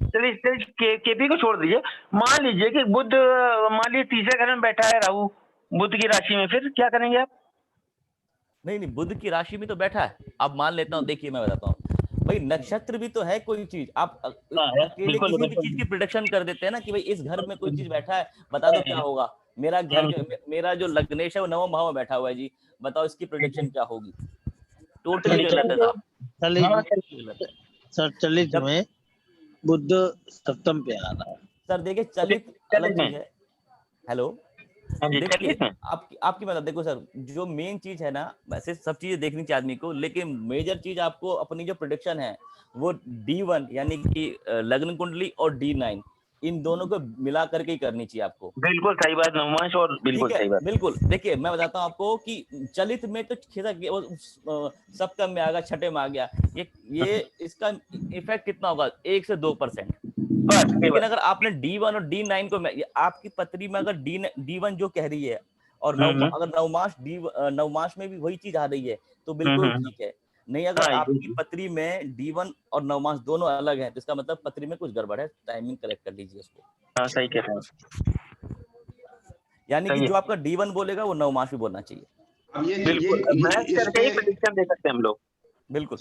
चलिए केपी को छोड़ दीजिए। मान लीजिए कि बुध, मान लीजिए तीसरे घर में बैठा है राहु बुध की राशि में, फिर क्या करेंगे आप? नहीं, बुध की राशि में तो बैठा है, अब मान लेता हूँ। देखिए मैं बताता हूँ भाई, नक्षत्र भी तो है कोई चीज। आप अकेले किसी भी चीज की प्रिडिक्शन कर देते हैं ना कि भाई इस घर में कोई चीज बैठा है, बता दो क्या होगा। मेरा जो लग्नेश है वो 9वें भाव में बैठा हुआ है जी, बताओ इसकी प्रिडिक्शन क्या होगी। टोटली गलत है साहब। सर चलित में बुध सप्तम पे आ रहा है। सर देखिए, चलित अलग चीज है। हेलो, देखिए आपकी बात, देखो सर, जो मेन चीज है ना, वैसे सब चीजें देखनी चाहिए आदमी को, लेकिन मेजर चीज आपको अपनी जो प्रेडिक्शन है वो D1 यानी कि लग्न कुंडली और D9, इन दोनों को मिला करके ही करनी चाहिए आपको। बिल्कुल सही बात नवमांश, और बिल्कुल सही बात। बिल्कुल। देखिए मैं बताता हूँ आपको कि चलित में तो सप्तम में आ गया, छठे में आ गया, ये इसका इफेक्ट कितना होगा? 1 से 2%। लेकिन अगर आपने D1 और D9 को, आपकी पत्री में अगर D1 जो कह रही है और अगर नवमास में भी वही चीज आ रही है तो बिल्कुल ठीक है। नहीं, अगर आपकी पत्री में D1 और नवमास दोनों अलग हैं तो इसका मतलब पत्री में कुछ गड़बड़ है। टाइमिंग करेक्ट कर लीजिए उसको। हाँ सही कह रहे हैं। यानी कि जो आपका D1 बोलेगा वो नवमास भी बोलना चाहिए। अब ये मैच करके ही प्रेडिक्शन दे सकते हैं हम लोग। बिल्कुल।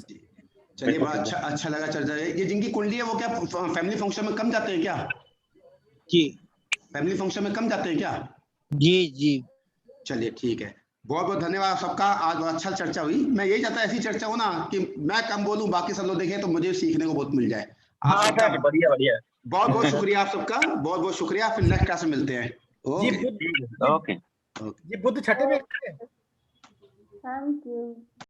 चलिए, बड़ा अच्छा लगा चर्चा। ये जिनकी कुंडली है वो क्या फैमिली फंक्शन में कम जाते हैं क्या? जी, फैमिली फंक्शन में कम जाते हैं क्या? जी। चलिए ठीक है, बहुत बहुत धन्यवाद सबका। आज बहुत अच्छा चर्चा हुई। मैं यही चाहता ऐसी चर्चा हो ना कि मैं कम बोलूं, बाकी सब लोग देखें, तो मुझे सीखने को बहुत मिल जाए। हाँ सर, बढ़िया। बहुत बहुत शुक्रिया आप सबका, बहुत बहुत शुक्रिया। फिर नेक्स्ट क्लास में मिलते हैं। ओके। ये बुध छठे में। Thank you.